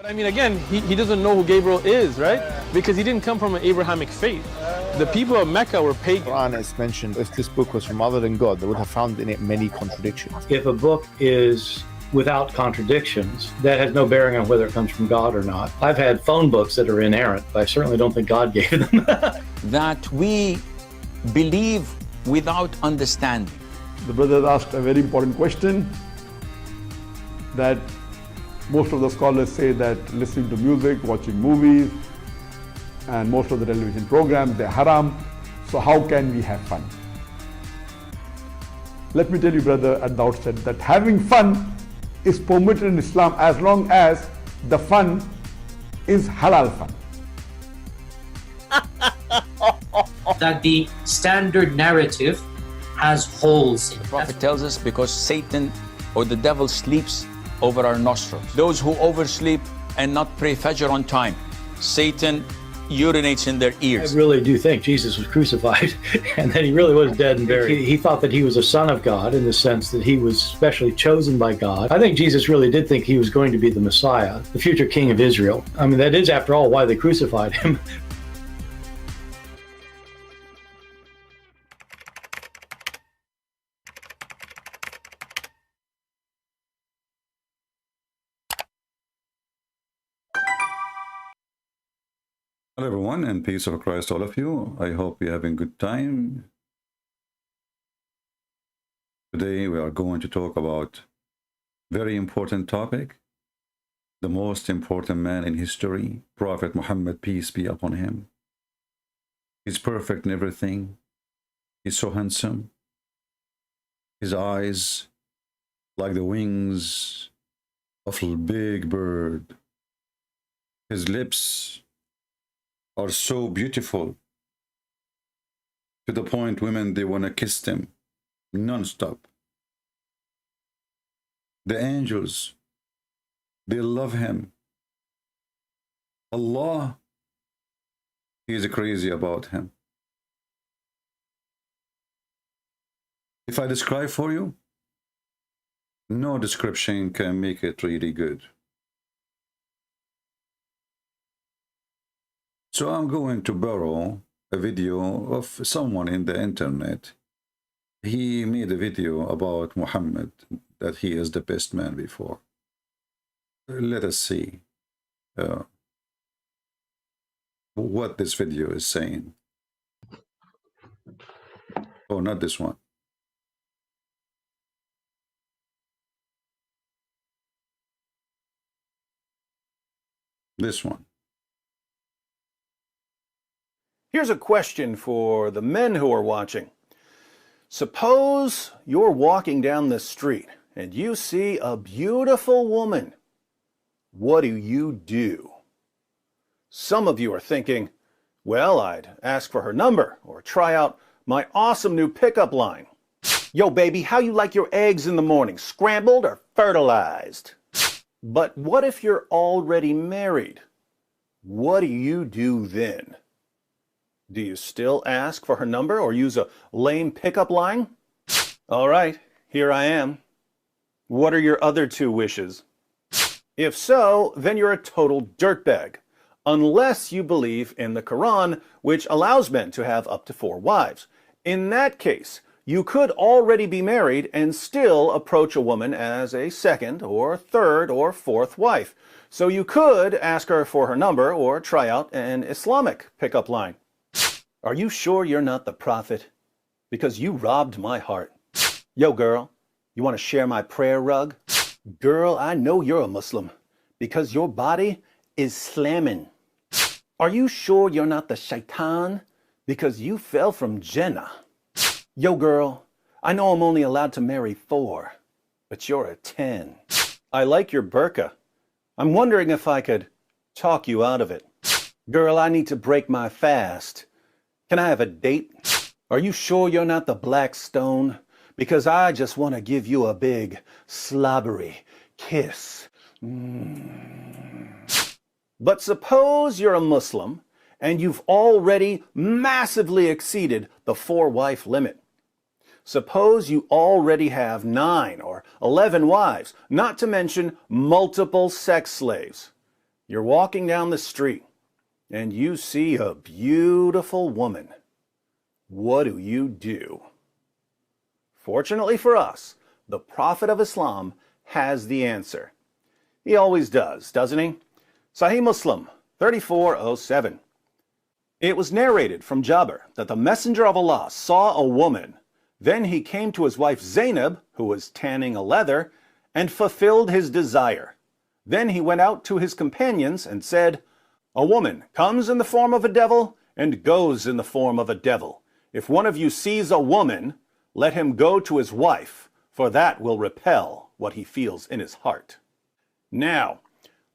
But I mean, again, he doesn't know who Gabriel is, right? Because he didn't come from an Abrahamic faith. The people of Mecca were pagan. Quran is mentioned. If this book was from other than God, they would have found in it many contradictions. If a book is without contradictions, that has no bearing on whether it comes from God or not. I've had phone books that are inerrant, but I certainly don't think God gave them. That we believe without understanding. The brother asked a very important question that most of the scholars say that listening to music, watching movies, and most of the television programs, they're haram. So how can we have fun? Let me tell you, brother, at the outset that having fun is permitted in Islam as long as the fun is halal fun. That the standard narrative has holes in it. The Prophet tells us because Satan or the devil sleeps over our nostrils. Those who oversleep and not pray Fajr on time, Satan urinates in their ears. I really do think Jesus was crucified and that he really was dead and buried. He thought that he was a son of God in the sense that he was specially chosen by God. I think Jesus really did think he was going to be the Messiah, the future king of Israel. I mean, that is, after all, why they crucified him. Hello everyone, and peace of Christ all of you. I hope you're having a good time. Today we are going to talk about very important topic, the most important man in history, Prophet Muhammad, peace be upon him. He's perfect in everything. He's so handsome. His eyes like the wings of a big bird. His lips are so beautiful to the point women, they want to kiss them non-stop. The angels, they love him. Allah, he is crazy about him. If I describe for you, no description can make it really good. So I'm going to borrow a video of someone in the internet. He made a video about Muhammad, that he is the best man before. Let us see what this video is saying. Oh, not this one. This one. Here's a question for the men who are watching. Suppose you're walking down the street and you see a beautiful woman. What do you do? Some of you are thinking, well, I'd ask for her number or try out my awesome new pickup line. Yo, baby, how you like your eggs in the morning, scrambled or fertilized? But what if you're already married? What do you do then? Do you still ask for her number or use a lame pickup line? All right, here I am. What are your other two wishes? If so, then you're a total dirtbag, unless you believe in the Quran, which allows men to have up to 4 wives. In that case, you could already be married and still approach a woman as a second or third or fourth wife. So you could ask her for her number or try out an Islamic pickup line. Are you sure you're not the prophet? Because you robbed my heart. Yo, girl, you want to share my prayer rug? Girl, I know you're a Muslim because your body is slamming. Are you sure you're not the shaitan? Because you fell from Jannah. Yo, girl, I know I'm only allowed to marry 4, but you're a 10. I like your burqa. I'm wondering if I could talk you out of it. Girl, I need to break my fast. Can I have a date? Are you sure you're not the black stone? Because I just want to give you a big, slobbery kiss. But suppose you're a Muslim and you've already massively exceeded the 4-wife limit. Suppose you already have 9 or 11 wives, not to mention multiple sex slaves. You're walking down the street and you see a beautiful woman. What do? Fortunately for us, the Prophet of Islam has the answer. He always does, doesn't he? Sahih Muslim 3407. It was narrated from Jabir that the Messenger of Allah saw a woman. Then he came to his wife Zainab, who was tanning a leather, and fulfilled his desire. Then he went out to his companions and said, "A woman comes in the form of a devil and goes in the form of a devil. If one of you sees a woman, let him go to his wife, for that will repel what he feels in his heart." Now,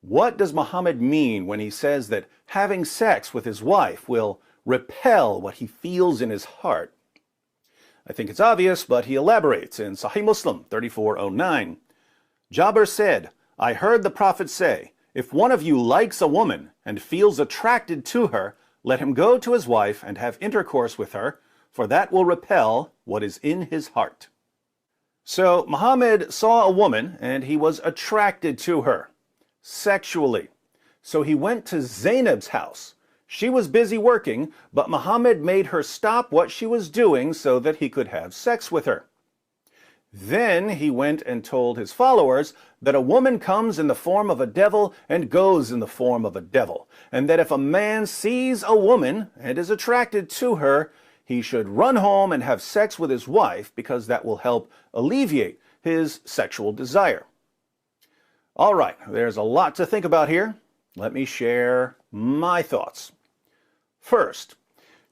what does Muhammad mean when he says that having sex with his wife will repel what he feels in his heart? I think it's obvious, but he elaborates in Sahih Muslim 3409. Jabir said, "I heard the Prophet say, if one of you likes a woman and feels attracted to her, let him go to his wife and have intercourse with her, for that will repel what is in his heart." So Muhammad saw a woman and he was attracted to her sexually. So he went to Zainab's house. She was busy working, but Muhammad made her stop what she was doing so that he could have sex with her. Then he went and told his followers that a woman comes in the form of a devil and goes in the form of a devil, and that if a man sees a woman and is attracted to her, he should run home and have sex with his wife because that will help alleviate his sexual desire. All right, there's a lot to think about here. Let me share my thoughts. First,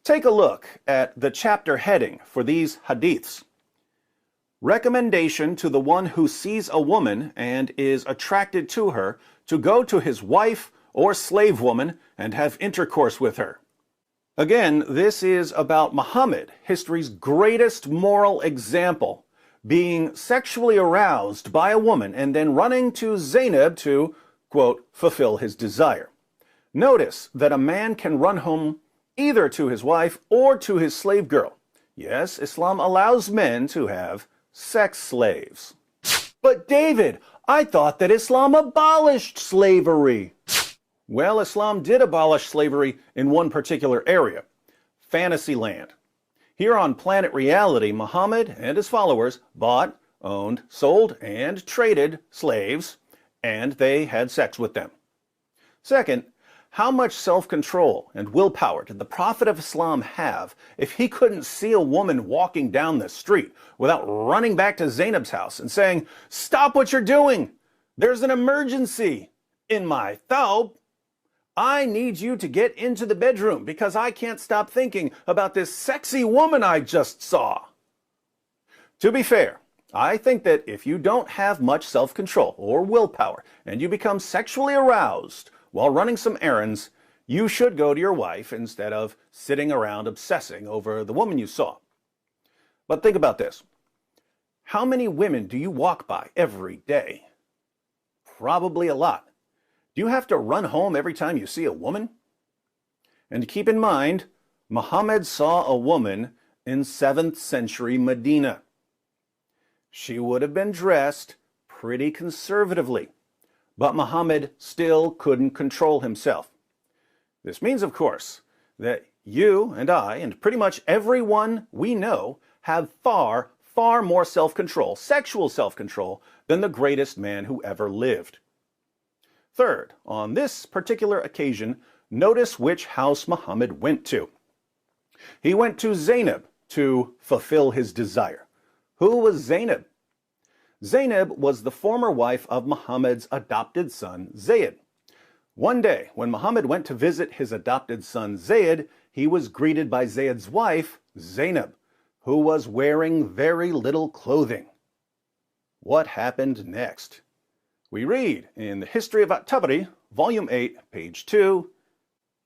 take a look at the chapter heading for these hadiths. Recommendation to the one who sees a woman and is attracted to her to go to his wife or slave woman and have intercourse with her. Again, this is about Muhammad, history's greatest moral example, being sexually aroused by a woman and then running to Zainab to, quote, fulfill his desire. Notice that a man can run home either to his wife or to his slave girl. Yes, Islam allows men to have sex slaves. But David, I thought that Islam abolished slavery. Well, Islam did abolish slavery in one particular area, Fantasyland. Here on planet reality, Muhammad and his followers bought, owned, sold, and traded slaves, and they had sex with them. Second, how much self-control and willpower did the Prophet of Islam have if he couldn't see a woman walking down the street without running back to Zainab's house and saying, "Stop what you're doing! There's an emergency in my tahu. I need you to get into the bedroom because I can't stop thinking about this sexy woman I just saw." To be fair, I think that if you don't have much self-control or willpower and you become sexually aroused while running some errands, you should go to your wife instead of sitting around obsessing over the woman you saw. But think about this. How many women do you walk by every day? Probably a lot. Do you have to run home every time you see a woman? And keep in mind, Muhammad saw a woman in 7th century Medina. She would have been dressed pretty conservatively, but Muhammad still couldn't control himself. This means, of course, that you and I, and pretty much everyone we know, have far, far more self-control, sexual self-control, than the greatest man who ever lived. Third, on this particular occasion, notice which house Muhammad went to. He went to Zainab to fulfill his desire. Who was Zainab? Zainab was the former wife of Muhammad's adopted son, Zayd. One day, when Muhammad went to visit his adopted son, Zayd, he was greeted by Zayd's wife, Zainab, who was wearing very little clothing. What happened next? We read in the History of At-Tabari, Volume 8, page 2,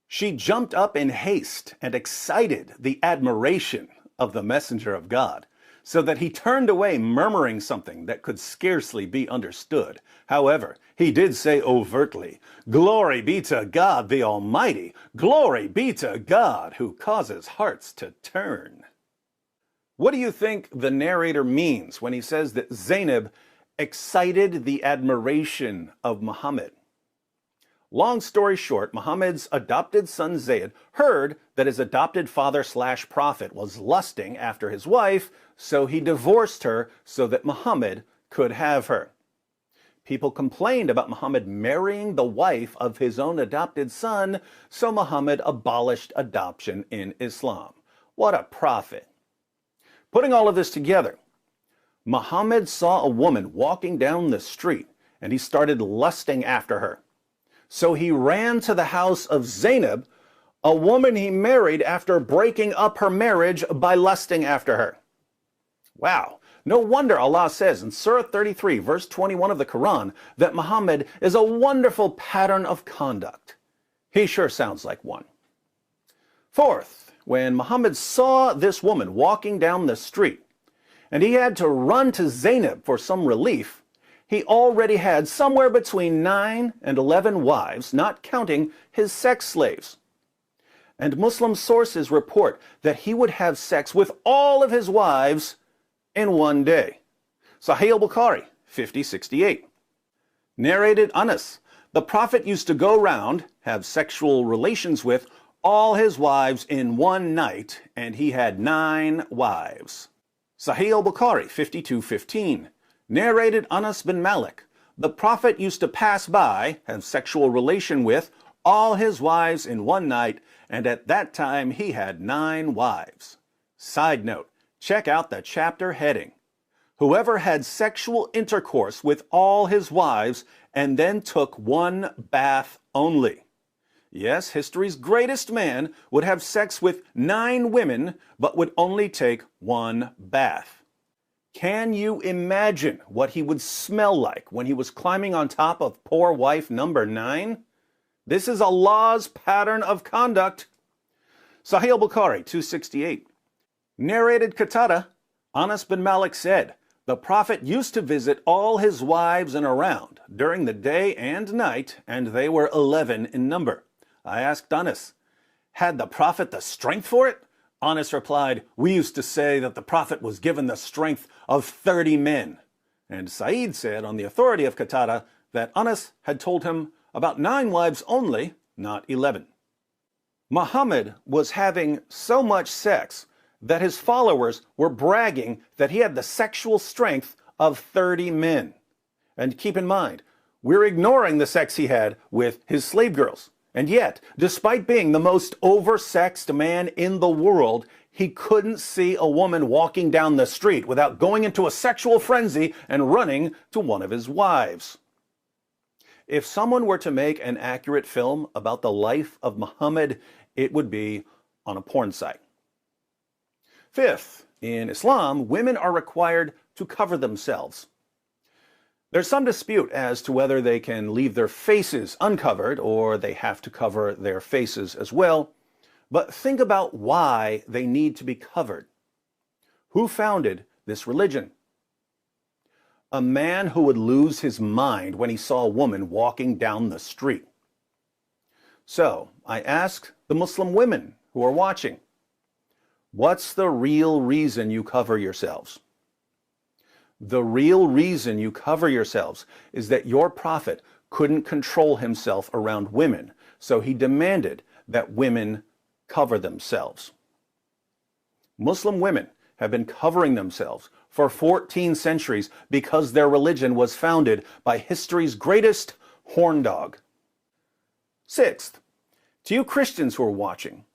"She jumped up in haste and excited the admiration of the Messenger of God, so that he turned away murmuring something that could scarcely be understood. However, he did say overtly, 'Glory be to God the Almighty! Glory be to God who causes hearts to turn!'" What do you think the narrator means when he says that Zainab excited the admiration of Muhammad? Long story short, Muhammad's adopted son Zayd heard that his adopted father/prophet was lusting after his wife, so he divorced her so that Muhammad could have her. People complained about Muhammad marrying the wife of his own adopted son, so Muhammad abolished adoption in Islam. What a prophet. Putting all of this together, Muhammad saw a woman walking down the street and he started lusting after her. So he ran to the house of Zainab, a woman he married after breaking up her marriage by lusting after her. Wow. No wonder Allah says in Surah 33, verse 21 of the Quran, that Muhammad is a wonderful pattern of conduct. He sure sounds like one. Fourth, when Muhammad saw this woman walking down the street, and he had to run to Zainab for some relief, he already had somewhere between 9 and 11 wives, not counting his sex slaves. And Muslim sources report that he would have sex with all of his wives in one day. Sahih al-Bukhari, 5068. Narrated Anas, the Prophet used to go round, have sexual relations with all his wives in one night, and he had 9 wives. Sahih al-Bukhari, 5215. Narrated Anas bin Malik, the Prophet used to pass by, have sexual relation with all his wives in one night, and at that time he had 9 wives. Side note, check out the chapter heading. Whoever had sexual intercourse with all his wives and then took one bath only. Yes, history's greatest man would have sex with 9 women, but would only take one bath. Can you imagine what he would smell like when he was climbing on top of poor wife number 9? This is Allah's pattern of conduct. Sahih al-Bukhari, 268. Narrated Qatada, Anas bin Malik said, the Prophet used to visit all his wives and around during the day and night, and they were 11 in number. I asked Anas, had the Prophet the strength for it? Anas replied, we used to say that the Prophet was given the strength of 30 men. And Sa'id said, on the authority of Qatada, that Anas had told him about 9 wives only, not 11. Muhammad was having so much sex that his followers were bragging that he had the sexual strength of 30 men. And keep in mind, we're ignoring the sex he had with his slave girls. And yet, despite being the most oversexed man in the world, he couldn't see a woman walking down the street without going into a sexual frenzy and running to one of his wives. If someone were to make an accurate film about the life of Muhammad, it would be on a porn site. Fifth, in Islam, women are required to cover themselves. There's some dispute as to whether they can leave their faces uncovered or they have to cover their faces as well. But think about why they need to be covered. Who founded this religion? A man who would lose his mind when he saw a woman walking down the street. So I ask the Muslim women who are watching, what's the real reason you cover yourselves? The real reason you cover yourselves is that your prophet couldn't control himself around women, so he demanded that women cover themselves. Muslim women have been covering themselves for 14 centuries because their religion was founded by history's greatest horn dog. Sixth, to you Christians who are watching,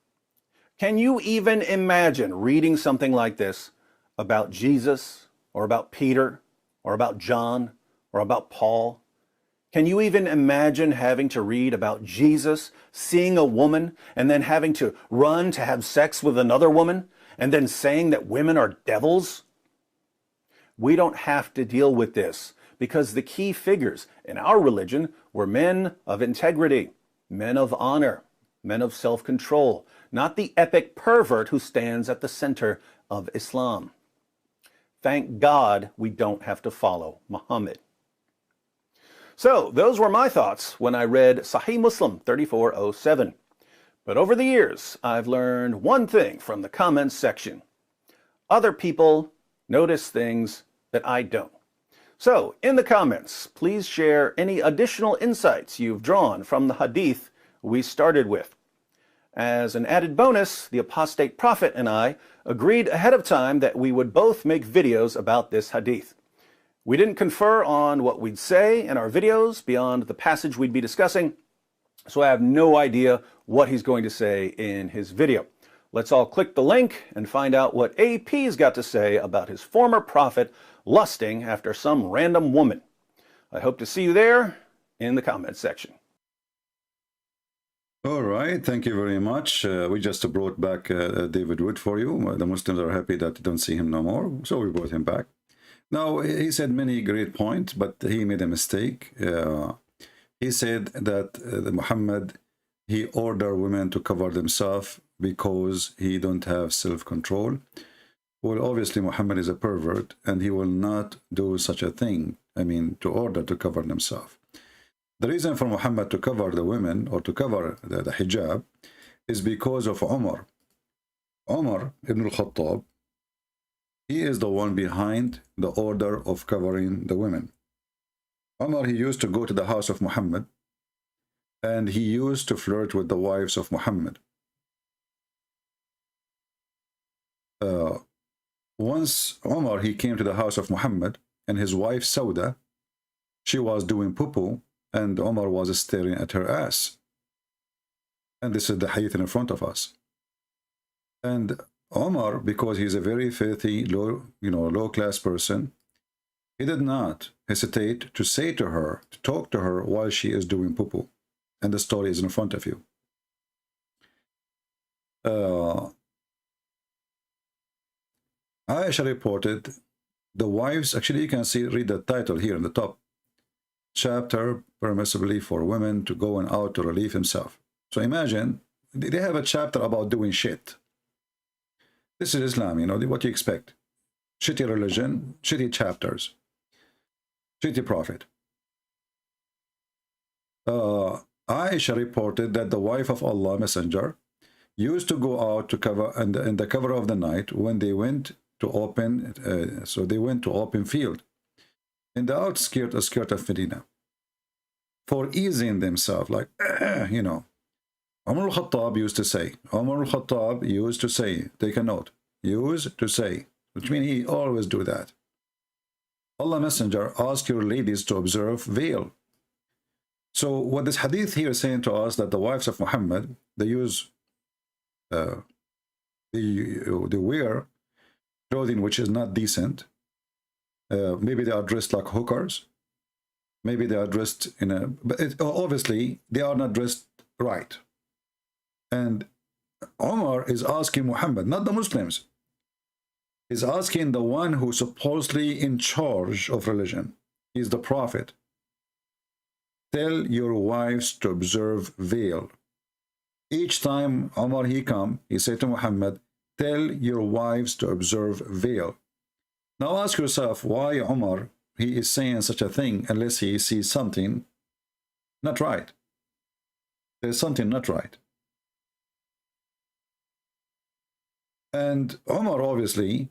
can you even imagine reading something like this about Jesus, or about Peter, or about John, or about Paul? Can you even imagine having to read about Jesus seeing a woman and then having to run to have sex with another woman and then saying that women are devils? We don't have to deal with this because the key figures in our religion were men of integrity, men of honor, men of self-control, not the epic pervert who stands at the center of Islam. Thank God we don't have to follow Muhammad. So, those were my thoughts when I read Sahih Muslim 3407. But over the years, I've learned one thing from the comments section. Other people notice things that I don't. So, in the comments, please share any additional insights you've drawn from the hadith we started with. As an added bonus, the apostate prophet and I agreed ahead of time that we would both make videos about this hadith. We didn't confer on what we'd say in our videos beyond the passage we'd be discussing, so I have no idea what he's going to say in his video. Let's all click the link and find out what AP's got to say about his former prophet lusting after some random woman. I hope to see you there in the comments section. All right, thank you very much. We just brought back David Wood for you. The Muslims are happy that they don't see him no more, so we brought him back. Now, he said many great points, but he made a mistake. He said that Muhammad, he ordered women to cover themselves because he don't have self-control. Well, obviously, Muhammad is a pervert, and he will not do such a thing. I mean, to order to cover themselves. The reason for Muhammad to cover the women, or to cover the hijab, is because of Umar. Umar ibn al-Khattab, he is the one behind the order of covering the women. Umar, he used to go to the house of Muhammad, and he used to flirt with the wives of Muhammad. Once Umar, he came to the house of Muhammad, and his wife Sauda, she was doing poo-poo, and Umar was staring at her ass. And this is the hadith in front of us. And Umar, because he's a very filthy, low-class person, he did not hesitate to say to her, to talk to her while she is doing poo-poo. And the story is in front of you. Aisha reported, the wives, actually you can read the title here in the top. Chapter, permissibly for women to go and out to relieve himself. So imagine, they have a chapter about doing shit. This is Islam, what you expect. Shitty religion, shitty chapters, shitty prophet. Aisha reported that the wife of Allah Messenger used to go out to cover, and in the cover of the night, when they went to open, so they went to open field in the outskirt of Medina, for easing themselves, like, Umar al-Khattab used to say, take a note, used to say, which means he always do that. Allah Messenger, ask your ladies to observe veil. So what this hadith here is saying to us, that the wives of Muhammad, they use, they wear clothing which is not decent. Maybe they are dressed like hookers. Maybe they are dressed in a... But obviously, they are not dressed right. And Umar is asking Muhammad, not the Muslims. He's asking the one who's supposedly in charge of religion. He's the prophet. Tell your wives to observe veil. Each time Umar he come, he said to Muhammad, tell your wives to observe veil. Now ask yourself, why Umar, he is saying such a thing unless he sees something not right. There's something not right. And Umar, obviously,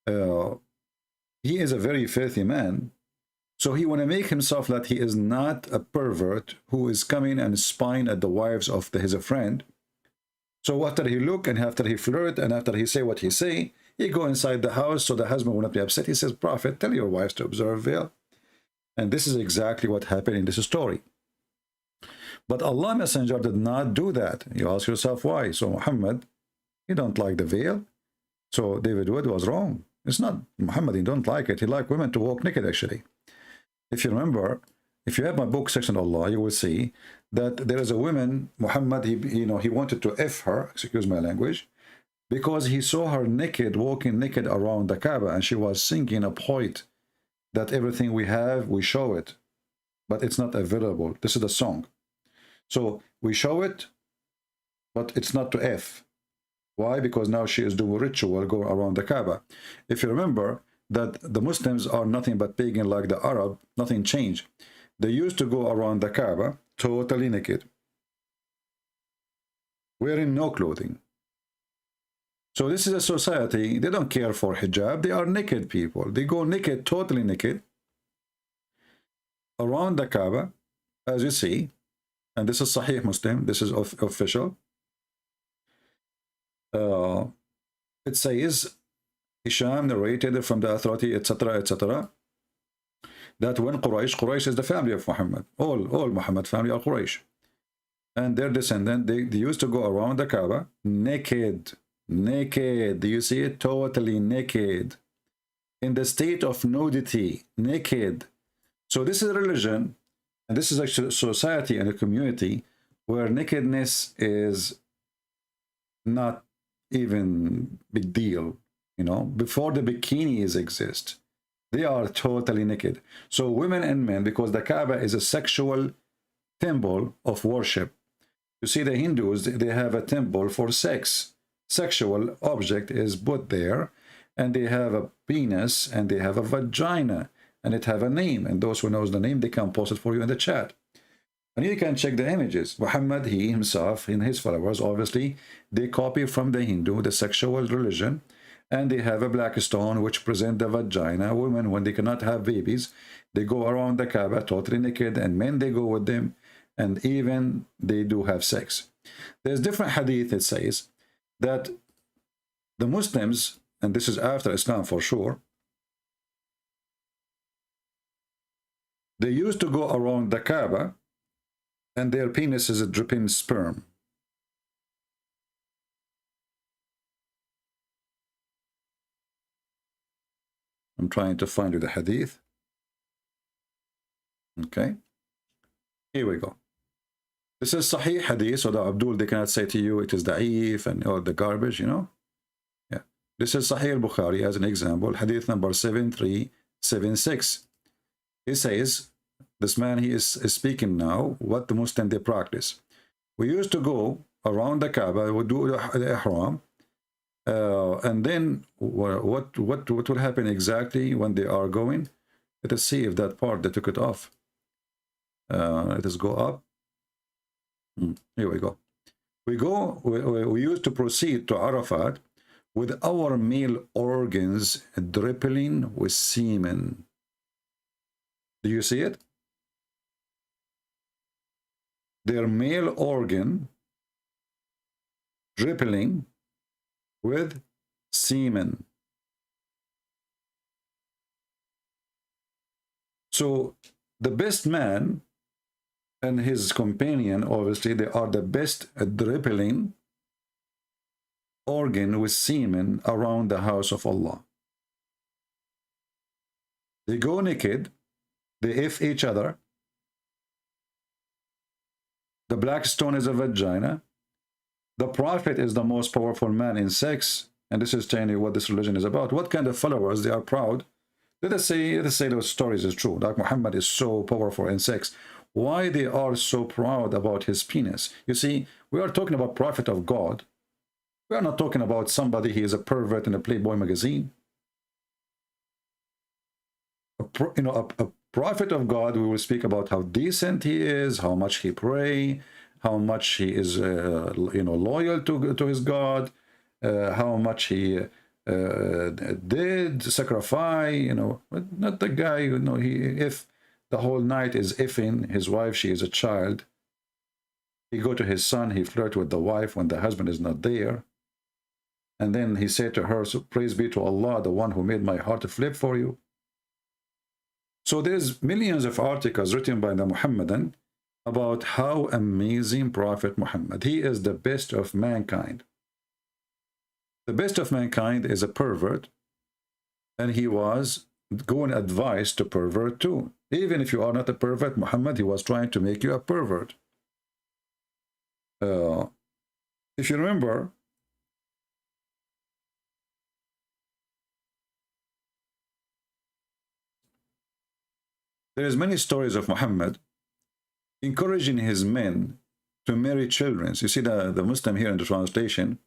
he is a very filthy man. So he want to make himself that he is not a pervert who is coming and spying at the wives of his friend. So after he look, and after he flirt, and after he say what he say, he go inside the house so the husband will not be upset. He says, Prophet, tell your wives to observe veil. And this is exactly what happened in this story. But Allah Messenger did not do that. You ask yourself why. So Muhammad, he don't like the veil. So David Wood was wrong. It's not Muhammad, he don't like it. He like women to walk naked, actually. If you remember, if you have my book section Allah, you will see that there is a woman, Muhammad, he wanted to F her, excuse my language, because he saw her naked, walking naked around the Kaaba, and she was singing a poet that everything we have, we show it, but it's not available. This is the song. So we show it, but it's not to F. Why? Because now she is doing ritual, go around the Kaaba. If you remember that the Muslims are nothing but pagan like the Arab, nothing changed. They used to go around the Kaaba totally naked, wearing no clothing. So this is a society, they don't care for hijab, they are naked people. They go naked, totally naked, around the Kaaba, as you see, and this is Sahih Muslim, this is official. It says, Hisham narrated from the authority, etc., etc., that when Quraysh is the family of Muhammad, all Muhammad family are Quraysh, and their descendant, they used to go around the Kaaba naked. Do you see it? Totally naked, in the state of nudity, naked. So this is a religion, and this is a society and a community where nakedness is not even big deal. You know, before the bikinis exist, they are totally naked. So women and men, because the Kaaba is a sexual temple of worship. You see, the Hindus, they have a temple for sex. Sexual object is put there, and they have a penis and they have a vagina, and it have a name, and those who knows the name, they can post it for you in the chat. And you can check the images. Muhammad, he himself, and his followers, obviously, they copy from the Hindu, the sexual religion, and they have a black stone which present the vagina. Women, when they cannot have babies, they go around the Kaaba totally naked, and men, they go with them, and even they do have sex. There's different hadith, it says, that the Muslims, and this is after Islam for sure, they used to go around the Kaaba, and their penis is dripping sperm. I'm trying to find you the hadith. Okay. Here we go. This is Sahih hadith, so the Abdul, they cannot say to you it is da'if and all the garbage, you know. Yeah. This is Sahih al-Bukhari as an example, hadith number 7376. He says, this man, he is speaking now what the Muslim they practice. We used to go around the Kaaba, we do the ihram, and then what will happen exactly when they are going? Let us see if that part they took it off. Let us go up. Here we go. We used to proceed to Arafat with our male organs dripping with semen. Do you see it? Their male organ dripping with semen. So the best man and his companion, obviously, they are the best dripping organ with semen around the house of Allah. They go naked, they F each other. The black stone is a vagina. The Prophet is the most powerful man in sex, and this is telling you what this religion is about. What kind of followers? They are proud. Let us say those stories is true. Like Muhammad is so powerful in sex. Why they are so proud about his penis? You see, we are talking about prophet of God. We are not talking about somebody he is a pervert in a Playboy magazine. A prophet of God, we will speak about how decent he is, how much he pray, how much he is, loyal to his God, how much he did sacrifice. Not the guy. If the whole night is effing his wife, she is a child. He go to his son, he flirt with the wife when the husband is not there, and then he said to her, "So praise be to Allah, the one who made my heart to flip for you." So there's millions of articles written by the Muhammadan about how amazing Prophet Muhammad. He is the best of mankind. The best of mankind is a pervert, and he was going advice to pervert too. Even if you are not a pervert, Muhammad, he was trying to make you a pervert. If you remember, there is many stories of Muhammad encouraging his men to marry children. You see the Muslim here in the translation,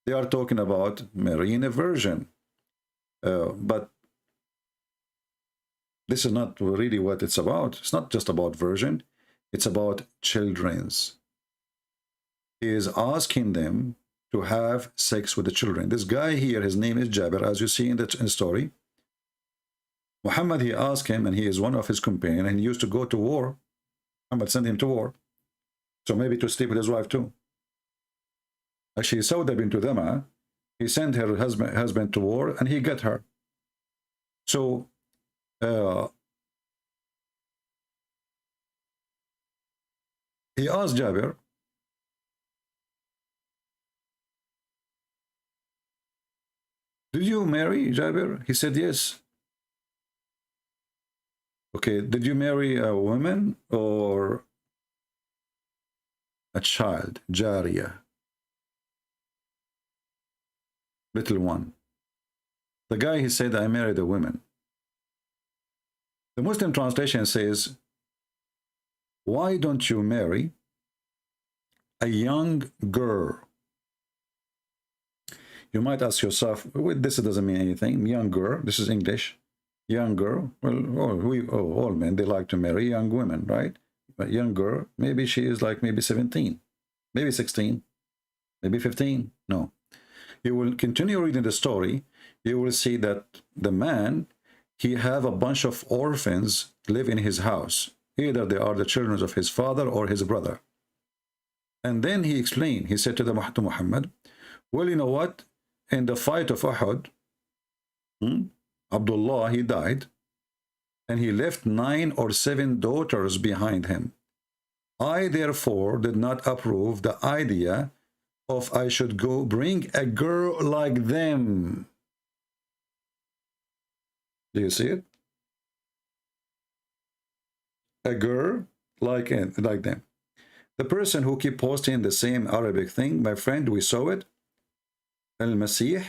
they are talking about marrying a virgin. But this is not really what it's about. It's not just about virgin. It's about children's. He is asking them to have sex with the children. This guy here, his name is Jabir, as you see in the story. Muhammad, he asked him, and he is one of his companions, and he used to go to war. Muhammad sent him to war. So maybe to sleep with his wife too. Actually, Sauda bint Dama, he sent her husband to war, and he got her. So he asked Jabir, did you marry Jabir? He said yes. Okay, did you marry a woman or a child? Jariya. Little one. The guy, he said, I married a woman. The Muslim translation says, why don't you marry a young girl? You might ask yourself, well, this doesn't mean anything. Young girl, this is English. Young girl, well, all men, they like to marry young women, right? But young girl, maybe she is like maybe 17, maybe 16, maybe 15. No. You will continue reading the story. You will see that the man, he have a bunch of orphans live in his house. Either they are the children of his father or his brother. And then he explained, he said to Muhammad, well, you know what? In the fight of Uhud, Abdullah, he died, and he left 9 or 7 daughters behind him. I, therefore, did not approve the idea of I should go bring a girl like them. Do you see it? A girl like them. The person who keep posting the same Arabic thing, my friend, we saw it. Al-Masih,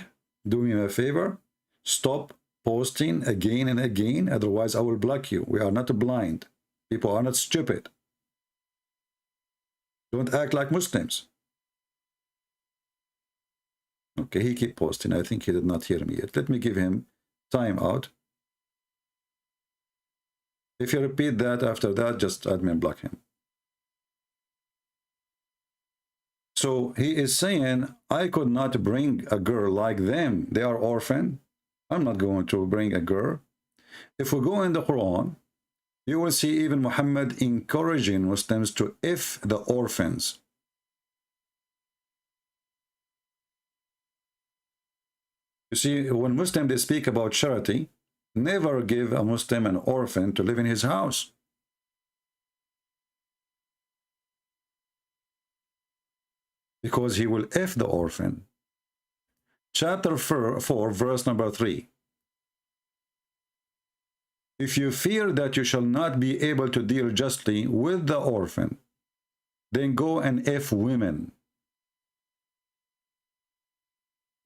do me a favor, stop posting again and again, otherwise I will block you. We are not blind. People are not stupid. Don't act like Muslims. Okay, he keep posting. I think he did not hear me yet. Let me give him time out. If you repeat that after that, just admin block him. So he is saying, I could not bring a girl like them. They are orphan. I'm not going to bring a girl. If we go in the Quran, you will see even Muhammad encouraging Muslims to F the orphans. You see, when Muslims, they speak about charity, never give a Muslim an orphan to live in his house. Because he will F the orphan. Chapter 4, verse number 3. If you fear that you shall not be able to deal justly with the orphan, then go and F women.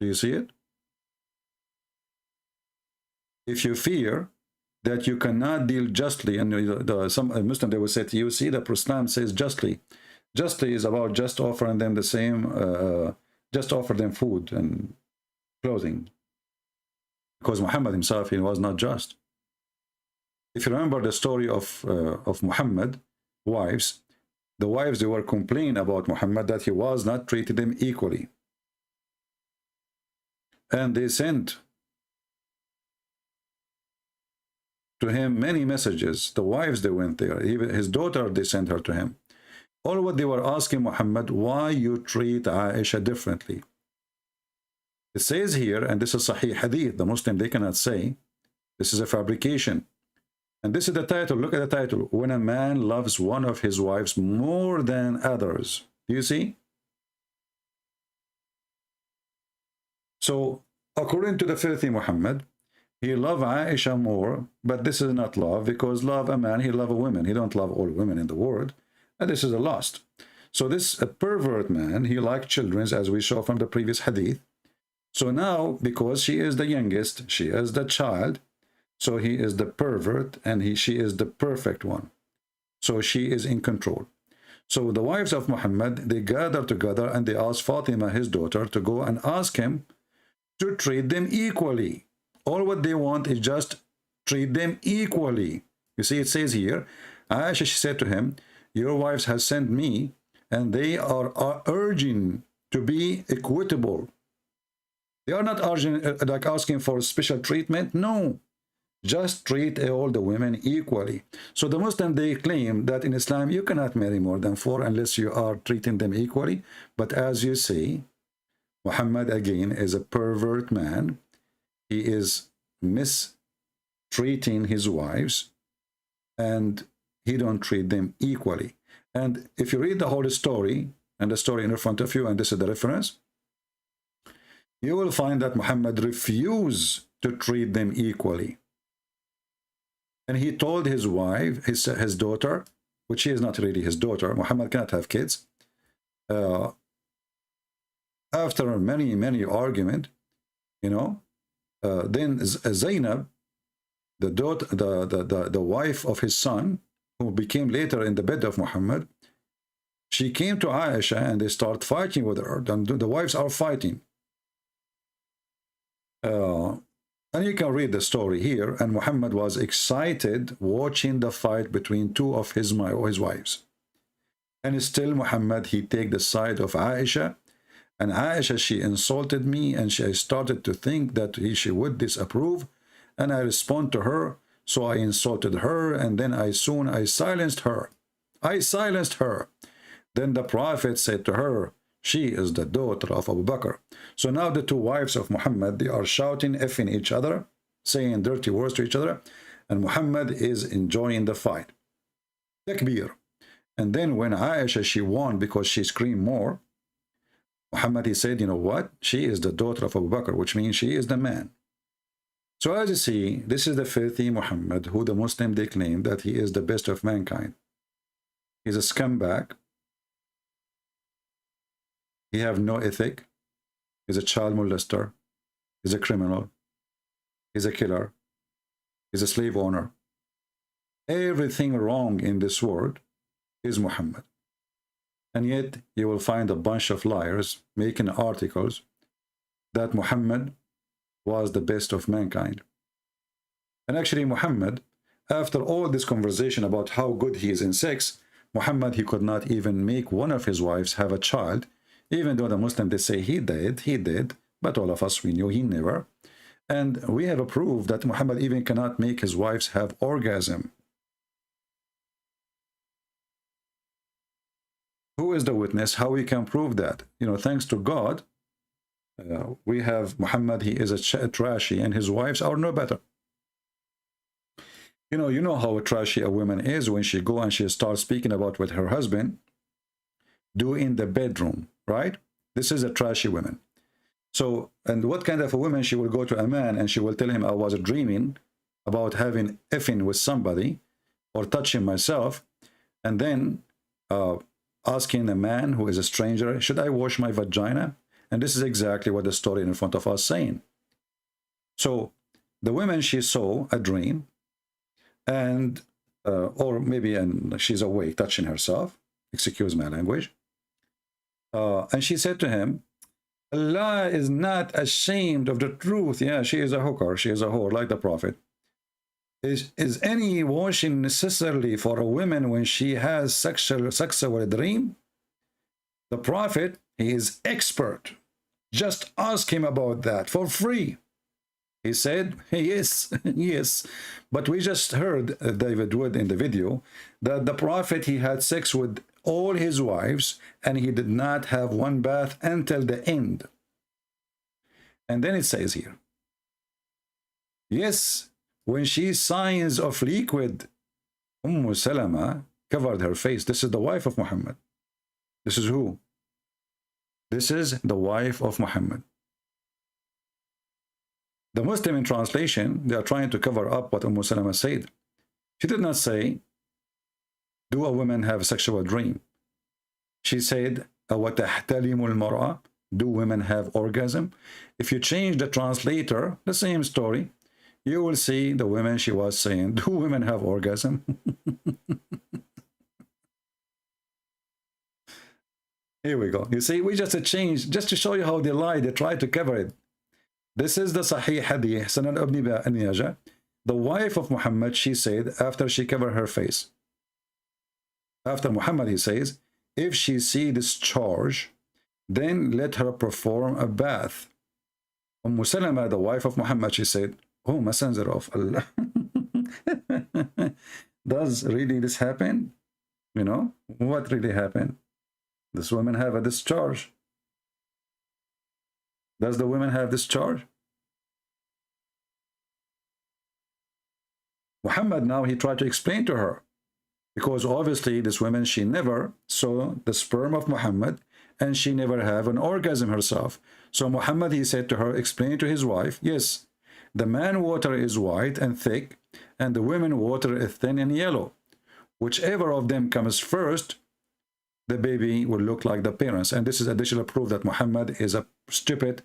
Do you see it? If you fear that you cannot deal justly, and some Muslim, they will say to you, see, the Islam says justly. Justly is about just offering them the same, just offer them food and clothing. Because Muhammad himself, he was not just. If you remember the story of Muhammad, wives, the wives, they were complaining about Muhammad that he was not treating them equally. And they sent to him many messages. The wives, they went there. Even his daughter, they sent her to him. All what they were asking Muhammad, why you treat Aisha differently? It says here, and this is Sahih Hadith, the Muslim, they cannot say, this is a fabrication. And this is the title, look at the title, when a man loves one of his wives more than others. Do you see? So, according to the filthy Muhammad, he loved Aisha more, but this is not love, because love a man, he love a woman. He don't love all women in the world. And this is a lust. So this a pervert man, he liked children, as we saw from the previous hadith. So now, because she is the youngest, she is the child, so he is the pervert, and she is the perfect one. So she is in control. So the wives of Muhammad, they gather together and they ask Fatima, his daughter, to go and ask him to treat them equally. All what they want is just treat them equally. You see, it says here, Aisha, she said to him, your wives have sent me, and they are urging to be equitable. They are not urging, like asking for special treatment. No. Just treat all the women equally. So the Muslim, they claim that in Islam you cannot marry more than 4 unless you are treating them equally. But as you see, Muhammad again is a pervert man. He is mistreating his wives, and he don't treat them equally. And if you read the whole story, and the story in front of you, and this is the reference, you will find that Muhammad refused to treat them equally. And he told his wife, his daughter, which is not really his daughter, Muhammad cannot have kids. After many argument, you know, then Zainab, the daughter, the wife of his son, who became later in the bed of Muhammad, she came to Aisha and they start fighting with her. The wives are fighting. And you can read the story here. And Muhammad was excited watching the fight between two of his wives. And still Muhammad, he take the side of Aisha. And Aisha, she insulted me, and I started to think that she would disapprove. And I respond to her. So I insulted her, and then I silenced her. I silenced her. Then the Prophet said to her, she is the daughter of Abu Bakr. So now the two wives of Muhammad, they are shouting, effing each other, saying dirty words to each other, and Muhammad is enjoying the fight. Takbir. And then when Aisha, she won because she screamed more, Muhammad, he said, you know what? She is the daughter of Abu Bakr, which means she is the man. So as you see, this is the filthy Muhammad, who the Muslim, they claim that he is the best of mankind. He's a scumbag. He have no ethic. He's a child molester. He's a criminal. He's a killer. He's a slave owner. Everything wrong in this world is Muhammad. And yet you will find a bunch of liars making articles that Muhammad was the best of mankind. And actually Muhammad, after all this conversation about how good he is in sex, Muhammad, he could not even make one of his wives have a child, even though the Muslim, they say he did, but all of us, we knew he never. And we have a proof that Muhammad even cannot make his wives have orgasm. Who is the witness? How we can prove that? You know, thanks to God, we have Muhammad, he is a trashy, and his wives are no better. You know how trashy a woman is when she go and she starts speaking about what her husband do in the bedroom, right? This is a trashy woman. So, and what kind of a woman, she will go to a man and she will tell him, I was dreaming about having effing with somebody or touching myself, and then asking a man who is a stranger, should I wash my vagina? And this is exactly what the story in front of us is saying. So the woman, she saw a dream, and or maybe she's awake touching herself, excuse my language, and she said to him, Allah is not ashamed of the truth. Yeah, she is a hooker, she is a whore, like the Prophet. Is any washing necessarily for a woman when she has sexual dream? The Prophet, he is expert. Just ask him about that for free. He said, yes, yes. But we just heard David Wood in the video that the Prophet, he had sex with all his wives and he did not have one bath until the end. And then it says here, yes, when she signs of liquid, Salama covered her face. This is the wife of Muhammad. This is who? This is the wife of Muhammad. The Muslim in translation, they are trying to cover up what Salama said. She did not say, do a woman have a sexual dream? She said, وَتَحْتَلِمُ الْمَرْأَةِ, do women have orgasm? If you change the translator, the same story, you will see the women, she was saying, do women have orgasm? Here we go. You see, we just changed, just to show you how they lie, they try to cover it. This is the Sahih Hadith, Sunan Ibn Majah. The wife of Muhammad, she said, after she covered her face, after Muhammad, he says, if she see discharge, then let her perform a bath. Salama, the wife of Muhammad, she said, oh, Messenger of Allah, Does really this happen? You know, what really happened? This woman have a discharge. Does the woman have discharge? Muhammad now, he tried to explain to her, because obviously this woman, she never saw the sperm of Muhammad, and she never have an orgasm herself. So Muhammad, he said to her, explain to his wife, yes, the man water is white and thick, and the women water is thin and yellow. Whichever of them comes first, the baby will look like the parents. And this is additional proof that Muhammad is a stupid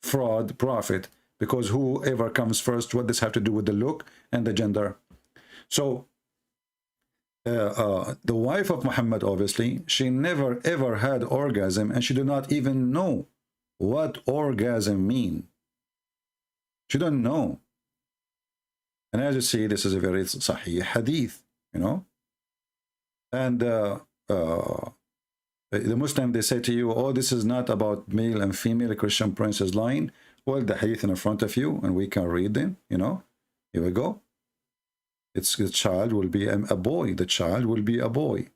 fraud prophet, because whoever comes first, what does have to do with the look and the gender? So the wife of Muhammad, obviously, she never ever had orgasm, and she did not even know what orgasm mean. She don't know. And as you see, this is a very sahih hadith, you know. And the Muslim, they say to you, oh, this is not about male and female, Christian Prince is lying. Well, the hadith in front of you, and we can read them, you know. Here we go. It's the child will be a boy. The child will be a boy.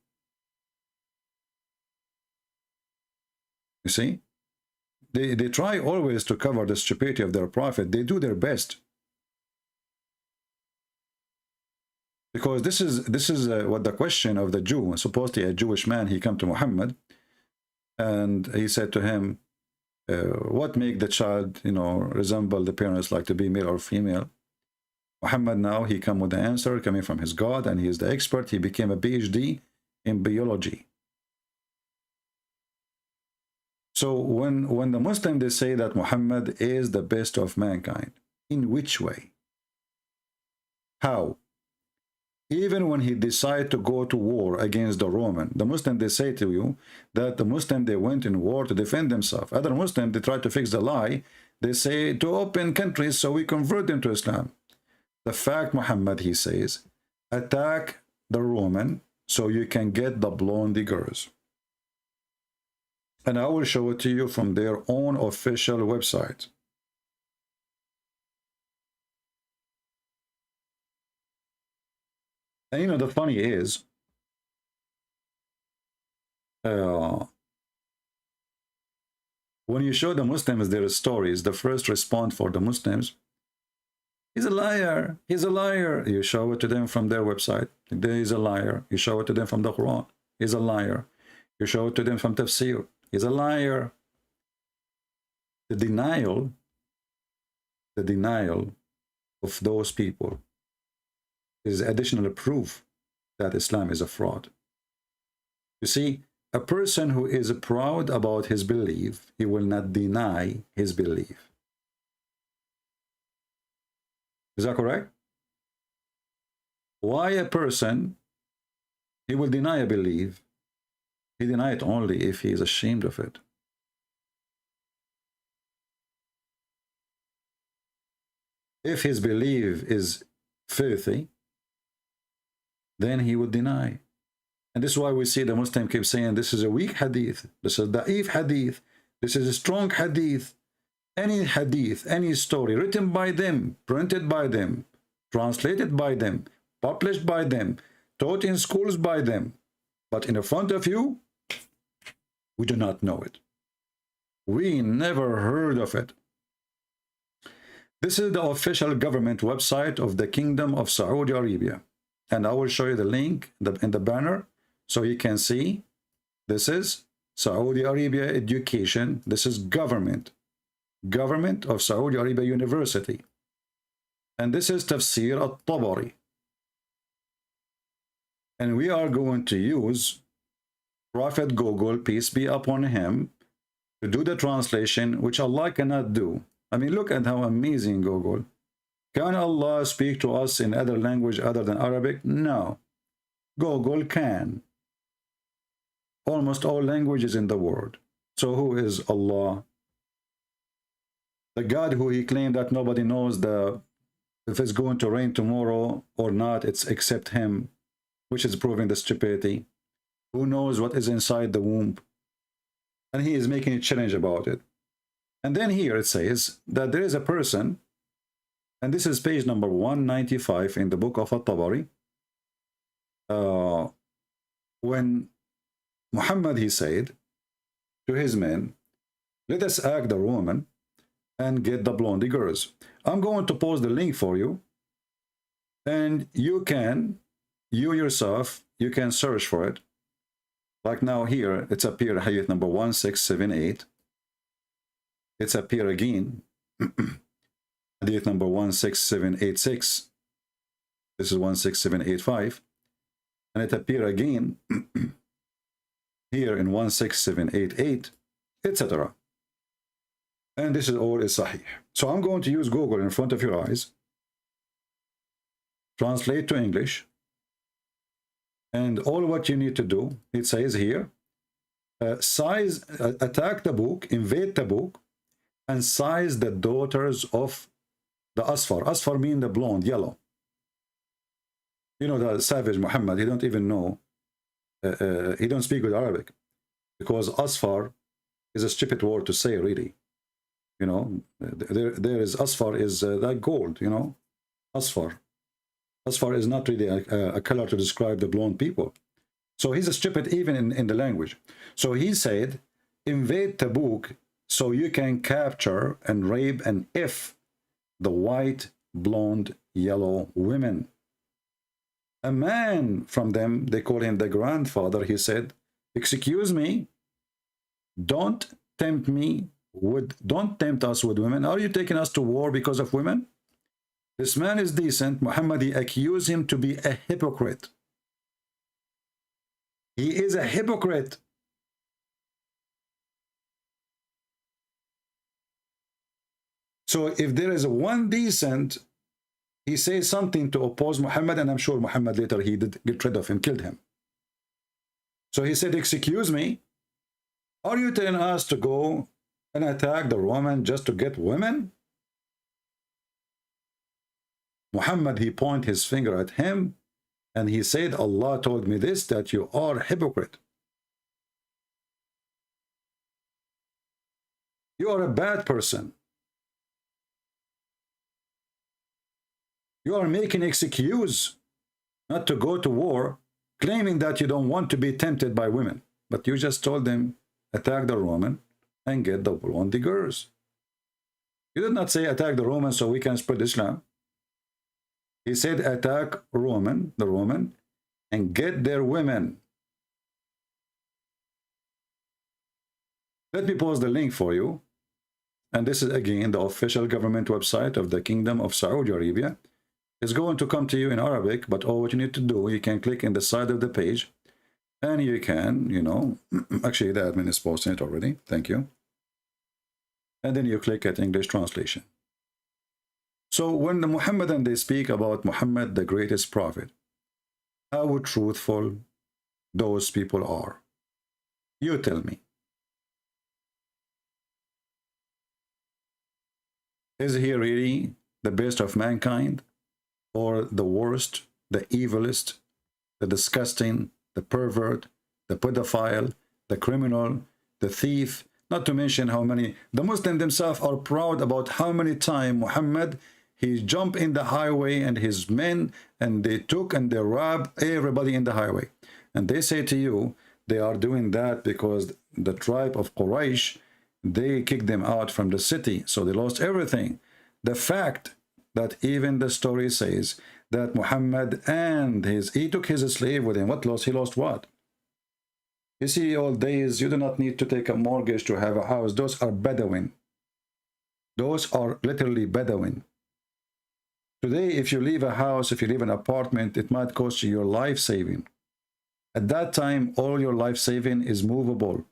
You see? They try always to cover the stupidity of their prophet. They do their best. Because this is what the question of the Jew. Supposedly a Jewish man, he came to Muhammad, and he said to him, what make the child, you know, resemble the parents, like to be male or female? Muhammad now, he come with the answer coming from his God, and he is the expert. He became a PhD in biology. So when the Muslim, they say that Muhammad is the best of mankind, in which way? How? Even when he decided to go to war against the Roman, the Muslim, they say to you that the Muslim, they went in war to defend themselves. Other Muslims, they try to fix the lie. They say to open countries so we convert them to Islam. The fact, Muhammad, he says, attack the Roman so you can get the blonde girls. And I will show it to you from their own official website. And you know, the funny is, when you show the Muslims their stories, the first response for the Muslims, he's a liar, he's a liar. You show it to them from their website, he's a liar. You show it to them from the Quran, he's a liar. You show it to them from tafsir, he's a liar. The denial of those people is additional proof that Islam is a fraud. You see, a person who is proud about his belief, he will not deny his belief. Is that correct? Why a person, he will deny a belief? He deny it only if he is ashamed of it. If his belief is filthy, then he would deny. And this is why we see the Muslim keep saying this is a weak hadith, this is da'if hadith, this is a strong hadith. Any hadith, any story written by them, printed by them, translated by them, published by them, taught in schools by them, but in front of you, we do not know it. We never heard of it. This is the official government website of the Kingdom of Saudi Arabia. And I will show you the link in the banner so you can see. This is Saudi Arabia Education. This is government of Saudi Arabia University. And this is Tafsir al-Tabari. And we are going to use Prophet Google, peace be upon him, to do the translation, which Allah cannot do. I mean, look at how amazing Google. Can Allah speak to us in other language other than Arabic? No. Google can. Almost all languages in the world. So who is Allah? The God who he claimed that nobody knows if it's going to rain tomorrow or not, it's except him, which is proving the stupidity. Who knows what is inside the womb? And he is making a challenge about it. And then here it says that there is a person And this is page number 195 in the book of At-Tabari. When Muhammad, he said to his men, let us act the Roman and get the blondie girls. I'm going to post the link for you, and you yourself, you can search for it. Like now here, it's appear hadith number 1678. It's appear again. Hadith number 16786. This is 16785. And it appear again here in 16788, etc. And this is all is sahih. So I'm going to use Google in front of your eyes, translate to English, and all what you need to do, it says here, attack the book, invade the book, and size the daughters of the Asfar. Asfar mean the blonde, yellow. You know, the savage Muhammad, he don't even know, he don't speak good Arabic, because Asfar is a stupid word to say, really. You know, there is Asfar is like gold, you know, Asfar. Asfar is not really a color to describe the blonde people. So he's a stupid even in the language. So he said, invade Tabuk so you can capture and rape and if the white, blonde, yellow women. A man from them, they call him the grandfather, he said, excuse me, don't tempt us with women. Are you taking us to war because of women? This man is decent. Muhammad, he accused him to be a hypocrite. He is a hypocrite. So if there is one decent, he says something to oppose Muhammad, and I'm sure Muhammad later he did get rid of him, killed him. So he said, excuse me, are you telling us to go and attack the Roman just to get women? Muhammad, he pointed his finger at him, and he said, Allah told me this, that you are a hypocrite. You are a bad person. You are making excuse not to go to war, claiming that you don't want to be tempted by women. But you just told them, attack the Roman and get the blondie girls. You did not say attack the Roman so we can spread Islam. He said attack the Roman, and get their women. Let me post the link for you. And this is again the official government website of the Kingdom of Saudi Arabia. It's going to come to you in Arabic, but all what you need to do, you can click in the side of the page, and you can, you know, actually the admin is posting it already. Thank you. And then you click at English translation. So when the Muhammadan, they speak about Muhammad, the greatest prophet, how truthful those people are. You tell me. Is he really the best of mankind? Or the worst, the evilest, the disgusting, the pervert, the pedophile, the criminal, the thief, not to mention how many, the Muslims themselves are proud about how many times Muhammad, he jumped in the highway and his men, and they took and they robbed everybody in the highway. And they say to you, they are doing that because the tribe of Quraysh, they kicked them out from the city, so they lost everything. The fact that even the story says that Muhammad and he took his slave with him. What lost? He lost what? You see, old days, you do not need to take a mortgage to have a house. Those are Bedouin. Those are literally Bedouin. Today, if you leave a house, if you leave an apartment, it might cost you your life saving. At that time, all your life saving is movable.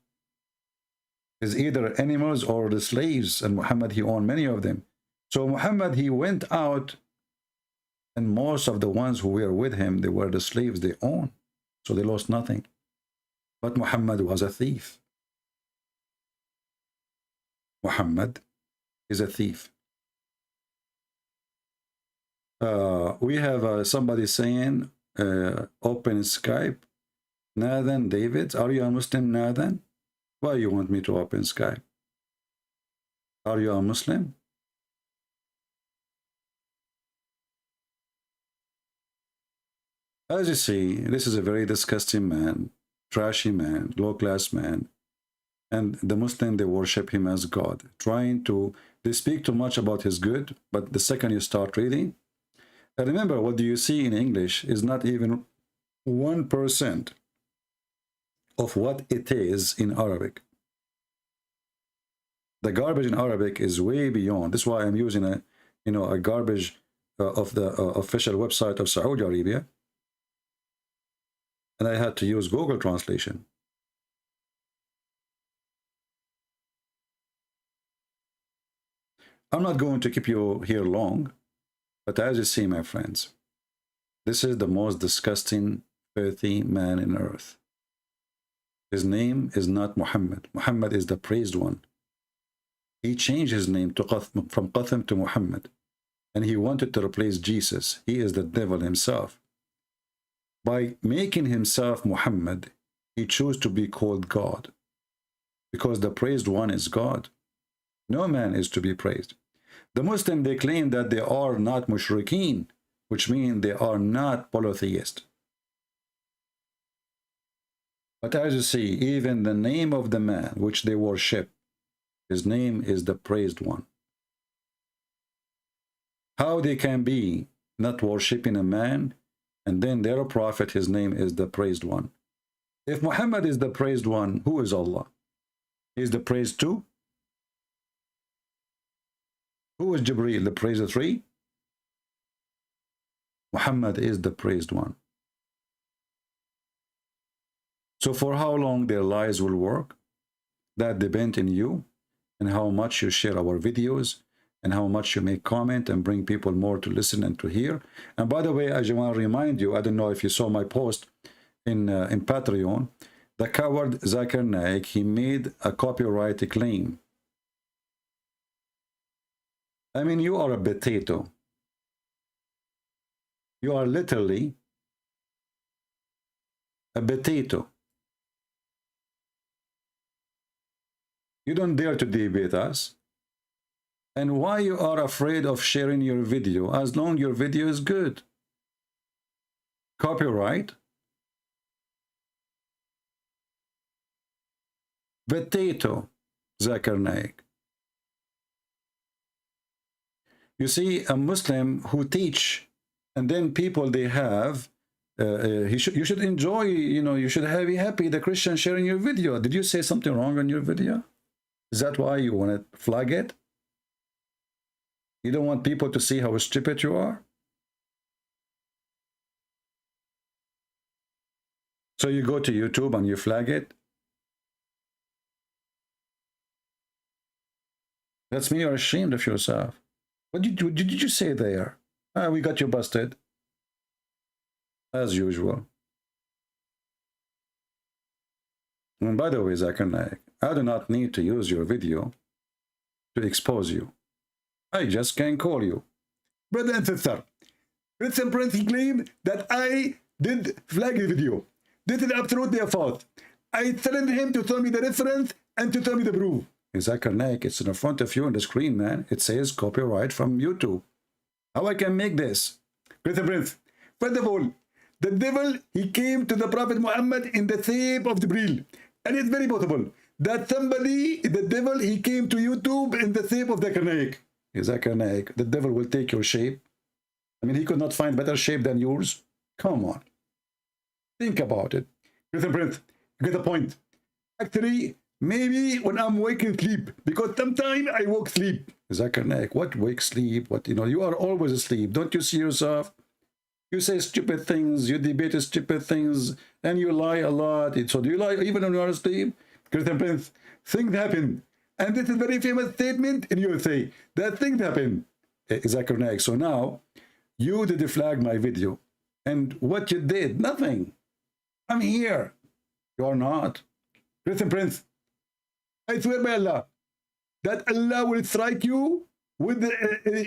Is either animals or the slaves, and Muhammad, he owned many of them. So Muhammad, he went out, and most of the ones who were with him, they were the slaves they owned. So they lost nothing. But Muhammad was a thief. Muhammad is a thief. We have somebody saying, open Skype. Nathan David, are you a Muslim, Nathan? Why you want me to open Skype? Are you a Muslim? As you see, this is a very disgusting man, trashy man, low-class man. And the Muslim, they worship him as God, they speak too much about his good, but the second you start reading, and remember, what do you see in English is not even 1% of what it is in Arabic. The garbage in Arabic is way beyond. This is why I'm using a garbage of the official website of Saudi Arabia, and I had to use Google translation. I'm not going to keep you here long, but as you see, my friends, this is the most disgusting, filthy man in earth. His name is not Muhammad. Muhammad is the praised one. He changed his name to from Qasim to Muhammad, and he wanted to replace Jesus. He is the devil himself. By making himself Muhammad, he chose to be called God, because the praised one is God. No man is to be praised. The Muslim, they claim that they are not mushrikeen, which means they are not polytheists. But as you see, even the name of the man which they worship, his name is the praised one. How they can be not worshipping a man, and then their prophet, his name is the praised one? If Muhammad is the praised one, who is Allah? He is the praised two? Who is Jibreel, the praised three? Muhammad is the praised one. So for how long their lies will work, that depends on you, and how much you share our videos, and how much you make comment and bring people more to listen and to hear. And by the way, I just want to remind you, I don't know if you saw my post in Patreon, the coward Zakir Naik, he made a copyright claim. I mean, you are a potato. You are literally a potato. You don't dare to debate us. And why you are afraid of sharing your video, as long your video is good? Copyright? Potato, Zakir Naik. You see, a Muslim who teach, and then people they have, you should enjoy, you should be happy the Christian sharing your video. Did you say something wrong on your video? Is that why you want to flag it? You don't want people to see how stupid you are? So you go to YouTube and you flag it? That's me, you're ashamed of yourself. What did you say there? We got you busted. As usual. And by the way, Zakir Naik, I do not need to use your video to expose you. I just can call you. Brother and sister, Christian Prince, he claimed that I did flag the video. This is absolutely a fault. I challenged him to tell me the reference and to tell me the proof. Zakir Naik, it's in front of you on the screen, man. It says copyright from YouTube. How I can make this? Christian Prince, first of all, the devil, he came to the Prophet Muhammad in the shape of Jibreel. And it's very possible that somebody, the devil, he came to YouTube in the shape of Zakir Naik. Zakir Naik, the devil will take your shape. I mean, he could not find better shape than yours. Come on. Think about it. Christian Prince, you get the point. Actually, maybe when I'm waking sleep, because sometimes I woke sleep. Zakir Naik, what wake sleep? What, you are always asleep. Don't you see yourself? You say stupid things, you debate stupid things, and you lie a lot. So do you lie even when you are asleep? Christian Prince, things happen. And this is a very famous statement in USA, that things happen. Zakir Naik, so now, you did flag my video. And what you did, nothing. I'm here. You are not. Christian Prince, I swear by Allah, that Allah will strike you with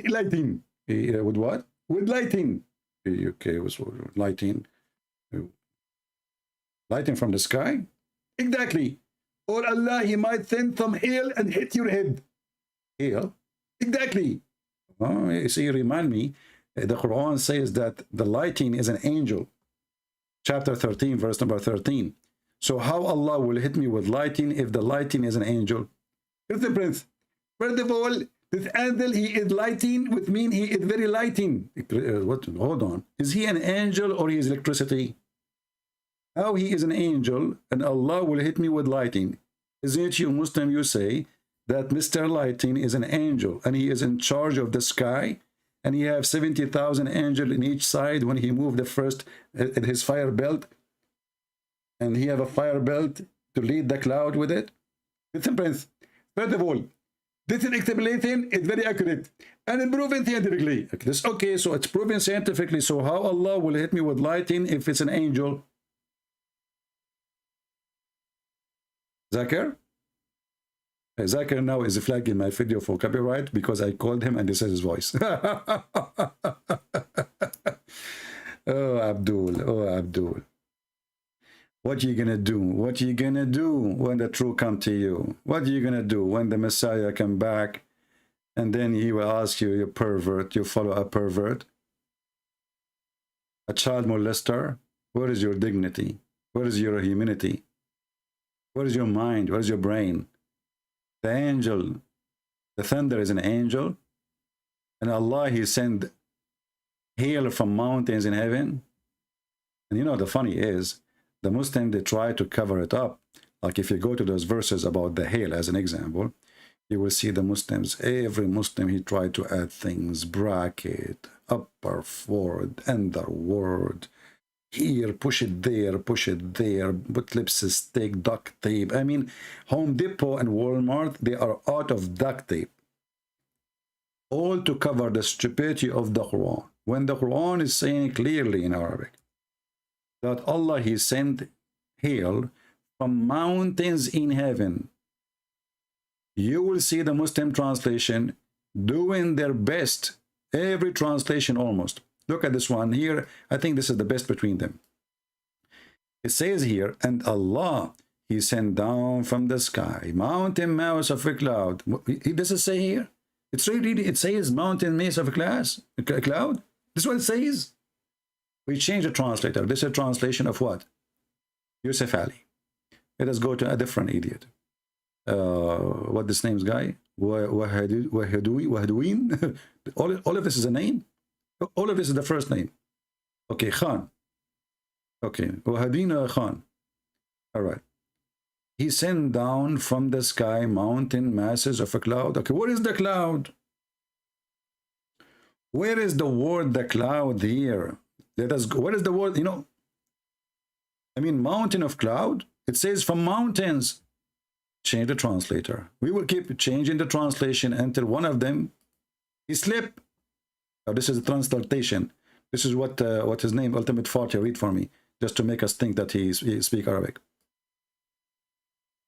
lighting. With what? With lighting. Okay, was lighting. Lighting from the sky? Exactly. Or Allah, he might send some hail and hit your head. Hail? Exactly. Oh, you see, remind me, the Quran says that the lighting is an angel. chapter 13, verse number 13. So how Allah will hit me with lightning if the lightning is an angel? Here's the prince. First of all, this angel, he is lighting, which means he is very lighting. What? Hold on. Is he an angel or he is electricity? How he is an angel and Allah will hit me with lighting? Isn't it you Muslim, you say that Mr. Lighting is an angel and he is in charge of the sky and he have 70,000 angels in each side when he moved the first at his fire belt, and he have a fire belt to lead the cloud with it? Listen, Prince, first of all, this is explanation is very accurate and proven scientifically. Okay, so it's proven scientifically. So how Allah will hit me with lighting if it's an angel? Zakir? Zakir now is flagging my video for copyright because I called him and this is his voice. Oh, Abdul. Oh, Abdul. What are you going to do? What are you going to do when the truth come to you? What are you going to do when the Messiah come back and then he will ask you, you pervert, you follow a pervert, a child molester? Where is your dignity? Where is your humanity? Where is your mind? Where is your brain? The angel, the thunder is an angel, and Allah, he sent hail from mountains in heaven. And you know, the funny is, the Muslim, they try to cover it up. Like if you go to those verses about the hail as an example, you will see the Muslims, every Muslim, he tried to add things, bracket, upper, forward, underword, here, push it there, put lipstick, duct tape. I mean, Home Depot and Walmart, they are out of duct tape. All to cover the stupidity of the Quran. When the Quran is saying clearly in Arabic that Allah, he sent hail from mountains in heaven, you will see the Muslim translation doing their best. Every translation almost. Look at this one here. I think this is the best between them. It says here, and Allah, he sent down from the sky mountain mass of a cloud. Does it say here? It's really, it says mountain mass of a cloud. This is what it says. We change the translator. This is a translation of what? Yusuf Ali. Let us go to a different idiot. What this name's guy? Wahadouin. All of this is a name. All of this is the first name. Okay, Khan. Okay, Wahadina Khan. All right. He sent down from the sky mountain masses of a cloud. Okay, what is the cloud? Where is the word the cloud here? Let us go. What is the word? You know, I mean, mountain of cloud. It says from mountains. Change the translator. We will keep changing the translation until one of them is slip. This is a translation. This is what his name, Ultimate Farty, read for me, just to make us think that he speak Arabic.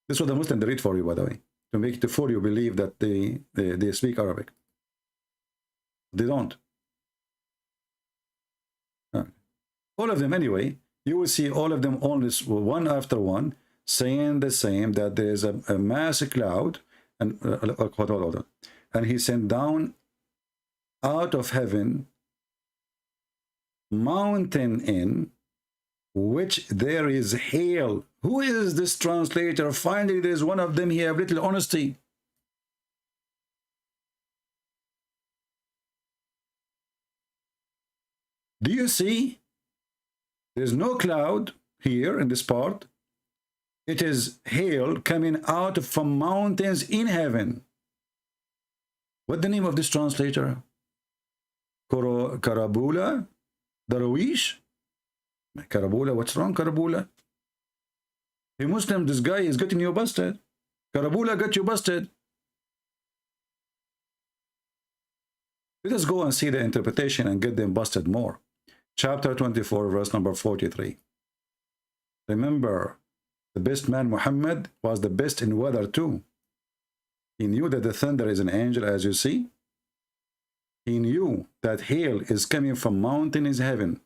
This is what the Muslim read for you, by the way, to fool you believe that they speak Arabic. They don't. All of them, anyway, you will see all of them on this one after one saying the same, that there is a mass cloud, and hold on. And he sent down out of heaven mountain in which there is hail. Who is this translator? Finally, there is one of them. He have little honesty. Do you see? There's no cloud here in this part. It is hail coming out from mountains in heaven. What's the name of this translator? Karabula? Darwish? Karabula, what's wrong, Karabula? Hey Muslim, this guy is getting you busted. Karabula got you busted. Let us go and see the interpretation and get them busted more. Chapter 24, verse number 43. Remember, the best man, Muhammad, was the best in weather too. He knew that the thunder is an angel, as you see. He knew that hail is coming from mountain is heaven.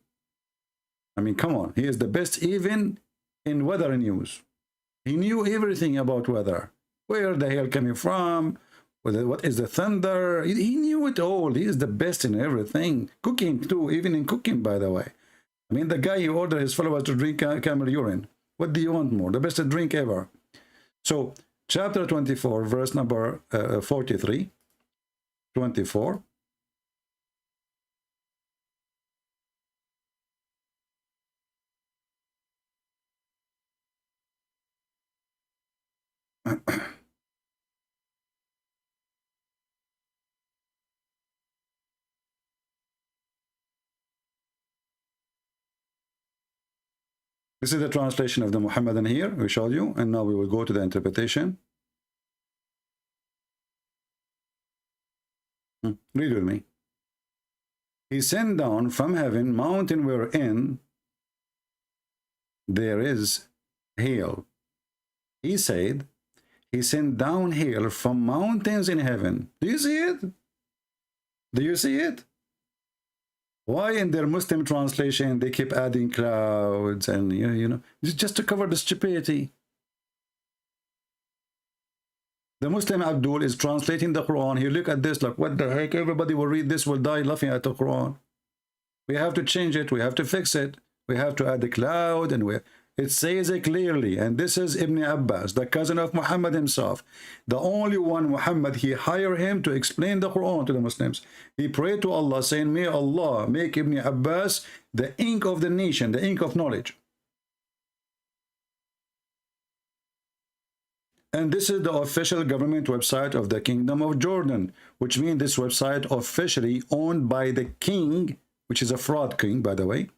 I mean, come on. He is the best even in weather news. He knew everything about weather. Where the hail coming from, what is the thunder. He knew it all. He is the best in everything. Cooking too, even in cooking, by the way. I mean, the guy, he ordered his followers to drink camel urine. What do you want more? The best drink ever. So, chapter 24, verse number 43, 24. This is the translation of the Muhammadan here, we showed you, and now we will go to the interpretation. Read with me. He sent down from heaven mountain wherein there is hail. He said, he sent down hail from mountains in heaven. Do you see it? Do you see it? Why in their Muslim translation they keep adding clouds and you know just to cover the stupidity? The Muslim Abdul is translating the Quran. He look at this like, what the heck? Everybody will read this, will die laughing at the Quran. We have to change it. We have to fix it. We have to add the cloud, and it says it clearly. And this is Ibn Abbas, the cousin of Muhammad himself. The only one, Muhammad, he hired him to explain the Quran to the Muslims. He prayed to Allah saying, may Allah make Ibn Abbas the ink of the nation, the ink of knowledge. And this is the official government website of the Kingdom of Jordan, which means this website officially owned by the king, which is a fraud king, by the way.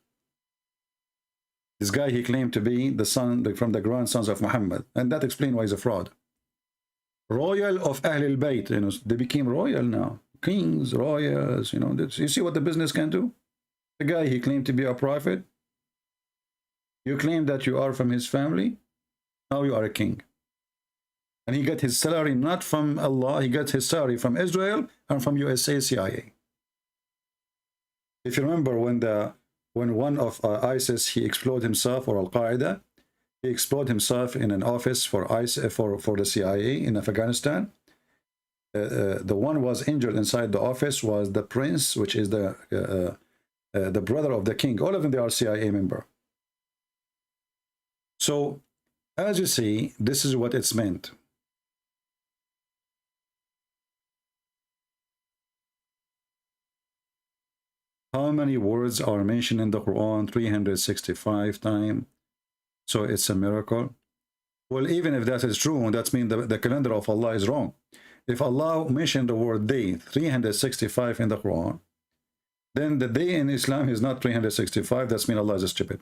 This guy, he claimed to be the son from the grandsons of Muhammad, and that explains why he's a fraud. Royal of Ahlul Bayt, you know, they became royal now. Kings, royals, you know, you see what the business can do? The guy, he claimed to be a prophet. You claim that you are from his family, now you are a king. And he got his salary not from Allah, he got his salary from Israel and from USA CIA. If you remember when one of ISIS, he exploded himself, or Al-Qaeda, he exploded himself in an office for ISIS, for the CIA in Afghanistan. The one who was injured inside the office was the prince, which is the brother of the king. All of them, they are CIA member. So, as you see, this is what it's meant. How many words are mentioned in the Quran? 365 times. So it's a miracle. Well, even if that is true, that means the calendar of Allah is wrong. If Allah mentioned the word day 365 in the Quran, then the day in Islam is not 365. That means Allah is stupid.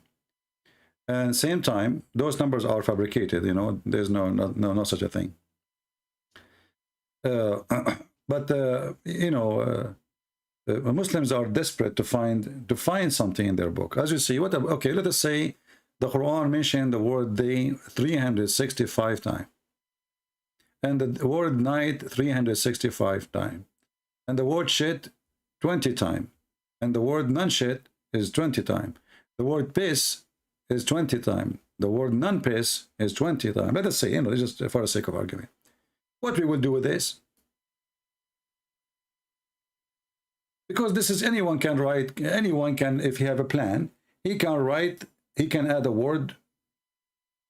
And same time, those numbers are fabricated. You know, there's no such a thing. You know. Muslims are desperate to find something in their book. As you see, okay, let us say the Quran mentioned the word day 365 times, and the word night 365 times, and the word shit 20 times, and the word non-shit is 20 times, the word piss is 20 times, the word non-piss is 20 times. Let us say, you know, just for the sake of argument, what we will do with this. Because this is, anyone can write, anyone can, if he have a plan, he can write, he can add a word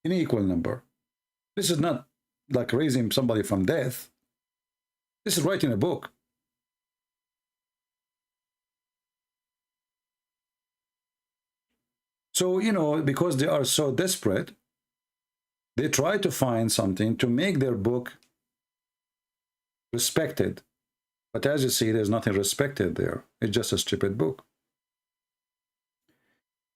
in equal number. This is not like raising somebody from death. This is writing a book. So, you know, because they are so desperate, they try to find something to make their book respected. But as you see, there's nothing respected there. It's just a stupid book.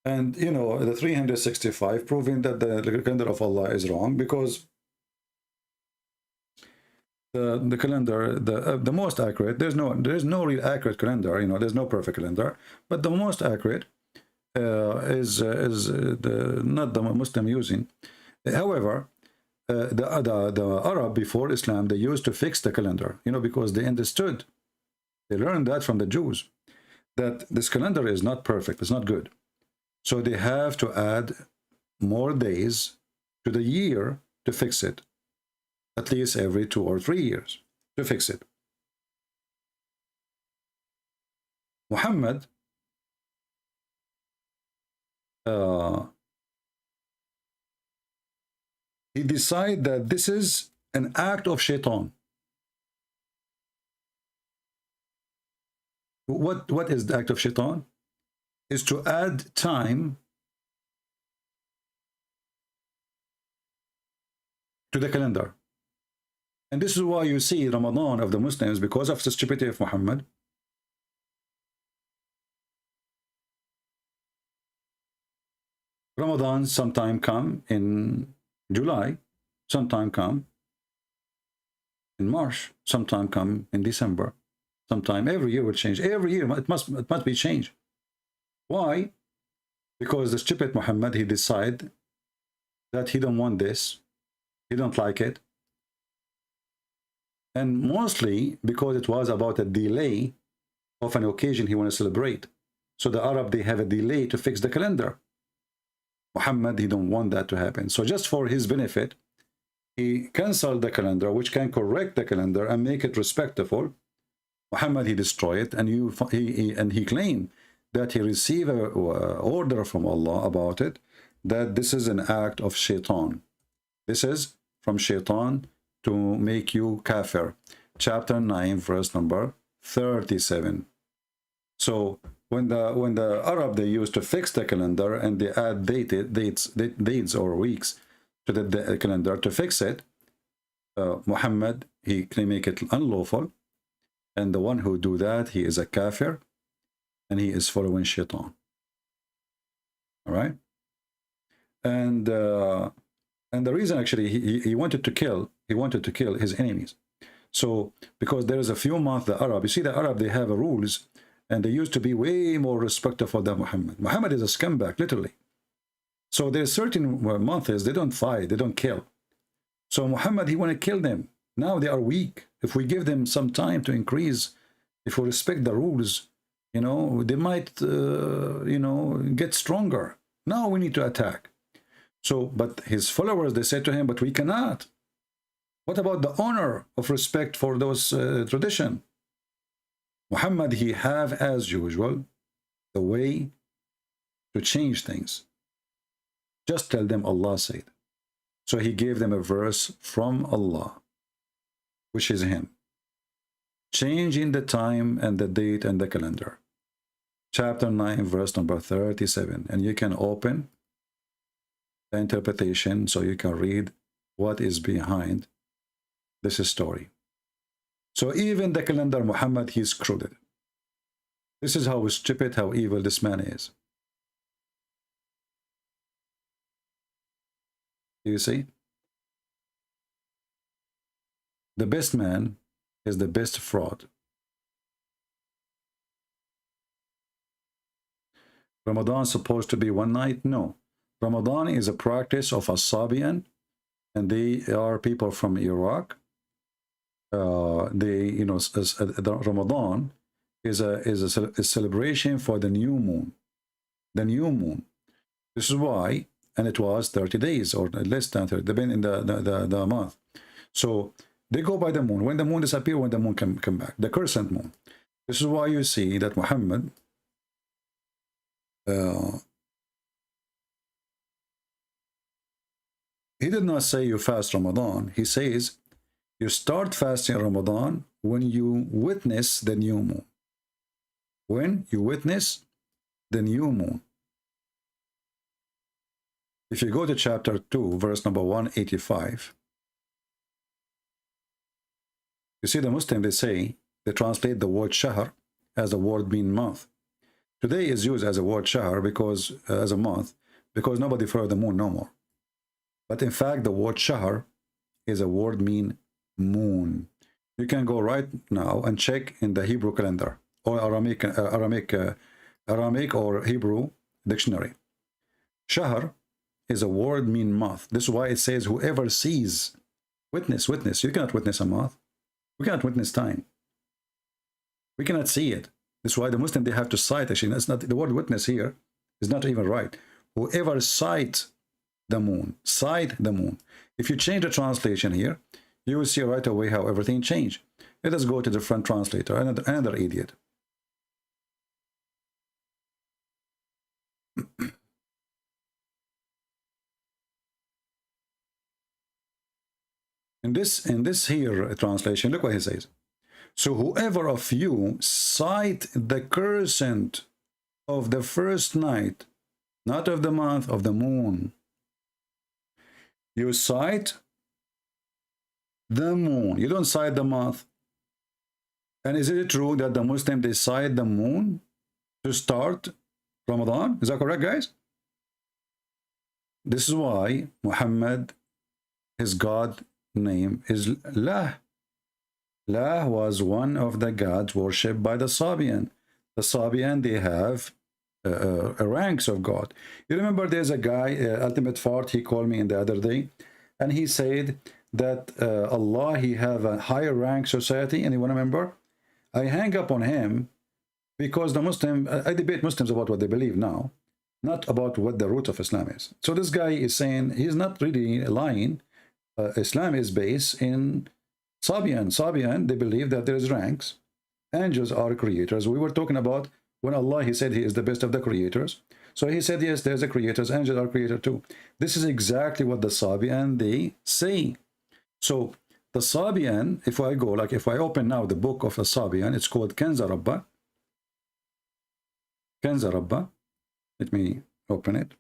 And, you know, the 365 proving that the calendar of Allah is wrong, because the calendar, the most accurate, there's no real accurate calendar, you know, there's no perfect calendar, but the most accurate is not the Muslim using. However, the Arab before Islam, they used to fix the calendar, you know, because they understood, they learned that from the Jews, that this calendar is not perfect, it's not good. So they have to add more days to the year to fix it, at least every 2 or 3 years to fix it. Muhammad, he decided that this is an act of shaitan. What is the act of shaitan? Is to add time to the calendar. And this is why you see Ramadan of the Muslims, because of the stupidity of Muhammad, Ramadan sometime come in July, sometime come in March, sometime come in December, sometime every year will change. Every year it must be changed. Why? Because the stupid Muhammad, he decide that he don't want this, he don't like it, and mostly because it was about a delay of an occasion he want to celebrate. So the Arab, they have a delay to fix the calendar. Muhammad, he don't want that to happen. So just for his benefit, he canceled the calendar, which can correct the calendar and make it respectable. Muhammad, he destroyed it, and he claimed that he received an order from Allah about it, that this is an act of shaitan. This is from shaitan to make you kafir. Chapter 9, verse number 37. So when the Arab, they used to fix the calendar and they add dates or weeks to the calendar to fix it, Muhammad, he can make it unlawful, and the one who do that, he is a kafir, and he is following shaitan. All right, and the reason actually he wanted to kill his enemies. So because there is a few months the Arab, you see the Arab, they have rules, and they used to be way more respectful than Muhammad. Muhammad is a scumbag, literally. So there's certain months they don't fight, they don't kill. So Muhammad, he want to kill them. Now they are weak. If we give them some time to increase, if we respect the rules, you know, they might, you know, get stronger. Now we need to attack. So, but his followers, they said to him, but we cannot. What about the honor of respect for those tradition? Muhammad, he have, as usual, the way to change things. Just tell them Allah said. So he gave them a verse from Allah, which is him, changing the time and the date and the calendar. Chapter 9, verse number 37. And you can open the interpretation so you can read what is behind this story. So even the calendar, Muhammad, he screwed it. This is how stupid, how evil this man is. You see? The best man is the best fraud. Ramadan is supposed to be one night? No. Ramadan is a practice of Asabian, and they are people from Iraq. They, you know, Ramadan is a celebration for the new moon. The new moon. This is why, and it was 30 days or less than 30, depending the month. So they go by the moon. When the moon disappears, when the moon come back, the crescent moon. This is why you see that Muhammad, he did not say you fast Ramadan. He says you start fasting Ramadan when you witness the new moon. When you witness the new moon. If you go to chapter 2, verse number 185, you see the Muslim, they say, they translate the word shahr as the word mean month. Today is used as a word shahr because, as a month, because nobody follows the moon no more. But in fact, the word shahr is a word mean moon. You can go right now and check in the Hebrew calendar or Aramaic or Hebrew dictionary. Shahr is a word mean month. This is why it says whoever sees, witness. You cannot witness a month. We cannot witness time. We cannot see it. This is why the Muslim, they have to cite. Actually, that's not the word witness here is not even right. Whoever sight the moon, sight the moon. If you change the translation here, you will see right away how everything changed. Let us go to the different translator, another idiot. In this here translation, look what he says. So whoever of you sight the crescent of the first night, not of the month, of the moon. You sight the moon. You don't sight the month. And is it true that the Muslim, they sight the moon to start Ramadan? Is that correct, guys? This is why Muhammad, his God name is Lah. Lah was one of the gods worshipped by the Sabian. The Sabian, they have ranks of God. You remember there's a guy, Ultimate Fart, he called me in the other day, and he said that Allah, he have a higher rank society. Anyone remember? I hang up on him because the Muslim, I debate Muslims about what they believe now, not about what the root of Islam is. So this guy is saying he's not really lying. Islam is based in Sabian. Sabian, they believe that there is ranks. Angels are creators. We were talking about when Allah, he said he is the best of the creators. So he said, yes, there's a creators. Angels are creator too. This is exactly what the Sabian, they say. So the Sabian, if I go, like if I open now the book of the Sabian, it's called Kanza Rabba. Kanza Rabba. Let me open it.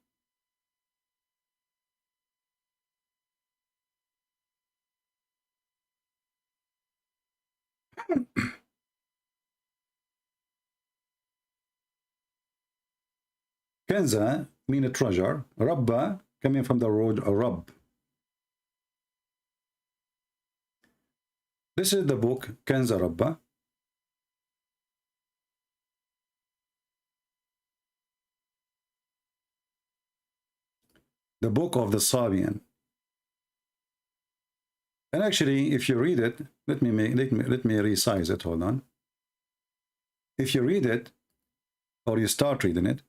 Kanza mean a treasure. Rabba coming from the word Rabb. This is the book Kanza Rabba. The book of the Sabian. And actually, if you read it, let me resize it. Hold on. If you read it, or you start reading it,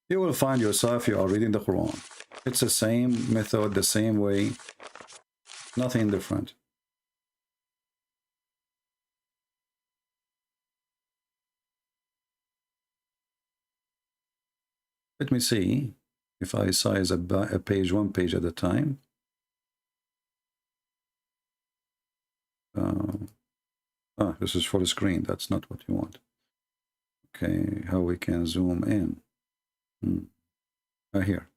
you will find yourself you are reading the Quran. It's the same method, the same way, nothing different. Let me see if I size a page, one page at a time. This is for the screen. That's not what you want. Okay, how we can zoom in. Here.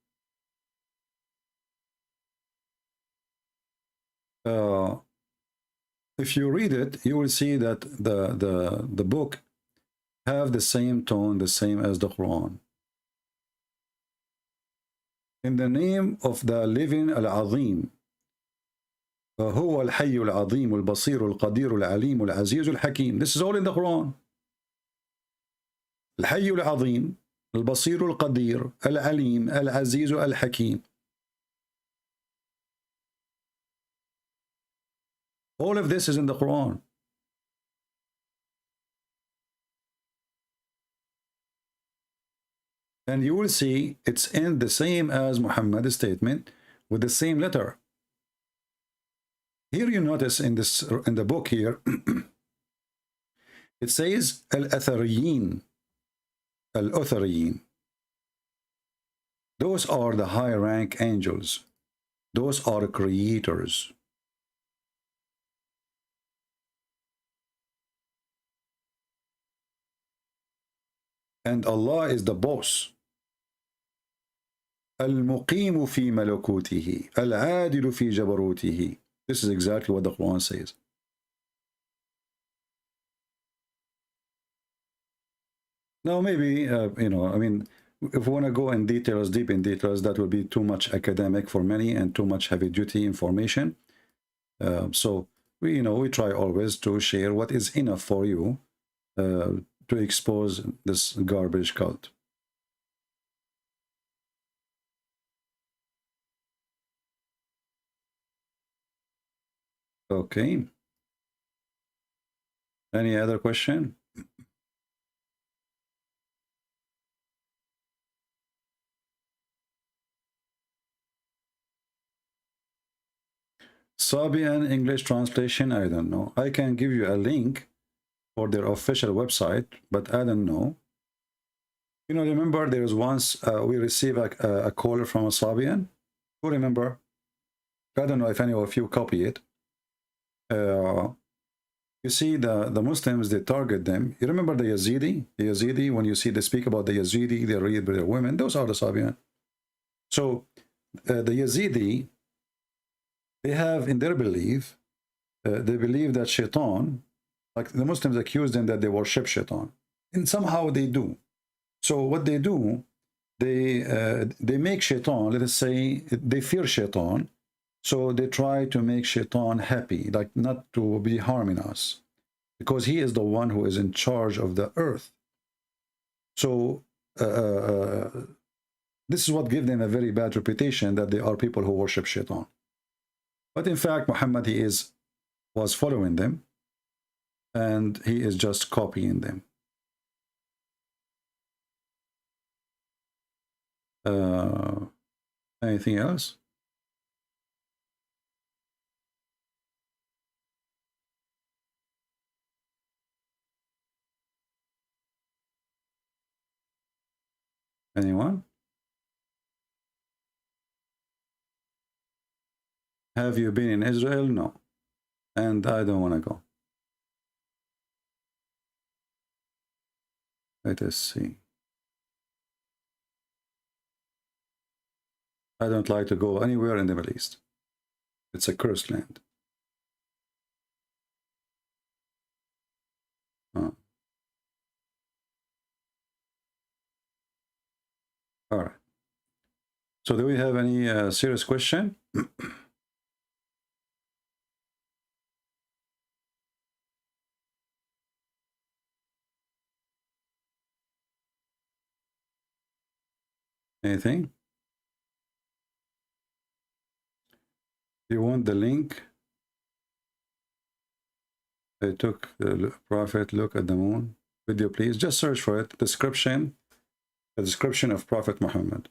If you read it, you will see that the book have the same tone, the same as the Quran. In the name of the living Al-Azim, هو الحي العظيم البصير القدير العليم العزيز الحكيم. This is all in the Quran. الحي العظيم البصير القدير العليم العزيز الحكيم. All of this is in the Quran. And you will see it's in the same as Muhammad's statement with the same letter. Here you notice in the book here, it says Al-Athariyin. Al-Athariyin. Those are the high rank angels. Those are creators. And Allah is the boss. Al-Muqim fi malakutihi. Al-Adil fi jabarutihi. This is exactly what the Quran says. Now, maybe, you know, I mean, if we want to go in details, deep in details, that will be too much academic for many and too much heavy-duty information. So, we try always to share what is enough for you to expose this garbage cult. Okay. Any other question? Sabian English translation, I don't know. I can give you a link for their official website, but I don't know. You know, remember there was once we received a call from a Sabian? Who remember? I don't know if any of you copy it. You see, the Muslims, they target them. You remember the Yazidi? The Yazidi, when you see they speak about the Yazidi, they read with their women. Those are the Sabian. So the Yazidi, they have in their belief, they believe that Shaitan, like the Muslims accuse them that they worship Shaitan. And somehow they do. So what they do, they make Shaitan, let us say, they fear Shaitan. So they try to make Shaitan happy, like not to be harming us, because he is the one who is in charge of the earth. So this is what gives them a very bad reputation, that they are people who worship Shaitan. But in fact, Muhammad, he was following them, and he is just copying them. Anything else? Anyone? Have you been in Israel? No. And I don't want to go. Let us see. I don't like to go anywhere in the Middle East. It's a cursed land. Oh. All right. So do we have any serious question? Anything? You want the link? I took the prophet, look at the moon. Video, please. Just search for it. Description. The description of Prophet Muhammad.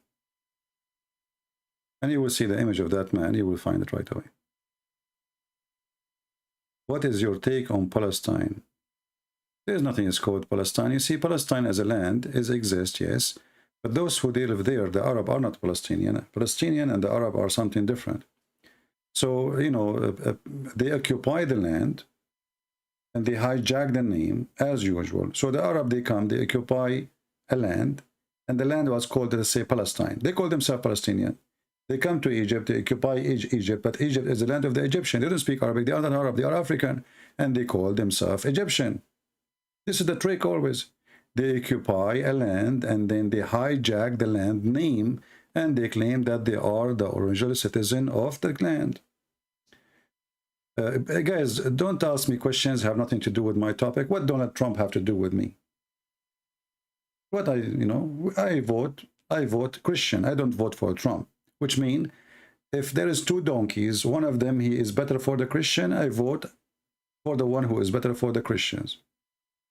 And you will see the image of that man. You will find it right away. What is your take on Palestine? There's nothing is called Palestine. You see, Palestine as a land exists, yes. But those who live there, the Arab, are not Palestinian. Palestinian and the Arab are something different. So, you know, they occupy the land and they hijack the name as usual. So the Arab, they come, they occupy a land, and the land was called, let's say, Palestine. They call themselves Palestinian. They come to Egypt, they occupy Egypt, but Egypt is the land of the Egyptian. They don't speak Arabic, they are not Arab, they are African, and they call themselves Egyptian. This is the trick always. They occupy a land, and then they hijack the land name, and they claim that they are the original citizen of the land. Guys, don't ask me questions have nothing to do with my topic. What Donald Trump have to do with me? What I vote Christian. I don't vote for Trump, which means if there is two donkeys, one of them he is better for the Christian, I vote for the one who is better for the Christians.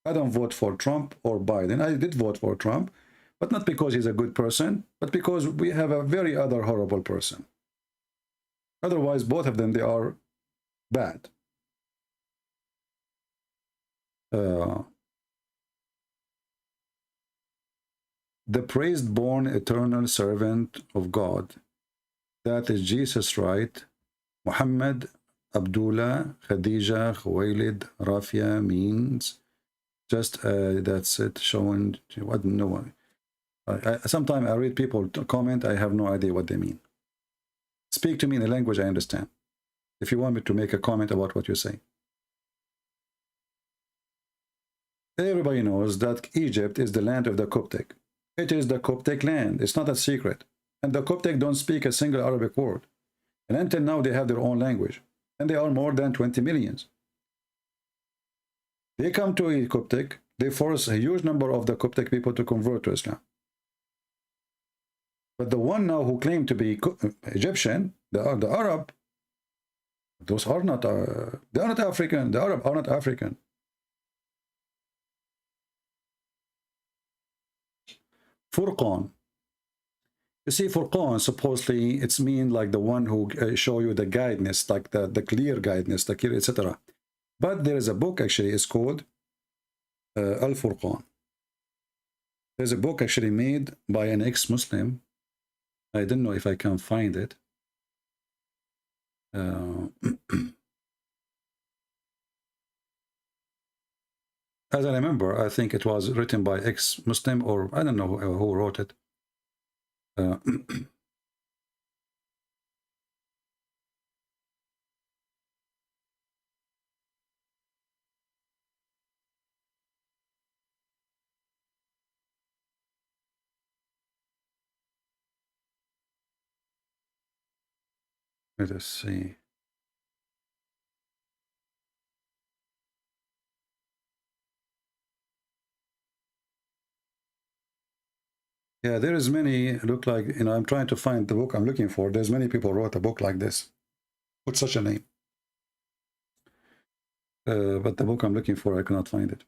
I don't vote for Trump or Biden. I did vote for Trump, but not because he's a good person, but because we have a very other horrible person. Otherwise, both of them, they are bad. The praised born eternal servant of God, that is Jesus, right? Muhammad, Abdullah, Khadija, Khuwailid, Rafia means just that's it, showing what no one. Sometimes I read people comment, I have no idea what they mean. Speak to me in a language I understand. If you want me to make a comment about what you say. Everybody knows that Egypt is the land of the Coptic. It is the Coptic land. It's not a secret. And the Coptic don't speak a single Arabic word. And until now, they have their own language. And they are more than 20 million. They come to a Coptic. They force a huge number of the Coptic people to convert to Islam. But the one now who claim to be Egyptian, the Arab, those are not, they are not African. The Arab are not African. Furqan. You see, Furqan, supposedly, it's mean like the one who show you the guidance, like the clear guidance, the clear, etc. But there is a book, actually, it's called Al-Furqan. There's a book actually made by an ex-Muslim. I don't know if I can find it. as I remember, I think it was written by ex-Muslim, or I don't know who wrote it. Let us see. Yeah, there is many, look like, you know, I'm trying to find the book I'm looking for. There's many people wrote a book like this. What's such a name? But the book I'm looking for, I cannot find it.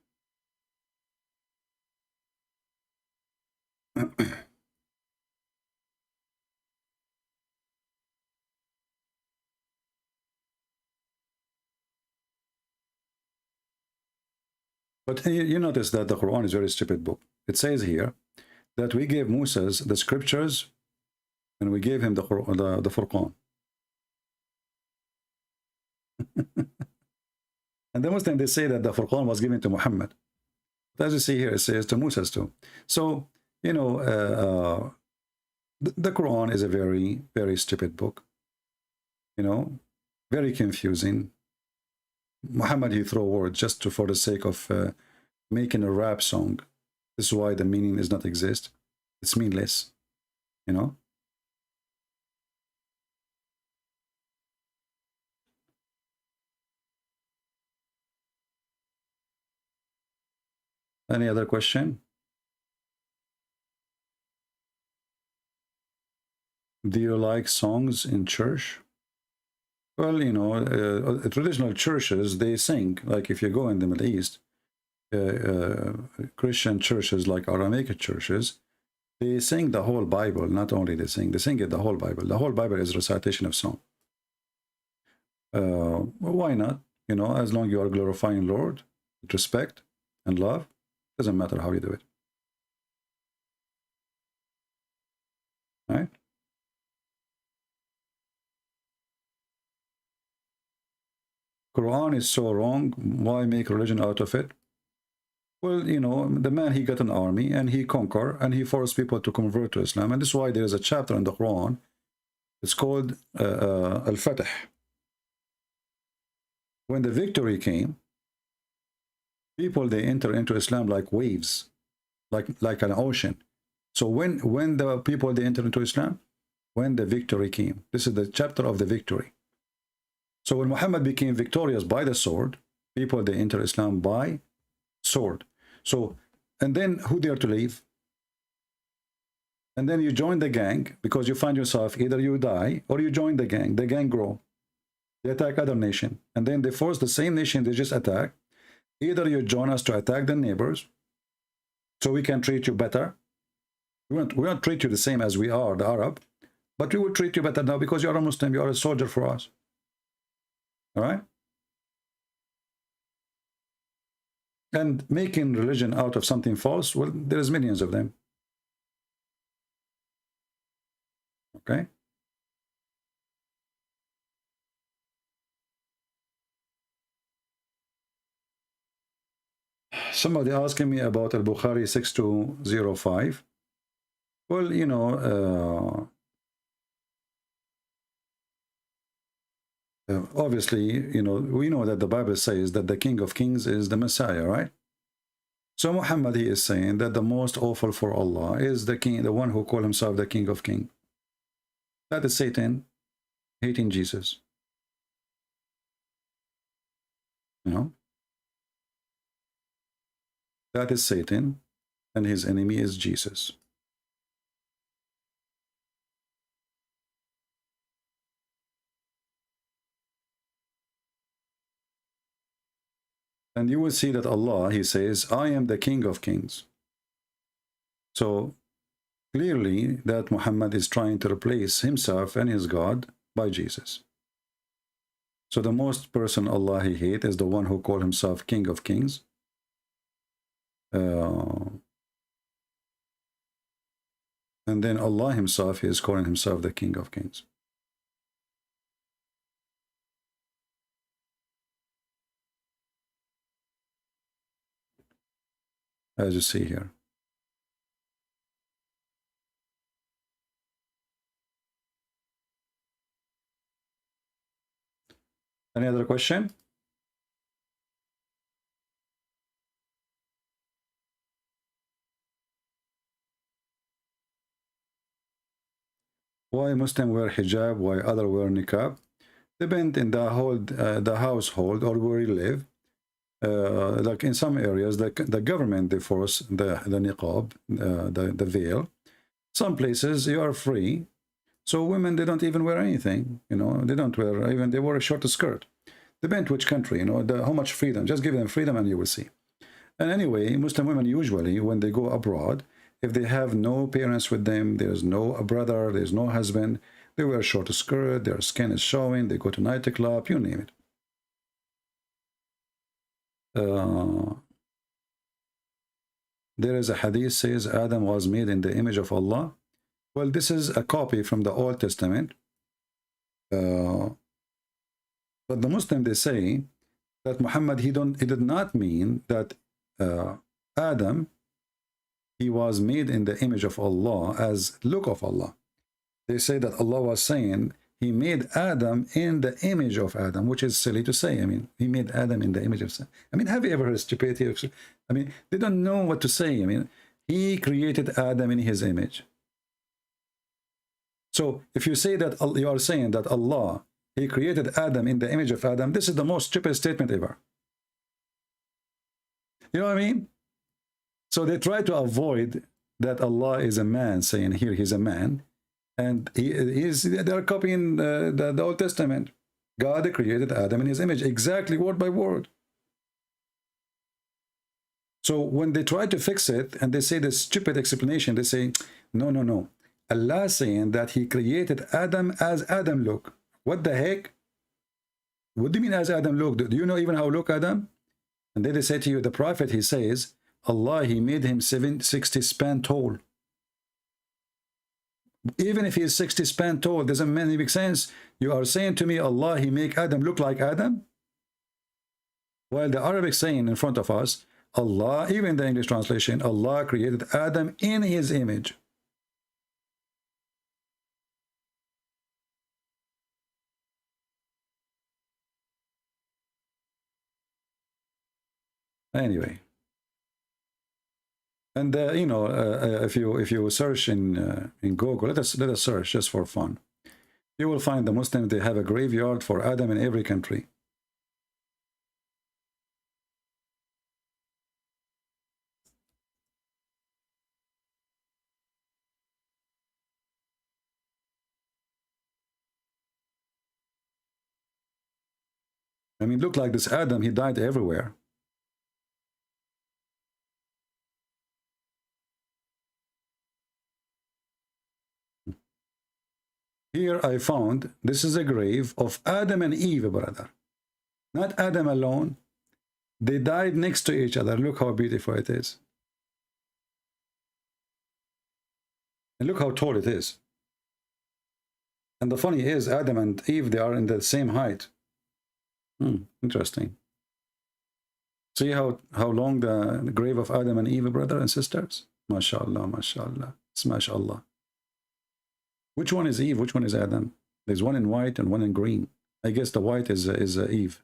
But you notice that the Quran is a very stupid book. It says here that we gave Moses the scriptures and we gave him the Furqan. And the Muslims, they say that the Furqan was given to Muhammad. But as you see here, it says to Moses too. So, you know, the Quran is a very, very stupid book. You know, very confusing. Muhammad, he throw words just for the sake of making a rap song. This is why the meaning does not exist. It's meaningless, you know. Any other question? Do you like songs in church? Well, you know, traditional churches, they sing. Like if you go in the Middle East, Christian churches like Aramaic churches, they sing the whole Bible. Not only they sing it the whole Bible. The whole Bible is recitation of song. Why not? You know, as long as you are glorifying Lord with respect and love, doesn't matter how you do it. Right? Quran is so wrong. Why make religion out of it? Well, you know, the man, he got an army and he conquered and he forced people to convert to Islam. And this is why there is a chapter in the Quran. It's called Al-Fatih. When the victory came, people, they enter into Islam like waves, like an ocean. So when the people, they enter into Islam, when the victory came. This is the chapter of the victory. So when Muhammad became victorious by the sword, people, they enter Islam by sword. So, and then who dare to leave? And then you join the gang because you find yourself, either you die or you join the gang grow. They attack other nation. And then they force the same nation they just attack. Either you join us to attack the neighbors so we can treat you better. We won't treat you the same as we are, the Arab, but we will treat you better now because you are a Muslim, you are a soldier for us. All right? And making religion out of something false, well, there's millions of them. Okay? Somebody asking me about Al-Bukhari 6205. Well, you know, obviously, you know, we know that the Bible says that the King of Kings is the Messiah, right? So Muhammad, he is saying that the most awful for Allah is the king, the one who called himself the King of Kings. That is Satan hating Jesus. You know? That is Satan, and his enemy is Jesus. And you will see that Allah, he says, I am the King of Kings. So clearly that Muhammad is trying to replace himself and his God by Jesus. So the most person Allah he hates is the one who called himself King of Kings. And then Allah himself, he is calling himself the King of Kings. as you see here. Any other question? Why Muslim wear hijab, why other wear niqab? Depend in the household or where you live. Like in some areas, the government, they force the niqab, the veil. Some places you are free. So women, they don't even wear anything, you know, they don't wear, even they wear a short skirt. Depends which country, you know, how much freedom. Just give them freedom and you will see. And anyway, Muslim women usually, when they go abroad, if they have no parents with them, there's no brother, there's no husband, they wear a short skirt, their skin is showing, they go to nightclub, you name it. There is a hadith says Adam was made in the image of Allah. Well, this is a copy from the Old Testament. But the Muslim, they say that Muhammad, he did not mean that Adam, he was made in the image of Allah as look of Allah. They say that Allah was saying he made Adam in the image of Adam, which is silly to say. I mean, he made Adam in the image of. I mean, have you ever heard stupidity? I mean, they don't know what to say. I mean, he created Adam in his image. So if you say that you are saying that Allah, he created Adam in the image of Adam, this is the most stupid statement ever. You know what I mean? So they try to avoid that Allah is a man, saying here he's a man, and they're copying the Old Testament. God created Adam in his image, exactly word by word. So when they try to fix it and they say this stupid explanation, they say, no, no, no. Allah saying that he created Adam as Adam look. What the heck? What do you mean as Adam look? Do you know even how look Adam? And then they say to you, the prophet, he says, Allah, he made him 60 span tall. Even if he is 60 span tall, doesn't make sense. You are saying to me, Allah, he make Adam look like Adam? While the Arabic saying in front of us, Allah, even the English translation, Allah created Adam in his image. Anyway, and you know, if you search in Google, let us search just for fun. You will find the Muslims, they have a graveyard for Adam in every country. I mean, look like this Adam, he died everywhere. Here I found, this is a grave of Adam and Eve, brother. Not Adam alone. They died next to each other. Look how beautiful it is. And look how tall it is. And the funny is, Adam and Eve, they are in the same height. Interesting. See how long the grave of Adam and Eve, brother and sisters? MashaAllah, MashaAllah. It's MashaAllah. Which one is Eve? Which one is Adam? There's one in white and one in green. I guess the white is Eve.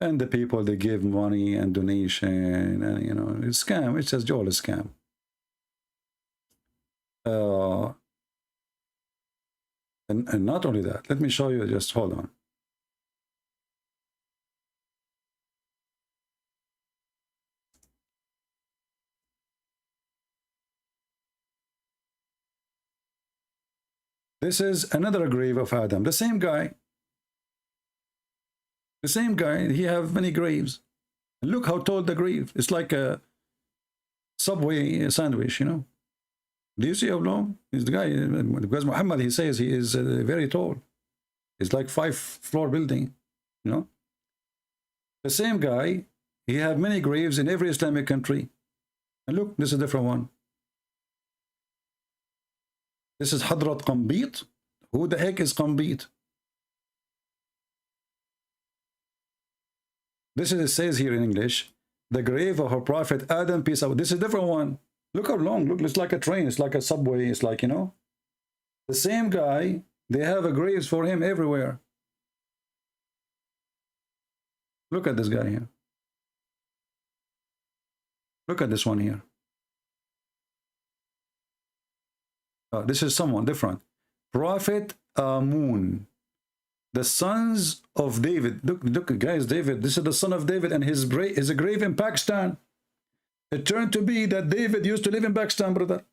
And the people, they give money and donation, and you know, it's scam. It's just all a scam. And not only that, let me show you. Just hold on. This is another grave of Adam. The same guy. The same guy. He have many graves. And look how tall the grave. It's like a Subway sandwich, you know. Do you see how long? Is the guy, because Muhammad, he says he is very tall. It's like 5-floor building, you know. The same guy, he have many graves in every Islamic country. And look, this is a different one. This is Hadrat Qambit. Who the heck is Qambit? This is, it says here in English, the grave of our prophet Adam, peace out. This is a different one. Look how long. Look, it's like a train. It's like a subway. It's like, you know, the same guy. They have a graves for him everywhere. Look at this guy here. Look at this one here. This is someone different. Prophet Amun, the sons of David. Look, guys, David. This is the son of David, and his grave in Pakistan. It turned to be that David used to live in Pakistan, brother.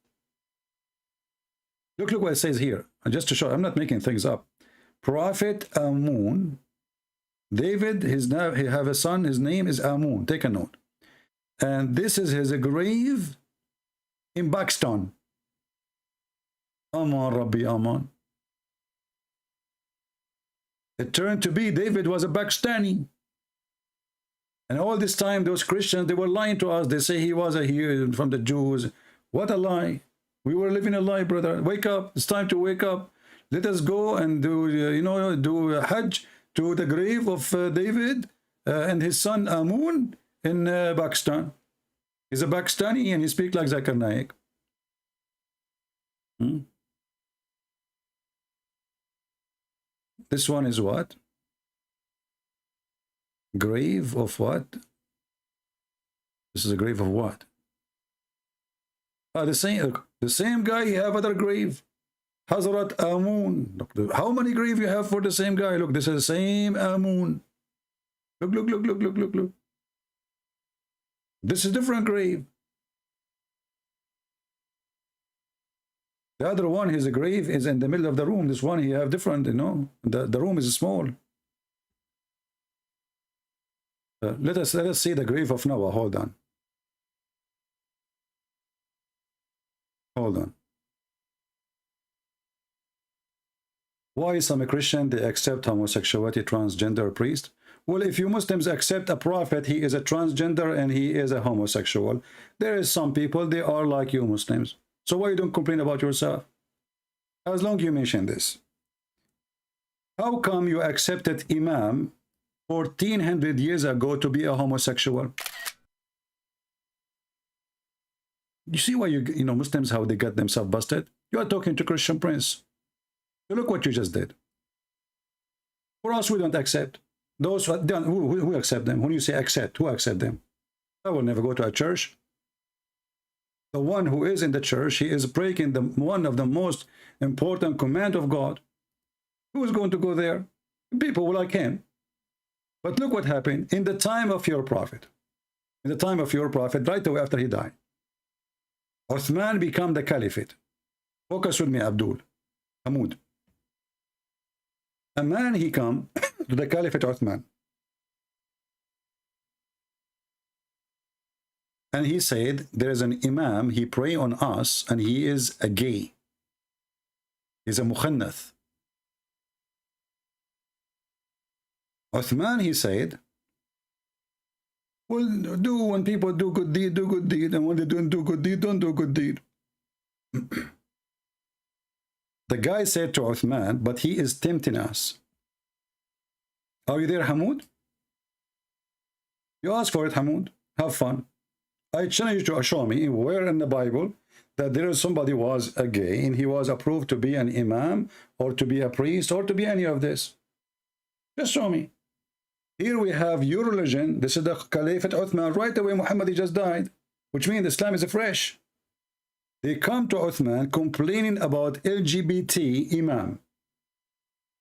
Look what it says here. And just to show, I'm not making things up. Prophet Amun, David, he have a son. His name is Amun. Take a note. And this is his grave in Pakistan. Aman Rabbi Aman. It turned to be David was a Pakistani. And all this time, those Christians, they were lying to us. They say he was here from the Jews. What a lie. We were living a lie, brother. Wake up. It's time to wake up. Let us go and do a Hajj to the grave of David and his son Amun in Pakistan. He's a Pakistani and he speaks like Zakir Naik. This one is what? Grave of what? This is a grave of what? The same guy, he have other grave. Hazrat Amun. Look, how many grave you have for the same guy? Look, this is the same Amun. Look. This is different grave. The other one, his grave is in the middle of the room. This one, he have different, you know. The room is small. Let us see the grave of Noah. Hold on. Why some Christian they accept homosexuality, transgender priest? Well, if you Muslims accept a prophet, he is a transgender and he is a homosexual. There is some people, they are like you Muslims. So why you don't complain about yourself? As long as you mention this. How come you accepted Imam 1400 years ago to be a homosexual? You see why you know Muslims, how they got themselves busted? You are talking to Christian Prince. So look what you just did. For us, we don't accept. Those who accept them? When you say accept, who accept them? I will never go to a church. The one who is in the church, he is breaking one of the most important command of God. Who is going to go there? People like him. But look what happened in the time of your prophet. In the time of your prophet, right away after he died, Uthman became the caliphate. Focus with me, Abdul. Hamoud. A man, he come to the caliphate Uthman. And he said, there is an imam, he pray on us, and he is a gay. He's a mukhannath. Uthman, he said, well, when people do good deed, do good deed, and when they don't do good deed, don't do good deed. The guy said to Uthman, but he is tempting us. Are you there, Hamoud? You ask for it, Hamoud. Have fun. I challenge you to show me where in the Bible that there is somebody was a gay and he was approved to be an imam or to be a priest or to be any of this. Just show me. Here we have your religion. This is the Caliphate Uthman. Right away, Muhammad just died, which means Islam is fresh. They come to Uthman complaining about LGBT imam.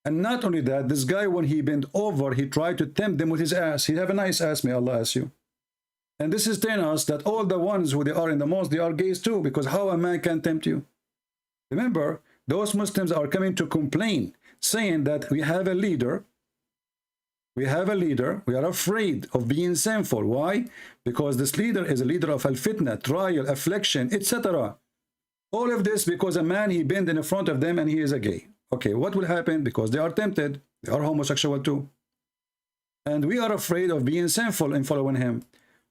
And not only that, this guy, when he bent over, he tried to tempt them with his ass. He have a nice ass, may Allah ask you. And this is telling us that all the ones who they are in the mosque, they are gays too, because how a man can tempt you? Remember, those Muslims are coming to complain, saying that we have a leader. We have a leader. We are afraid of being sinful. Why? Because this leader is a leader of al-fitna, trial, affliction, etc. All of this because a man, he bent in front of them and he is a gay. Okay, what will happen? Because they are tempted. They are homosexual too. And we are afraid of being sinful in following him.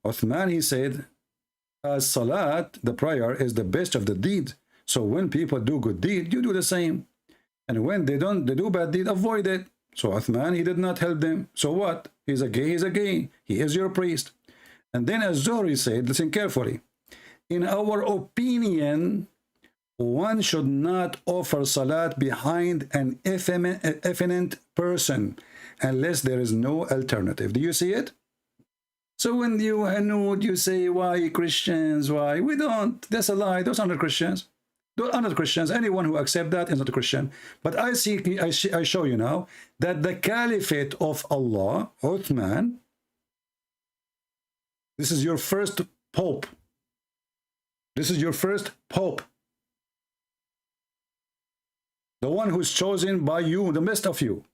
Uthman, he said, as salat, the prayer, is the best of the deed. So when people do good deed, you do the same. And when they do bad deed, avoid it. So Uthman, he did not help them. So what? He's a gay, he's a gay. He is your priest. And then as Zohri said, listen carefully, in our opinion, one should not offer salat behind an effeminate person unless there is no alternative. Do you see it? So when you Hanud, you say, why Christians, why? We don't. That's a lie. Those are not Christians. Those are not Christians. Anyone who accepts that is not a Christian. But I show you now that the Caliphate of Allah, Uthman, this is your first Pope. This is your first Pope. The one who's chosen by you, the best of you.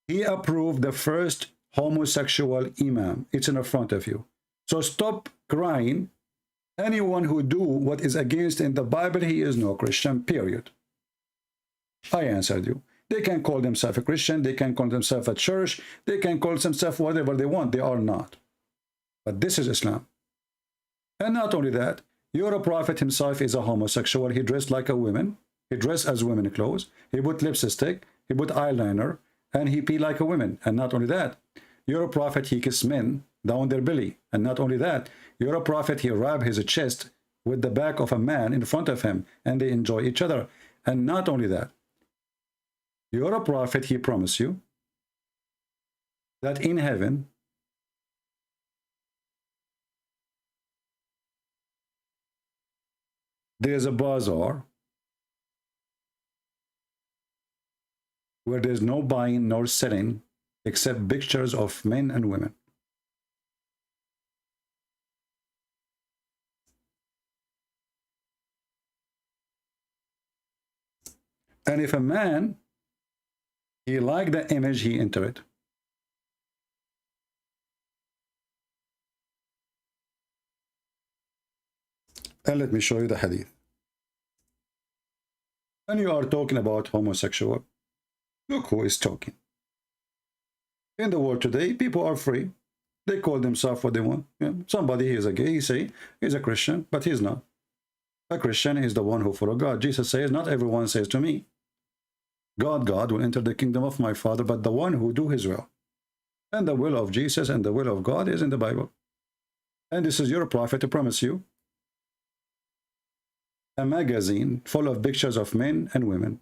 He approved the first homosexual imam. It's in the front of you. So stop crying. Anyone who do what is against in the Bible, he is no Christian, period. I answered you. They can call themselves a Christian. They can call themselves a church. They can call themselves whatever they want. They are not. But this is Islam. And not only that, your prophet himself is a homosexual. He dressed like a woman. He dressed as women clothes. He put lipstick. He put eyeliner. And he pee like a woman. And not only that, your prophet, he kissed men down their belly. And not only that, your prophet, he rubbed his chest with the back of a man in front of him. And they enjoy each other. And not only that, your prophet, he promised you that in heaven, there is a bazaar where there's no buying nor selling except pictures of men and women. And if a man, he liked the image, he entered it. And let me show you the hadith. When you are talking about homosexual, look who is talking. In the world today, people are free. They call themselves what they want. Yeah. Somebody is a gay, he say he's a Christian, but he's not. A Christian is the one who follows God. Jesus says, not everyone says to me, God will enter the kingdom of my Father, but the one who do his will. And the will of Jesus and the will of God is in the Bible. And this is your prophet to promise you a magazine full of pictures of men and women.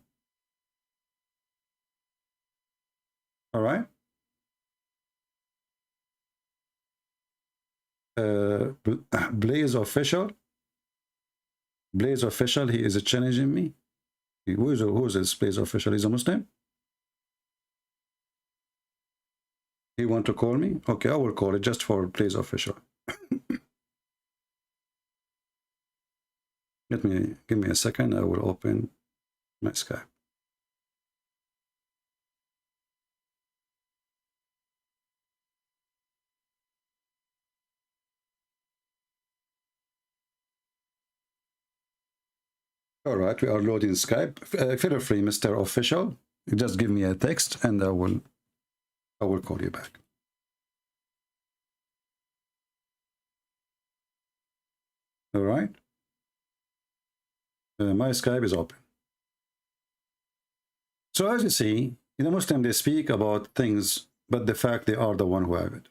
All right? Blaze Official. Blaze Official, he is challenging me. Who is this Blaze Official? He's a Muslim? He want to call me? Okay, I will call it just for Blaze Official. Give me a second. I will open my Skype. All right, we are loading Skype. Feel free, Mr. Official. Just give me a text and I will call you back. All right. My Skype is open. So as you see, in the Muslim, they speak about things, but the fact they are the one who have it.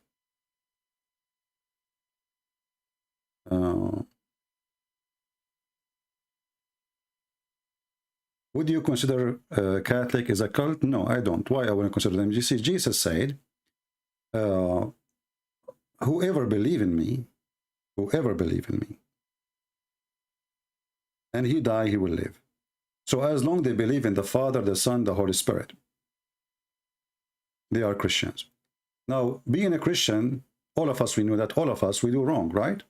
Would you consider Catholic as a cult? No, I don't. Why I wouldn't consider them? You see, Jesus said, whoever believe in me, and he die, he will live. So as long as they believe in the Father, the Son, the Holy Spirit, they are Christians. Now, being a Christian, all of us, we know that all of us, we do wrong, right?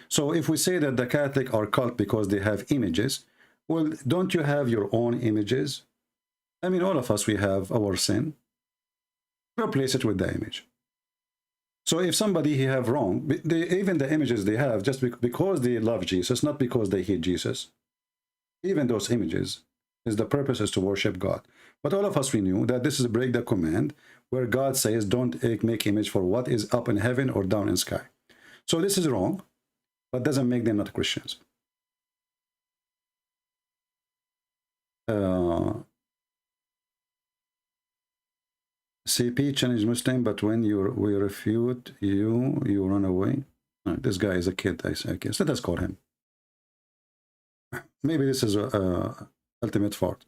So if we say that the Catholic are cult because they have images, well, don't you have your own images? I mean, all of us, we have our sin. Replace it with the image. So if somebody he have wrong, even the images they have, just because they love Jesus, not because they hate Jesus, even those images, is the purpose is to worship God. But all of us, we knew that this is break the command where God says, don't make image for what is up in heaven or down in sky. So this is wrong, but doesn't make them not Christians. CP challenge Muslim, but when we refute you run away. Oh, this guy is a kid, I guess. Let us call him. Maybe this is a ultimate fault.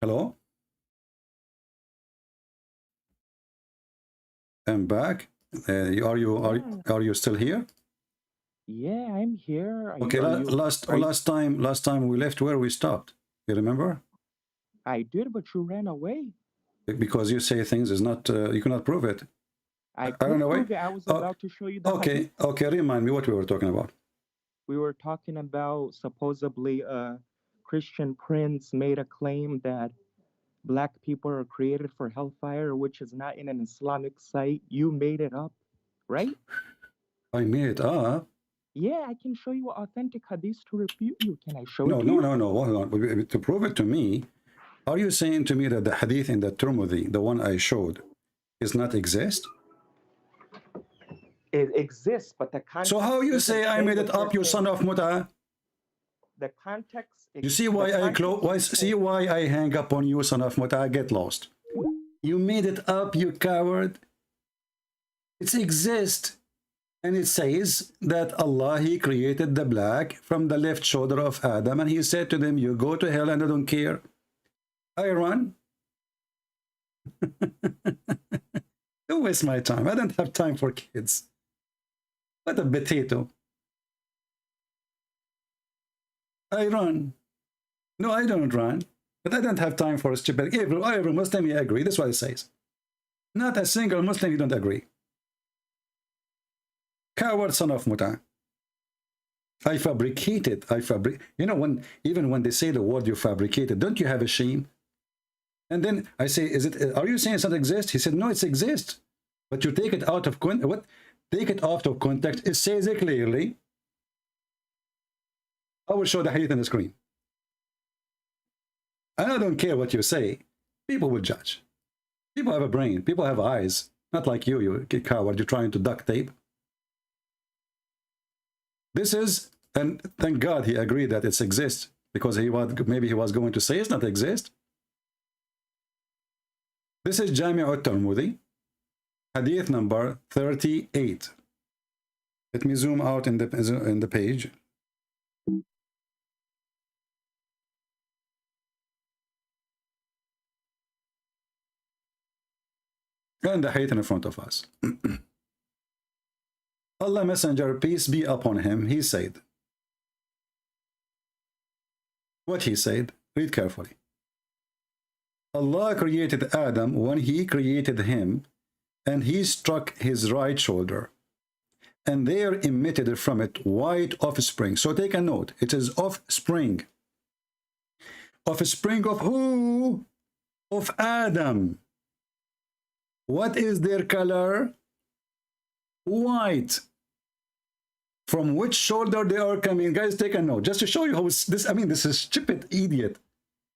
Hello? I'm back. Are you still here? Yeah, I'm here. Okay, last time we left where we stopped. You remember? I did, but you ran away. Because you say things is not you cannot prove it. I ran could away. prove it. I was about to show you the Okay, hadith. okay. Remind me what we were talking about. We were talking about supposedly a Christian prince made a claim that black people are created for hellfire, which is not in an Islamic site. You made it up, right? I made it up. Yeah, I can show you authentic hadith to refute you. Can I show No, it to no, you? no, no. Hold on. To prove it to me, are you saying to me that the hadith in the Tirmidhi, the one I showed, does not exist? It exists, but the context. So how you say I made it up, you son of muta? The context. You see why why I hang up on you, son of muta? I get lost. You made it up, you coward. It exists. And it says that Allah, He created the black from the left shoulder of Adam, and He said to them, you go to hell and I don't care. I run. Don't waste my time. I don't have time for kids. What a potato. I run. No, I don't run. But I don't have time for a stupid. Every Muslim, you agree. That's what it says. Not a single Muslim, you don't agree. Coward son of muta. I fabricated. You know, even when they say the word you fabricated, don't you have a shame? And then I say, are you saying it doesn't exist? He said, no, it exists. But you take it out of context. What? Take it out of context. It says it clearly. I will show the hadith on the screen. And I don't care what you say. People will judge. People have a brain. People have eyes. Not like you coward. You're trying to duct tape. This is, and thank God he agreed that it exists, because maybe he was going to say it's not exist. This is Jami' al-Tirmidhi, hadith number 38. Let me zoom out in the page. And the hadith in front of us. Allah Messenger, peace be upon him, he said. What he said? Read carefully. Allah created Adam when he created him, and he struck his right shoulder, and there emitted from it white offspring. So take a note. It is offspring. Offspring of who? Of Adam. What is their color? White. From which shoulder they are coming? Guys, take a note. Just to show you how this, I mean, this is stupid idiot.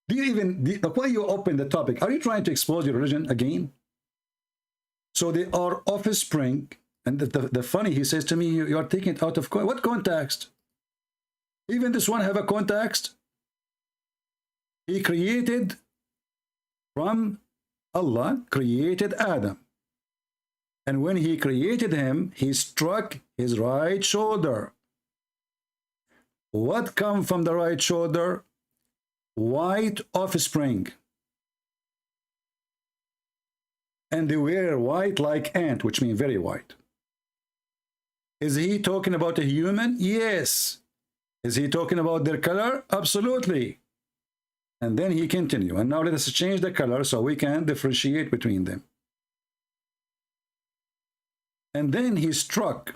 Do you even, why you open the topic? Are you trying to expose your religion again? So they are offspring. And the funny, he says to me, you are taking it out of what context? Even this one have a context. He created from Allah, created Adam. And when he created him, he struck his right shoulder. What come from the right shoulder? White offspring. And they were white like ant, which means very white. Is he talking about a human? Yes. Is he talking about their color? Absolutely. And then he continued. And now let us change the color so we can differentiate between them. And then he struck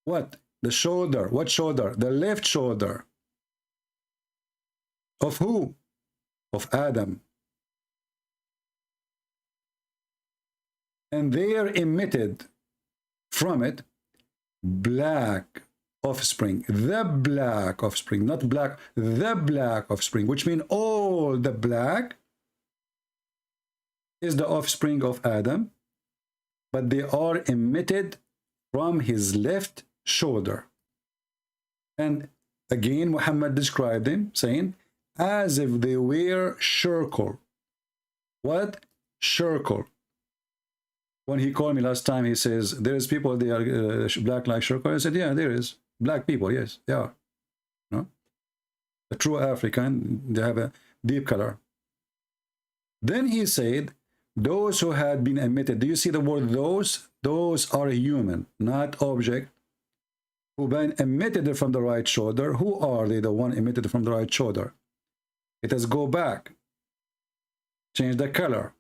what? The shoulder. What shoulder? The left shoulder. Of who? Of Adam. And there emitted from it black offspring. The black offspring, not black, the black offspring, which means all the black is the offspring of Adam, but they are emitted from his left shoulder. And again, Muhammad described them, saying, as if they were circle. What? Circle. When he called me last time, he says, there is people, they are black like circle. I said, yeah, there is. Black people, yes, they are. No? A true African, they have a deep color. Then he said, those who had been emitted. Do you see the word those? Those are human, not object. Who been emitted from the right shoulder. Who are they, the one emitted from the right shoulder? It has go back. Change the color.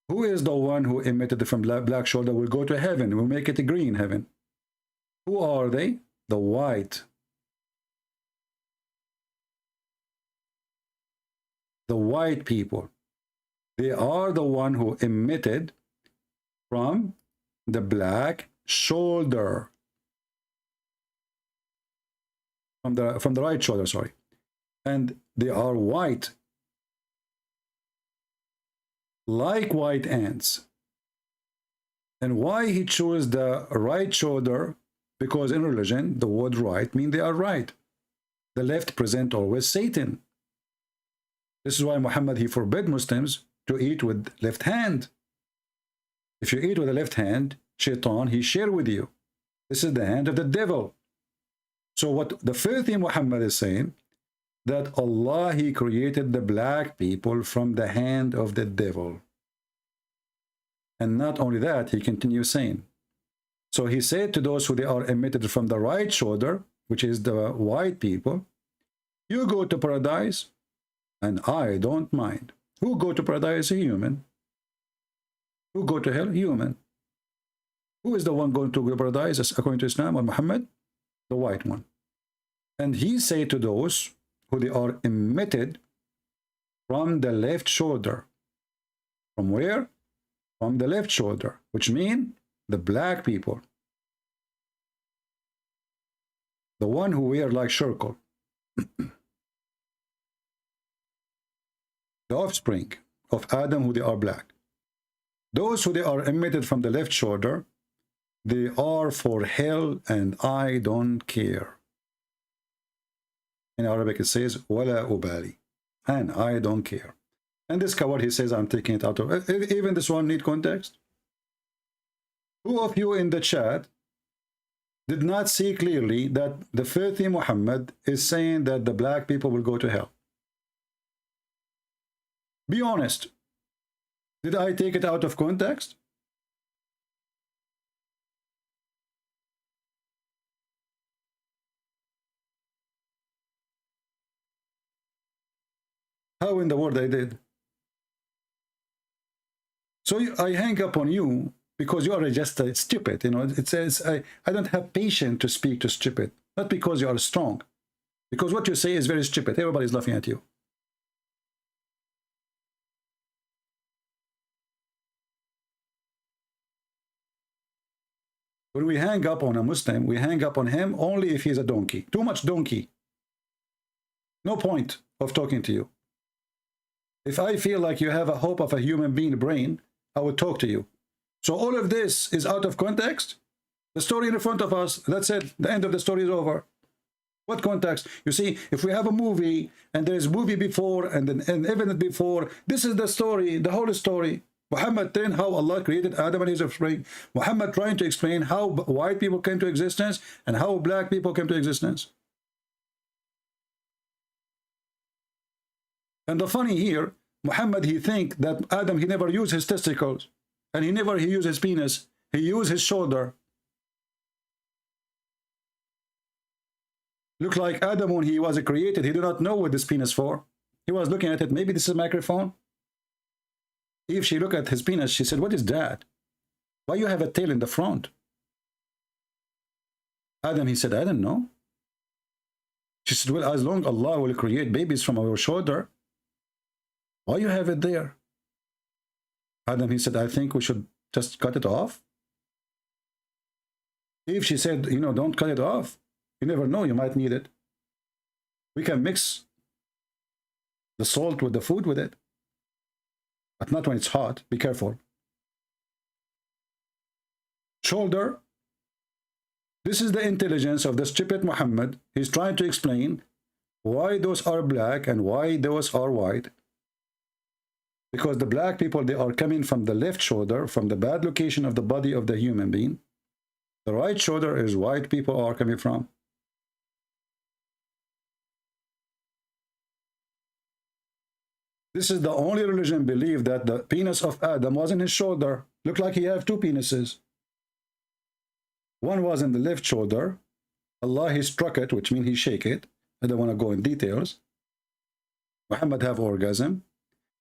Who is the one who emitted from black shoulder will go to heaven? We'll make it a green heaven. Who are they? The white. The white people. They are the one who emitted from the black shoulder. From the right shoulder, sorry. And they are white. Like white ants. And why he chose the right shoulder? Because in religion, the word right means they are right. The left present always Satan. This is why Muhammad, he forbid Muslims to eat with left hand. If you eat with the left hand, shaitan, he share with you. This is the hand of the devil. So what the first thing Muhammad is saying, that Allah, he created the black people from the hand of the devil. And not only that, he continues saying, so he said to those who they are emitted from the right shoulder, which is the white people, you go to paradise, and I don't mind. Who go to paradise? A human. Who go to hell? Human. Who is the one going to paradise according to Islam or Muhammad? The white one. And he said to those who they are emitted from the left shoulder. From where? From the left shoulder, which means the black people. The one who wear like circle. The offspring of Adam, who they are black. Those who they are emitted from the left shoulder, they are for hell, and I don't care. In Arabic it says, wala ubali, and I don't care. And this cover, he says, I'm taking it out of, even this one need context. Who of you in the chat did not see clearly that the first thing Muhammad is saying that the black people will go to hell? Be honest. Did I take it out of context? How in the world I did? So I hang up on you because you are just stupid. You know, it says I don't have patience to speak to stupid. Not because you are strong. Because what you say is very stupid. Everybody's laughing at you. When we hang up on a Muslim, we hang up on him only if he's a donkey. Too much donkey. No point of talking to you. If I feel like you have a hope of a human being brain, I will talk to you. So all of this is out of context. The story in front of us, that's it. The end of the story is over. What context? You see, if we have a movie and there is a movie before and then an event before, this is the story, the whole story. Muhammad telling how Allah created Adam and his offspring. Muhammad trying to explain how white people came to existence and how black people came to existence. And the funny here, Muhammad, he think that Adam, he never used his testicles. And he used his penis. He used his shoulder. Look like Adam, when he was created, he did not know what this penis for. He was looking at it. Maybe this is a microphone. If she looked at his penis, she said, what is that? Why you have a tail in the front? Adam, he said, I don't know. She said, well, as long as Allah will create babies from our shoulder, why you have it there? Adam, he said, I think we should just cut it off. If she said, you know, don't cut it off, you never know, you might need it. We can mix the salt with the food with it. But not when it's hot. Be careful. Shoulder. This is the intelligence of the stupid Muhammad. He's trying to explain why those are black and why those are white. Because the black people, they are coming from the left shoulder, from the bad location of the body of the human being. The right shoulder is white people are coming from. This is the only religion believe that the penis of Adam was in his shoulder. Looked like he had two penises. One was in the left shoulder. Allah, he struck it, which means he shake it. I don't want to go in details. Muhammad have orgasm.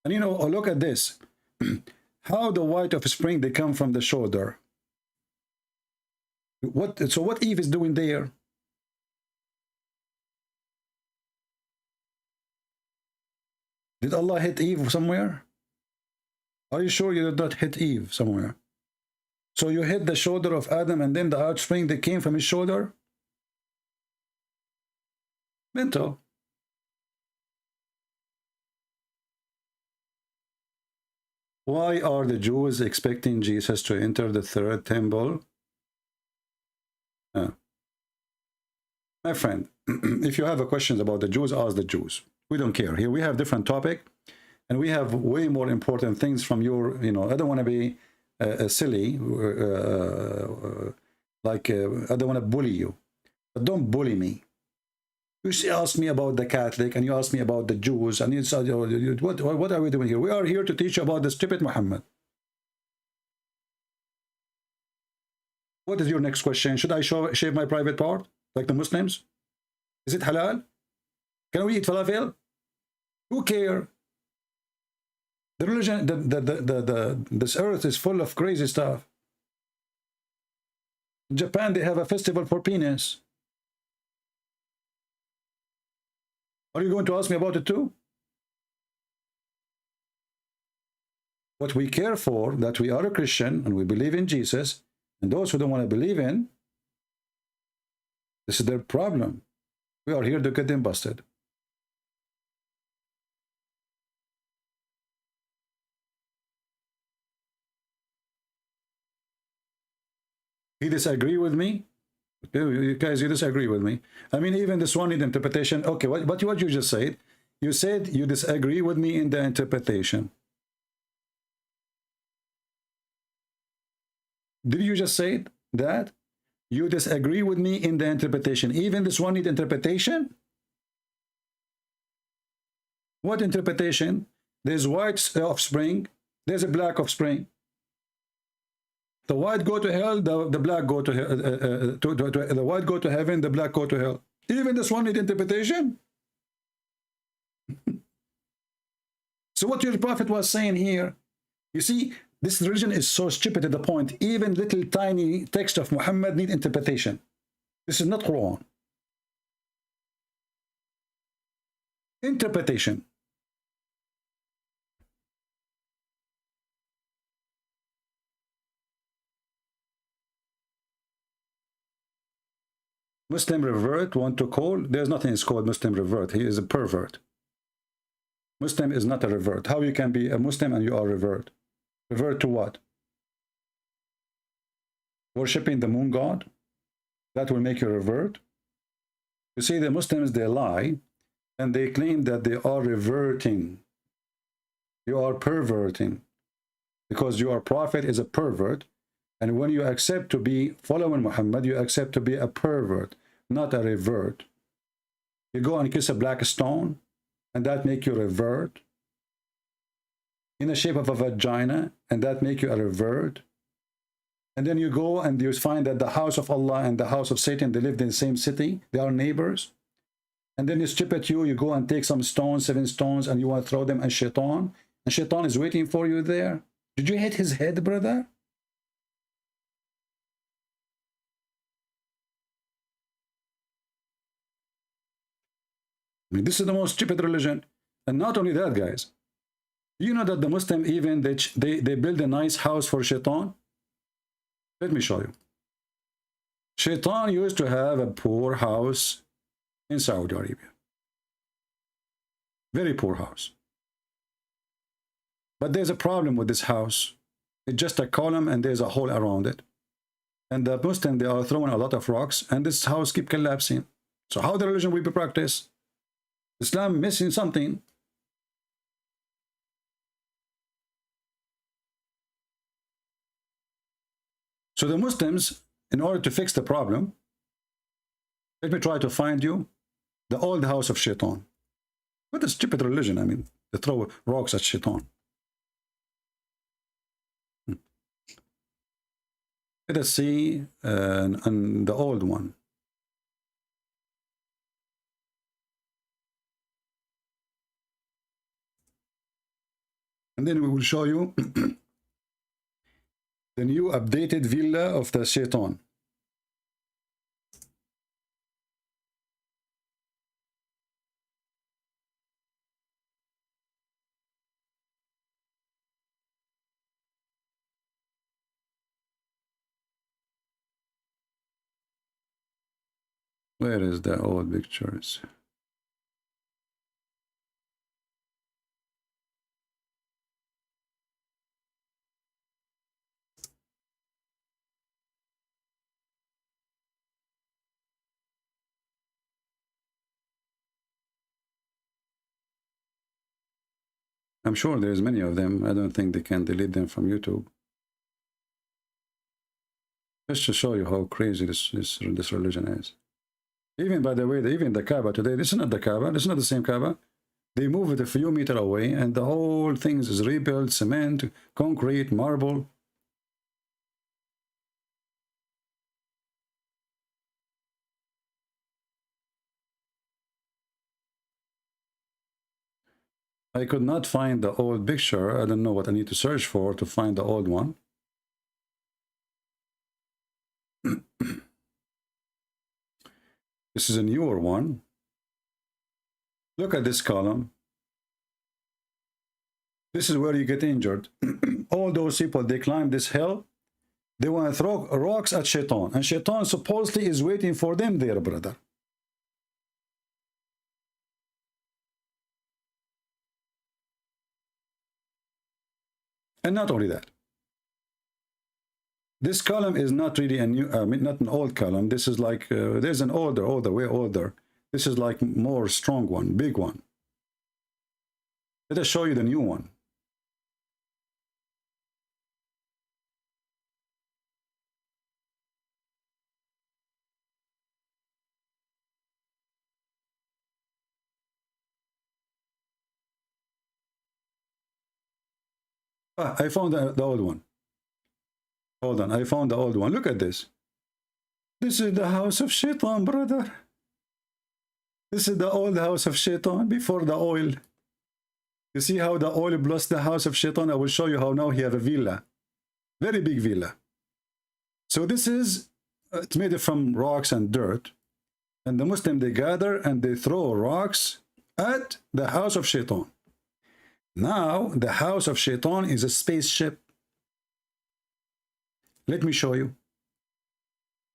And you know, look at this. How the white offspring, they come from the shoulder. So what Eve is doing there? Did Allah hit Eve somewhere? Are you sure you did not hit Eve somewhere? So you hit the shoulder of Adam and then the offspring that came from his shoulder? Mental. Why are the Jews expecting Jesus to enter the third temple? My friend, if you have a questions about the Jews, ask the Jews. We don't care. Here we have different topic, and we have way more important things from your, you know, I don't want to be silly, I don't want to bully you, but don't bully me. You ask me about the Catholic, and you ask me about the Jews, and you say, what are we doing here? We are here to teach you about the stupid Muhammad. What is your next question? Should I shave my private part, like the Muslims? Is it halal? Can we eat falafel? Who cares? The religion, this earth is full of crazy stuff. In Japan, they have a festival for penis. Are you going to ask me about it too? What we care for, that we are a Christian and we believe in Jesus, and those who don't want to believe in, this is their problem. We are here to get them busted. You disagree with me? You guys, you disagree with me. I mean, even this one in interpretation. Okay, what you just said? You said you disagree with me in the interpretation. Did you just say that? You disagree with me in the interpretation. Even this one need interpretation? What interpretation? There's white offspring. There's a black offspring. The white go to hell, the black go to hell. The white go to heaven, the black go to hell. Even this one need interpretation? So what your prophet was saying here, you see, this religion is so stupid to the point, even little tiny text of Muhammad need interpretation. This is not Quran. Interpretation. Muslim revert want to call. There's nothing is called Muslim revert. He is a pervert. Muslim is not a revert. How you can be a Muslim and you are revert? Revert to what? Worshipping the moon god? That will make you revert? You see, the Muslims, they lie and they claim that they are reverting. You are perverting because your prophet is a pervert. And when you accept to be following Muhammad, you accept to be a pervert, not a revert. You go and kiss a black stone, and that make you revert. In the shape of a vagina, and that make you a revert. And then you go and you find that the house of Allah and the house of Satan, they lived in the same city. They are neighbors. And then you strip at you go and take some stones, 7 stones, and you want to throw them at Shaitan. And Shaitan is waiting for you there. Did you hit his head, brother? I mean, this is the most stupid religion. And not only that, guys. You know that the Muslim even, they build a nice house for Shaitan? Let me show you. Shaitan used to have a poor house in Saudi Arabia. Very poor house. But there's a problem with this house. It's just a column and there's a hole around it. And the Muslims, they are throwing a lot of rocks, and this house keep collapsing. So how the religion will be practiced? Islam missing something. So the Muslims, in order to fix the problem, let me try to find you the old house of Shaitan. What a stupid religion. I mean, they throw rocks at Shaitan. Let us see the old one. And then we will show you the new updated villa of the Shaitan. Where is the old pictures? I'm sure there's many of them. I don't think they can delete them from YouTube. Just to show you how crazy this religion is. Even, by the way, even the Kaaba today, this is not the Kaaba, this is not the same Kaaba. They move it a few meters away, and the whole thing is rebuilt, cement, concrete, marble. I could not find the old picture. I don't know what I need to search for to find the old one. This is a newer one. Look at this column. This is where you get injured. All those people, they climb this hill. They want to throw rocks at Shaitan. And Shaitan supposedly is waiting for them there, brother. And not only that. This column is not really a new, not an old column. This is like, there's an older, way older. This is like more strong one, big one. Let us show you the new one. Ah, I found the old one. Hold on, I found the old one. Look at this. This is the house of Shaitan, brother. This is the old house of Shaitan before the oil. You see how the oil blessed the house of Shaitan? I will show you how now he have a villa. Very big villa. So this is, it's made from rocks and dirt. And the Muslims, they gather and they throw rocks at the house of Shaitan. Now, the house of Shaitan is a spaceship. Let me show you.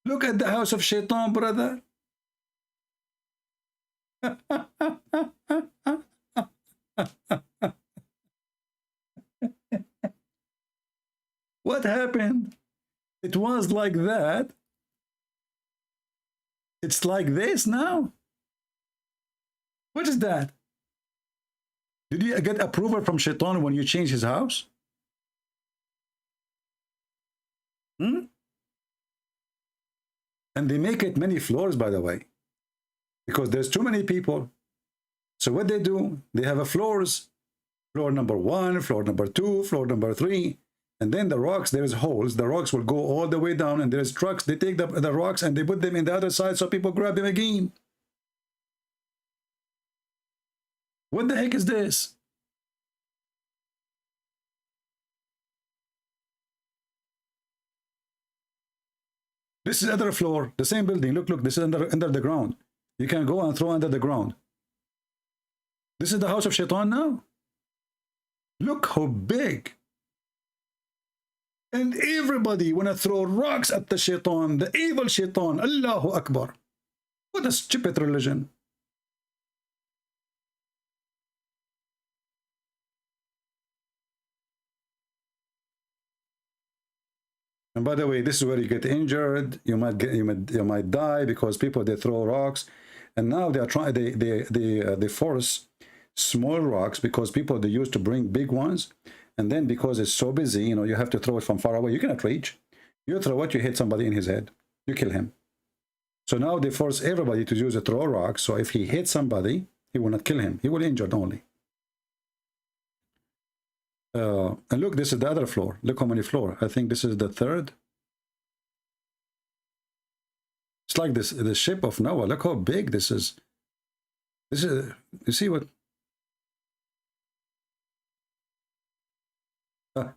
Look at the house of Shaitan, brother. What happened? It was like that. It's like this now. What is that? Did you get approval from Shaitan when you change his house? And they make it many floors, by the way, because there's too many people. So what they do, they have a floors, floor number 1, floor number 2, floor number 3, and then the rocks, there's holes. The rocks will go all the way down, and there's trucks. They take the rocks and they put them in the other side so people grab them again. What the heck is this? This is other floor, the same building. Look, this is under the ground. You can go and throw under the ground. This is the house of Shaitan now. Look how big. And everybody want to throw rocks at the Shaitan, the evil Shaitan. Allahu Akbar. What a stupid religion. And by the way, this is where you get injured. You might die because people, they throw rocks, and now they are trying. They force small rocks because people, they used to bring big ones, and then because it's so busy, you know, you have to throw it from far away. You cannot reach. You throw it, you hit somebody in his head, you kill him. So now they force everybody to use a throw rock. So if he hits somebody, he will not kill him. He will injure only. And look, this is the other floor. Look how many floors. I think this is the third. It's like this, the ship of Noah. Look how big this is. This is, you see what?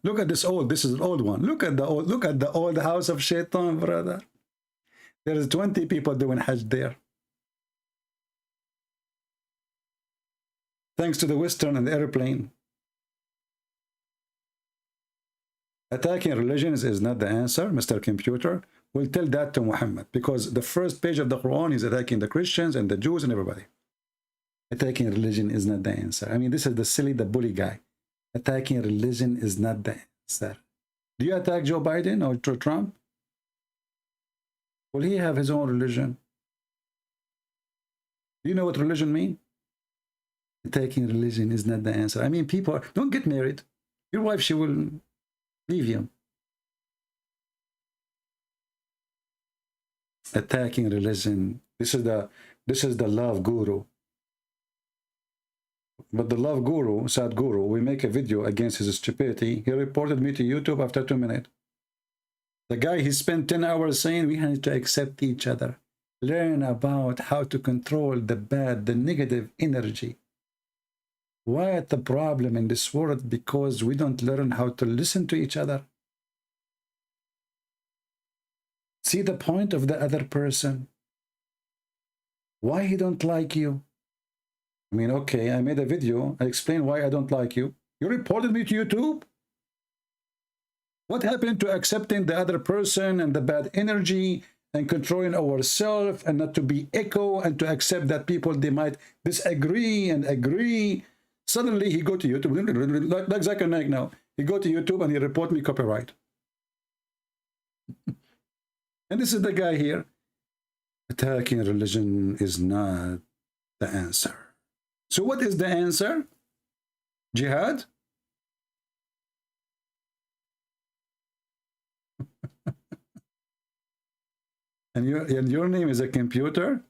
Look at this old. This is an old one. Look at the old house of Shaitan, brother. There is 20 people doing Hajj there. Thanks to the Western and the airplane. Attacking religions is not the answer, Mr. Computer. We'll tell that to Muhammad, because the first page of the Quran is attacking the Christians and the Jews and everybody. Attacking religion is not the answer. I mean, this is the silly, the bully guy. Attacking religion is not the answer. Do you attack Joe Biden or Trump? Will he have his own religion? Do you know what religion means? Attacking religion is not the answer. I mean, people, don't get married. Your wife, she will leave you. Attacking religion. This is the love guru. But the love guru, Sadhguru, we make a video against his stupidity. He reported me to YouTube after 2 minutes. The guy, he spent 10 hours saying we need to accept each other. Learn about how to control the bad, the negative energy. Why the problem in this world? Because we don't learn how to listen to each other. See the point of the other person. Why he don't like you? I mean, okay, I made a video. I explained why I don't like you. You reported me to YouTube? What happened to accepting the other person and the bad energy and controlling ourselves and not to be echo and to accept that people, they might disagree and agree? Suddenly he go to YouTube, like Zakir Naik now. He go to YouTube and he report me copyright. And this is the guy here. Attacking religion is not the answer. So what is the answer? Jihad? And your name is a computer?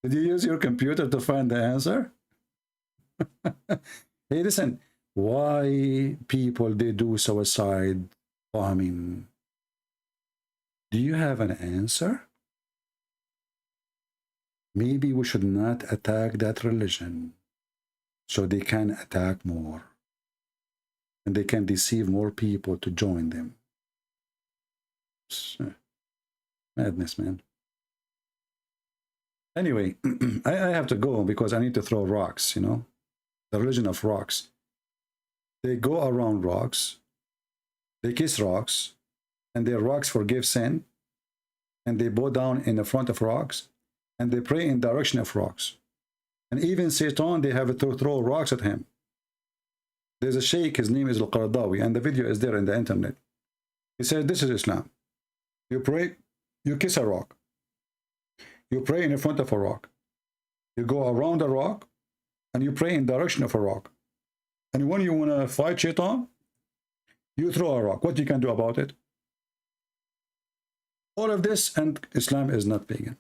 Did you use your computer to find the answer? Hey, listen, why people, they do suicide bombing? Do you have an answer? Maybe we should not attack that religion so they can attack more. And they can deceive more people to join them. Madness, man. Anyway, I have to go because I need to throw rocks, you know. The religion of rocks. They go around rocks, they kiss rocks, and their rocks forgive sin, and they bow down in the front of rocks, and they pray in direction of rocks. And even Satan, they have to throw rocks at him. There's a sheikh, his name is Al-Qaradawi, and the video is there in the internet. He said, this is Islam. You pray, you kiss a rock. You pray in front of a rock. You go around a rock, and you pray in direction of a rock. And when you want to fight Shaitan, you throw a rock. What you can do about it? All of this, and Islam is not pagan.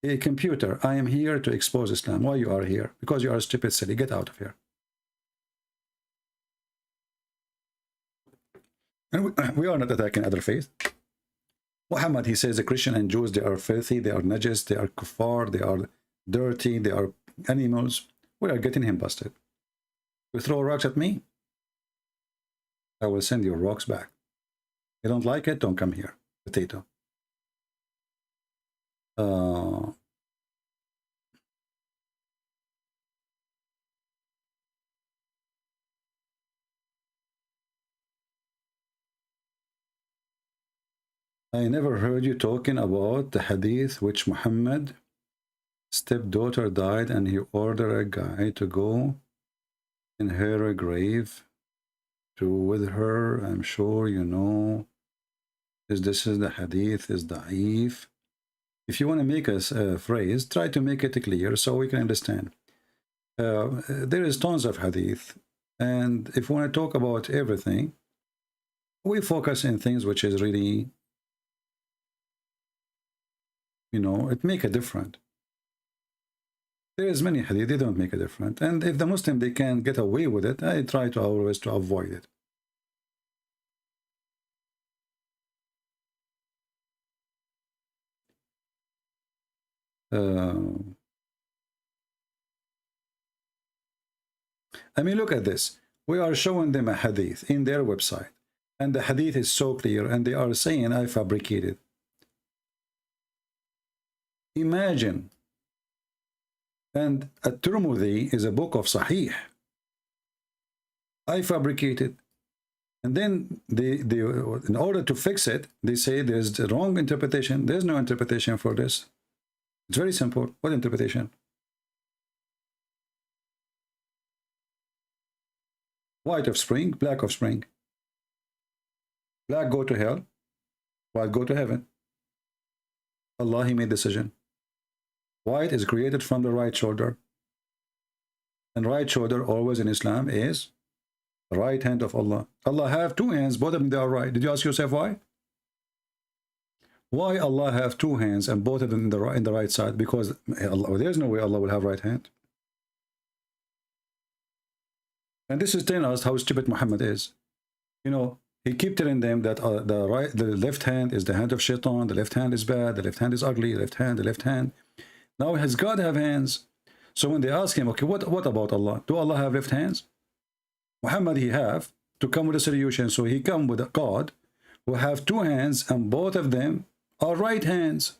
A computer, I am here to expose Islam. Why you are here? Because you are stupid, silly. Get out of here. And we are not attacking other faith. Muhammad, he says the Christian and Jews, they are filthy, they are najis, they are kuffar, they are dirty, they are animals. We are getting him busted. You throw rocks at me, I will send your rocks back. You don't like it, don't come here. Potato. I never heard you talking about the hadith which Muhammad stepdaughter died and he ordered a guy to go in her grave to with her. I'm sure you know this is the hadith is da'if. If you want to make a phrase, try to make it clear so we can understand. There is tons of hadith, and if we want to talk about everything, we focus in things which is really, you know, it make a difference. There is many hadith, they don't make a difference. And if the Muslim, they can get away with it, I try to always to avoid it. I mean, look at this. We are showing them a hadith in their website, and the hadith is so clear, and they are saying I fabricated. Imagine. And at-Tirmidhi is a book of Sahih. I fabricated. And then they, in order to fix it, they say there's the wrong interpretation. There's no interpretation for this. It's very simple. What interpretation? White offspring, black offspring. Black go to hell, white go to heaven. Allah, He made decision. White is created from the right shoulder. And right shoulder always in Islam is the right hand of Allah. Allah have two hands, both of them they are right. Did you ask yourself why? Why Allah have two hands and both of them in the right side? Because Allah, there's no way Allah will have right hand. And this is telling us how stupid Muhammad is. You know, he keep telling them that the left hand is the hand of shaitan, the left hand is bad, the left hand is ugly, the left hand. Now has God have hands? So when they ask him, okay, what about Allah? Do Allah have left hands? Muhammad, he have to come with a solution. So he come with a God who have two hands and both of them are right hands.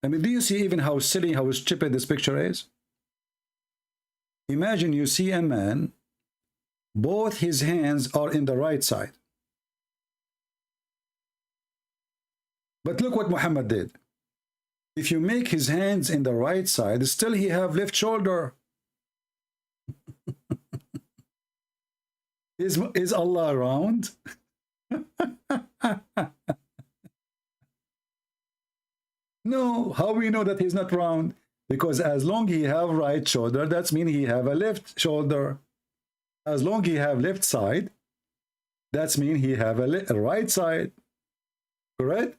I mean, do you see even how silly, how stupid this picture is? Imagine you see a man, both his hands are in the right side. But look what Muhammad did. If you make his hands in the right side, still he have left shoulder. Is Allah round? No, how we know that he's not round? Because as long he have right shoulder, that's mean he have a left shoulder. As long he have left side, that's mean he have a right side. Correct?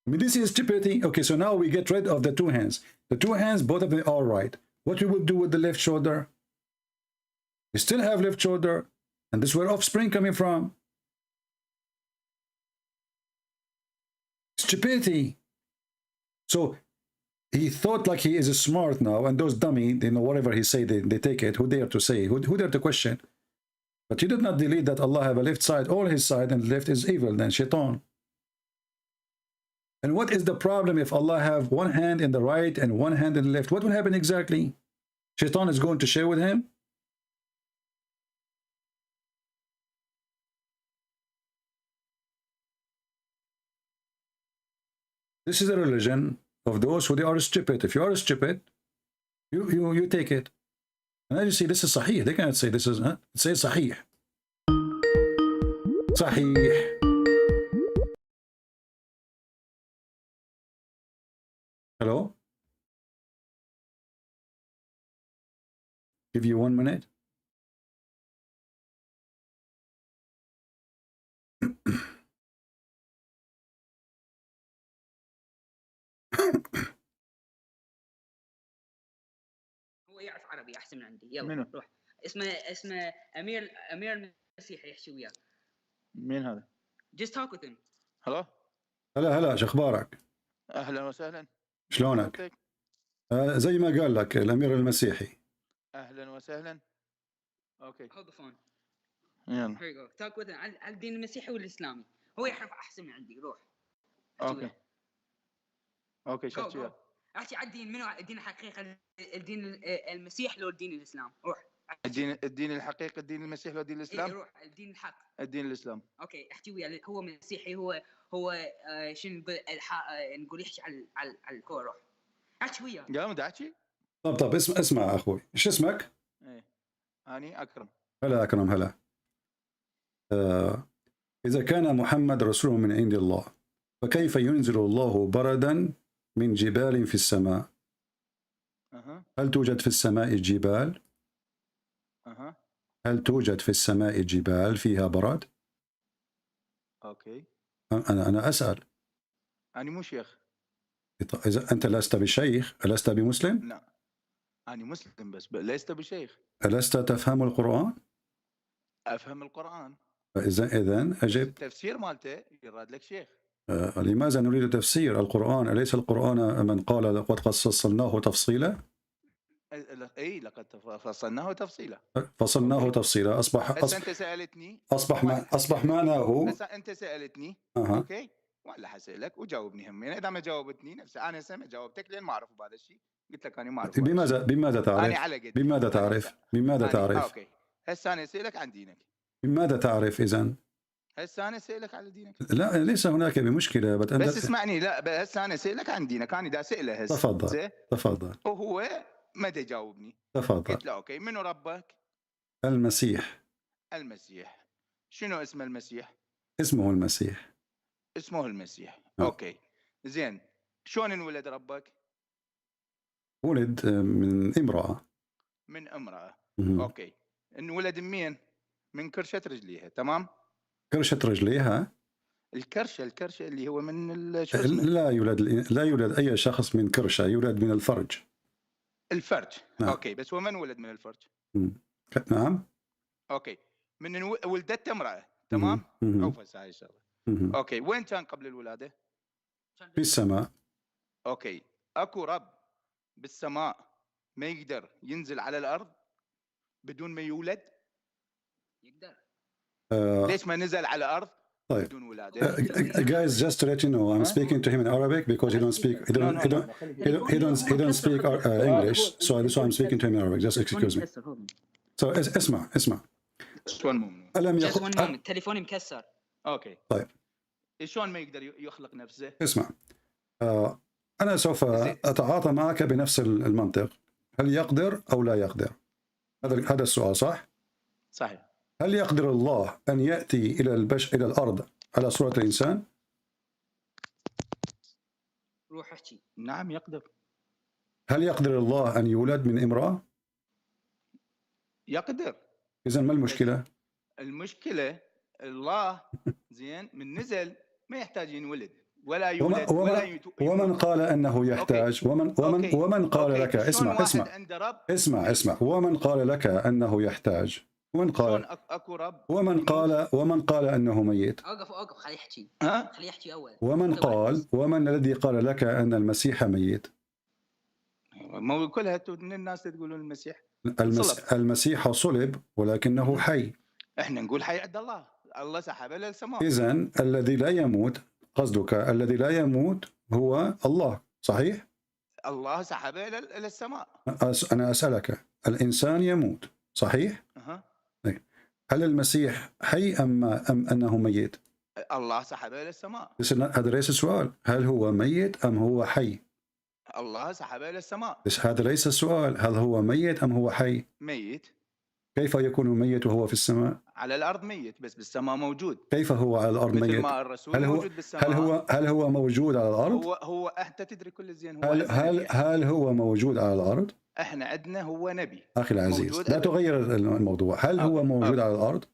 I mean, this is stupidity. Okay, so now we get rid of the two hands. The two hands, both of them are right. What we will do with the left shoulder? We still have left shoulder. And this is where offspring coming from. Stupidity. So he thought like he is smart now, and those dummy, you know, whatever he say, they take it. Who dare to say? Who dare to question? But he did not delete that Allah have a left side, all his side, and left is evil, then shaitan. And what is the problem if Allah have one hand in the right and one hand in the left? What will happen exactly? Shaitan is going to share with him? This is a religion of those who they are stupid. If you are stupid, you take it. And as you see, this is Sahih. They cannot say this is, huh? It says Sahih. Sahih. Hello? Give you 1 minute. هو يعرف عربي احسن من عندي. يلا روح. اسمه امير المسيحي يحكي وياك. مين هذا؟ Just talk with him. هلو؟ هلا شو اخبارك؟ اهلا وسهلا. شلونك؟ زي ما قال لك الامير المسيحي. اهلا وسهلا. اوكي. Hold the phone. يلا. Here you go. Talk with him على الدين المسيحي والاسلامي. هو يعرف احسن من عندي. روح. اوكي شفت وياه. احكي على الدين. منو الدين الحقيقي؟ الدين المسيح لو الدين الاسلام؟ روح. الدين الحقيقي الدين المسيح لو دين الاسلام؟ روح. الدين الحق. الدين الاسلام. اوكي احكي وياه. هو مسيحي. هو شنو نقول يحكي على الكوره. روح. احكي وياه. يا مدعشي. طب اسمع اخوي، ايش اسمك؟ ايه اني اكرم. هلا أكرم هلا. إذا كان محمد رسول من عند الله فكيف ينزل الله بردا من جبال في السماء؟ هل توجد في السماء جبال؟ هل توجد في السماء جبال فيها برد؟ اوكي. أنا أسأل. أنا مو شيخ. إذا أنت لست بشيخ ألست بمسلم؟ لا أنا مسلم بس لست بشيخ. ألست تفهم القرآن؟ أفهم القرآن. إذن أجب. التفسير مالته يراد لك شيخ. لماذا نريد تفسير القرآن؟ أليس القرآن من قال لقد فصلناه تفصيلا؟ اي لقد فصلناه تفصيلا. فصلناه تفصيلا. انت سالتني اصبح معناه. انت سالتني. أه. اوكي ولا حسألك وجاوبني هم. يعني اذا ما جاوبتني نفسي انا سمع جاوبتك لين ما اعرف بهذا الشيء. قلت لك انا ما اعرف. بماذا تعرف؟ بماذا تعرف؟ اوكي هسه انا اسالك عن دينك. بماذا تعرف اذا؟ هسه انا اسالك على دينك. لا ليس هناك بمشكله بس اسمعني. لا هسه انا اسالك عن دينك. انا دا اساله هسه. تفضل. وهو ما يجاوبني. تفضل. قلت له اوكي منو ربك؟ المسيح. المسيح. شنو اسم المسيح؟ اسمه المسيح. اسمه المسيح. اوكي زين شلون انولد ربك؟ ولد من امرأة. من امرأة. اوكي انولد من من كرشة رجليها. تمام. كرشة رجليها. الكرشة اللي هو من لا يولد اي شخص من كرشة، يولد من الفرج. الفرج. نعم. اوكي بس هو من ولد من الفرج؟ نعم. اوكي من ولدت امرأة. تمام. اوفى هاي الشغله. اوكي وين كان قبل الولاده؟ في السماء. اوكي اكو رب بالسماء ما يقدر ينزل على الارض بدون ما يولد؟ يقدر. ليش ما نزل على الارض بدون ولاده؟ Guys, just to let you know, I'm speaking to him in Arabic because he don't speak English, so I'm speaking to him in Arabic. Just excuse me. So اسمع. ألم يكن التليفون مكسر. اوكي طيب شلون ما يقدر يخلق نفسه؟ اسمع، أنا سوف أتعاطى معك بنفس المنطق. هل يقدر أو لا يقدر؟ هذا السؤال صح؟ صحيح. هل يقدر الله أن يأتي إلى الأرض على صورة الإنسان؟ روح احكي. نعم يقدر. هل يقدر الله أن يولد من امرأة؟ يقدر. إذن ما المشكلة؟ المشكلة الله زين من نزل ما يحتاج ينولد ولا يولد ولا ومن قال أنه يحتاج؟ ومن قال لك اسمع ومن قال لك أنه يحتاج؟ اكو رب. ومن قال أنه ميت؟ اوقف خليه يحكي. خليه يحكي اول. ومن الذي قال لك أن المسيح ميت؟ ما كلها الناس تقولون المسيح. المسيح صلب ولكنه حي. احنا نقول حي عند الله سحبه للسماء. إذن الذي لا يموت، قصدك الذي لا يموت هو الله، صحيح؟ الله سحبه للسماء. أنا أسألك، الإنسان يموت صحيح؟ هل المسيح حي أم أنه ميت؟ الله سحبه للسماء. هذا ليس السؤال، هل هو ميت أم هو حي؟ الله سحبه للسماء. بس هذا ليس السؤال، هل هو ميت أم هو حي؟ ميت. كيف يكون ميت وهو في السماء؟ على الأرض ميت بس بالسماء موجود. كيف هو على الأرض ميت؟ مثل ما الرسول موجود بالسماء. هل هو موجود على الأرض؟ هو أنت تدري كل زين. هل هو موجود على الأرض؟ احنا عندنا هو نبي. أخي العزيز لا تغير الموضوع. هل هو موجود على الأرض؟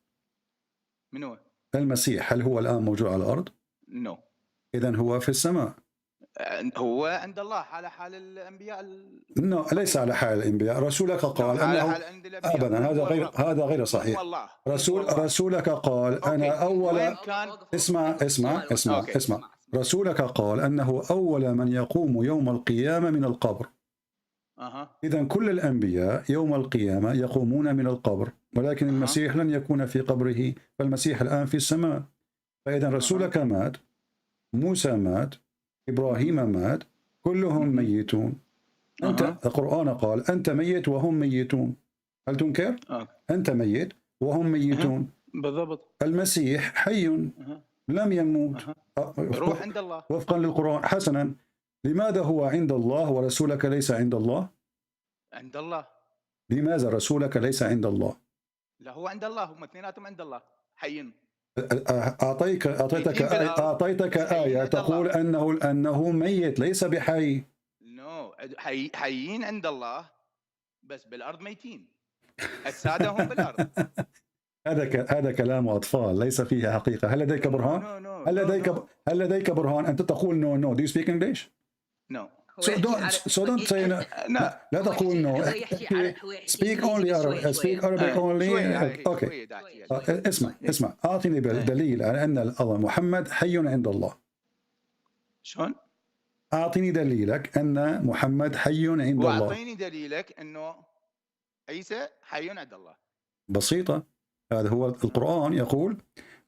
من هو؟ المسيح هل هو الآن موجود على الأرض؟ نو. إذن هو في السماء. هو عند الله على حال الأنبياء. ليس على حال الأنبياء. رسولك قال أنه أبدا هذا غير صحيح. رسولك قال أنا أول. اسمع. رسولك قال أنه أول من يقوم يوم القيامة من القبر. إذن كل الأنبياء يوم القيامة يقومون من القبر، ولكن المسيح لن يكون في قبره، فالمسيح الآن في السماء. فإذا رسولك مات، موسى مات، إبراهيم مات، كلهم ميتون. أنت القرآن قال أنت ميت وهم ميتون. هل تنكر؟ أنت ميت وهم ميتون. بالضبط. المسيح حي لم يموت. روح عند الله وفقا للقرآن. حسنا، لماذا هو عند الله ورسولك ليس عند الله؟ عند الله. لماذا رسولك ليس عند الله؟ لا هو عند الله، هم اثنيناتهم عند الله حيين. أعطيتك آية تقول أنه ميت ليس بحي. نو حيين عند الله بس بالأرض ميتين، أجسادهم بالأرض. هذا كلام أطفال ليس فيه حقيقة. هل لديك برهان؟ هل لديك برهان؟ أنت تقول no. Do you speak English? No. So don't say no. لا تقول no. Speak only Arabic. Speak Arabic only. Okay. اسمع. أعطني دليل على أن الله محمد حي عند الله. شلون؟ أعطني دليلك أن محمد حي عند الله. وأعطيني دليلك أنه عيسى حي عند الله. بسيطة. هذا هو القرآن يقول.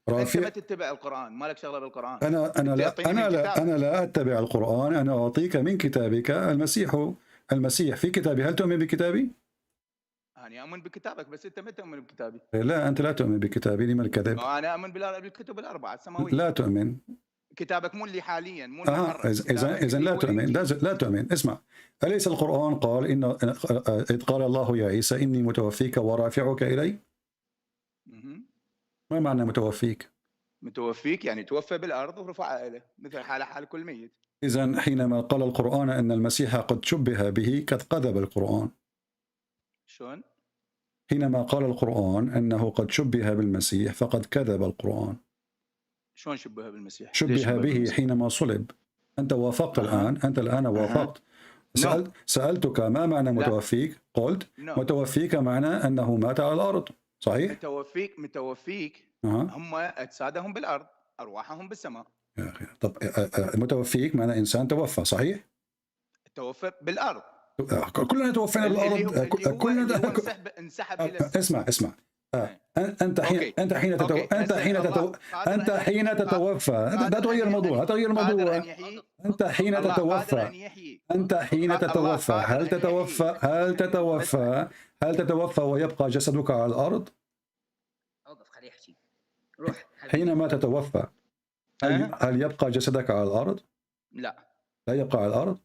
أنت ما تتبع القرآن، ما لك شغلة بالقرآن. أنا لا أتبع القرآن، أنا أعطيك من كتابك المسيح في كتابي. هل تؤمن بكتابي؟ أنا أؤمن بكتابك بس أنت ما تؤمن بكتابي. لا أنت لا تؤمن بكتابي. لما الكذب؟ أنا أؤمن بالكتب الأربعة السماوية. لا تؤمن. كتابك مو اللي حاليا مو إذا لا تؤمن. اسمع، أليس القرآن قال إذ قال الله يا عيسى إني متوفيك ورافعك إلي؟ ما معنى متوفيك؟ متوفيك يعني توفى بالأرض ورفع إليه مثل حال كل ميت. إذن حينما قال القرآن أن المسيح قد شبه به قد كذب القرآن. شلون؟ حينما قال القرآن أنه قد شبه بالمسيح فقد كذب القرآن. شلون شبه بالمسيح؟ شبه به حينما صلب. أنت وافقت الآن. أنت الآن وافقت. سألتك ما معنى متوفيك؟ قلت متوفيك معنى أنه مات على الأرض. صحيح؟ متوفيك هم أجسادهم بالأرض، أرواحهم بالسماء. يا أخي طب متوفيك معنى إنسان توفى. صحيح؟ توفى بالأرض. كلنا توفينا بالأرض. كلنا انسحب إلى اسمع. أنت حين تتوفى. لا تغير الموضوع. أنت حين تتوفى هل تتوفى ويبقى جسدك على الأرض؟ حينما تتوفى هل يبقى جسدك على الأرض؟ لا يبقى على الأرض؟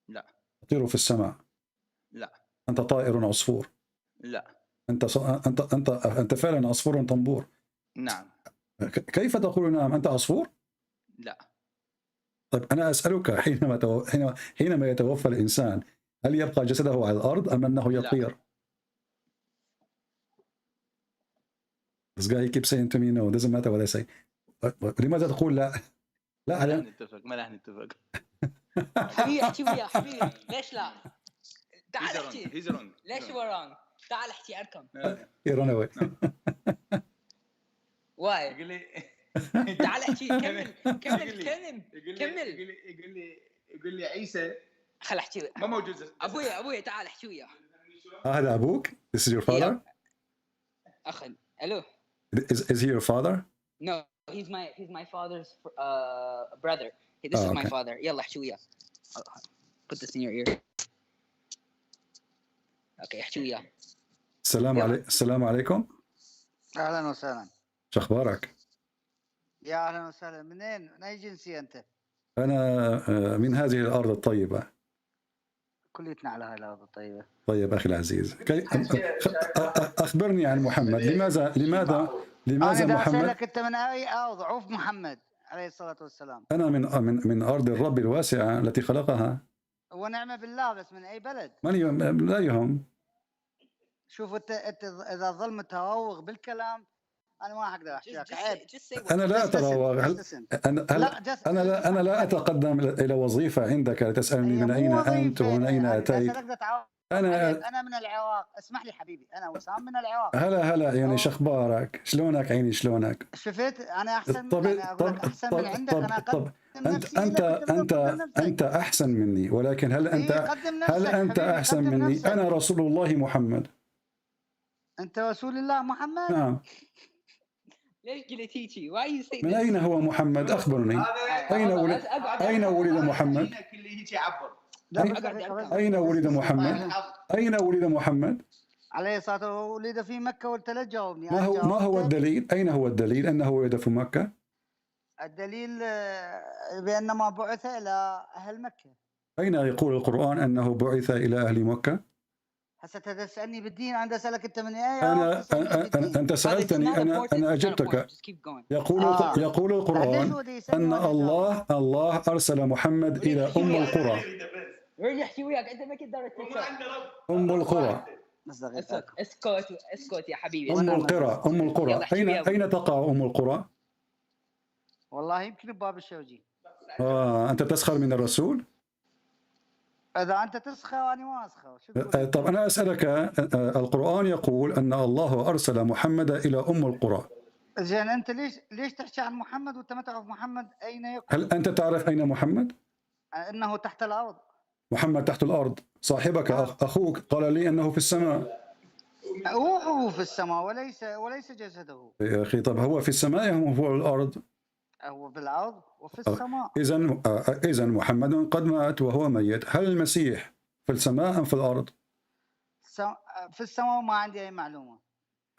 لا. تطير في السماء؟ لا. أنت طائر عصفور؟ لا. أنت فعلا عصفور طنبور؟ نعم. كيف تقول نعم؟ أنت عصفور؟ لا. طيب أنا أسألك حينما يتوفى الإنسان هل يبقى جسده على الأرض أم أنه يطير؟ لا. This guy keeps saying to me no, doesn't matter what I say. لماذا تقول لا؟ ما راح نتفق. حبيبي احكي وياه حبيبي. ليش لا؟ تعال احكي. ليش وران؟ تعال احكي اركم. He run away. واي. تعال احكي. كمل. يقول لي عيسى. خل احكي. ما موجود. ابويا تعال احكي وياه. هذا أبوك؟ This is your father? أخي. Hello. Is he your father? No, he's my father's brother. This is my father. يلا احكي وياه. Put this in your ear. Okay, احكي وياه. السلام عليكم. أهلا وسهلا. شو أخبارك؟ يا أهلا وسهلا. من أي جنسية أنت؟ أنا من هذه الأرض الطيبة. كليتنا على هاي الأرض الطيبة. طيب أخي العزيز، أخبرني عن محمد. لماذا أنا محمد؟ أسألك أنت من أي أرض؟ عوف محمد عليه الصلاة والسلام. أنا من أرض الرب الواسعة التي خلقها. ونعم بالله. بس من أي بلد؟ لا يهم. شوف أنت إذا ظل متراوغ بالكلام أنا ما أقدر أحكي لك. عيب. أنا لا أتراوغ. أنا لا أتقدم إلى وظيفة عندك لتسألني من أين أنت ومن أين أتيت. أنا من العراق. اسمح لي حبيبي، أنا وسام من العراق. هلا يعني شخبارك؟ شلونك عيني شلونك؟ شفت أنا أحسن أحسن من عندك. أنا أنت أحسن مني، ولكن هل أنت أحسن مني؟ أنا رسول الله محمد. أنت رسول الله محمد؟ نعم. ليش قلت هيجي؟ Why you say من أين هو محمد؟ أخبرني. أين ولد محمد؟ أين ولد محمد؟ أين ولد محمد؟ عليه الصلاة والسلام. ولد في مكة. وقلت له جاوبني. ما هو الدليل؟ أين هو الدليل أنه ولد في مكة؟ الدليل بأنما بعث إلى أهل مكة. أين يقول القرآن أنه بعث إلى أهل مكة؟ هسه تسألني بالدين، أنا أسألك أنت من آية. أنت سألتني، أنا أجبتك. يقول القرآن أن الله أرسل محمد إلى أم القرى. يحكي وياك أنت ما كنت أم القرى. اسكت يا حبيبي. أم القرى أين تقع أم القرى؟ والله يمكن بباب الشوجي. أنت تسخر من الرسول؟ إذا أنت تسخر وأنا ما أسخر. طب أنا أسألك، القرآن يقول أن الله أرسل محمد إلى أم القرى. زين أنت ليش تحكي عن محمد وأنت ما تعرف محمد أين يكون؟ هل أنت تعرف أين محمد؟ إنه تحت الأرض. محمد تحت الأرض. صاحبك أخوك قال لي أنه في السماء. روحه في السماء وليس جسده. يا أخي طب هو في السماء أم هو الأرض؟ هو في الأرض وفي السماء. إذن محمد قد مات وهو ميت. هل المسيح في السماء أم في الأرض؟ في السماء ما عندي أي معلومة.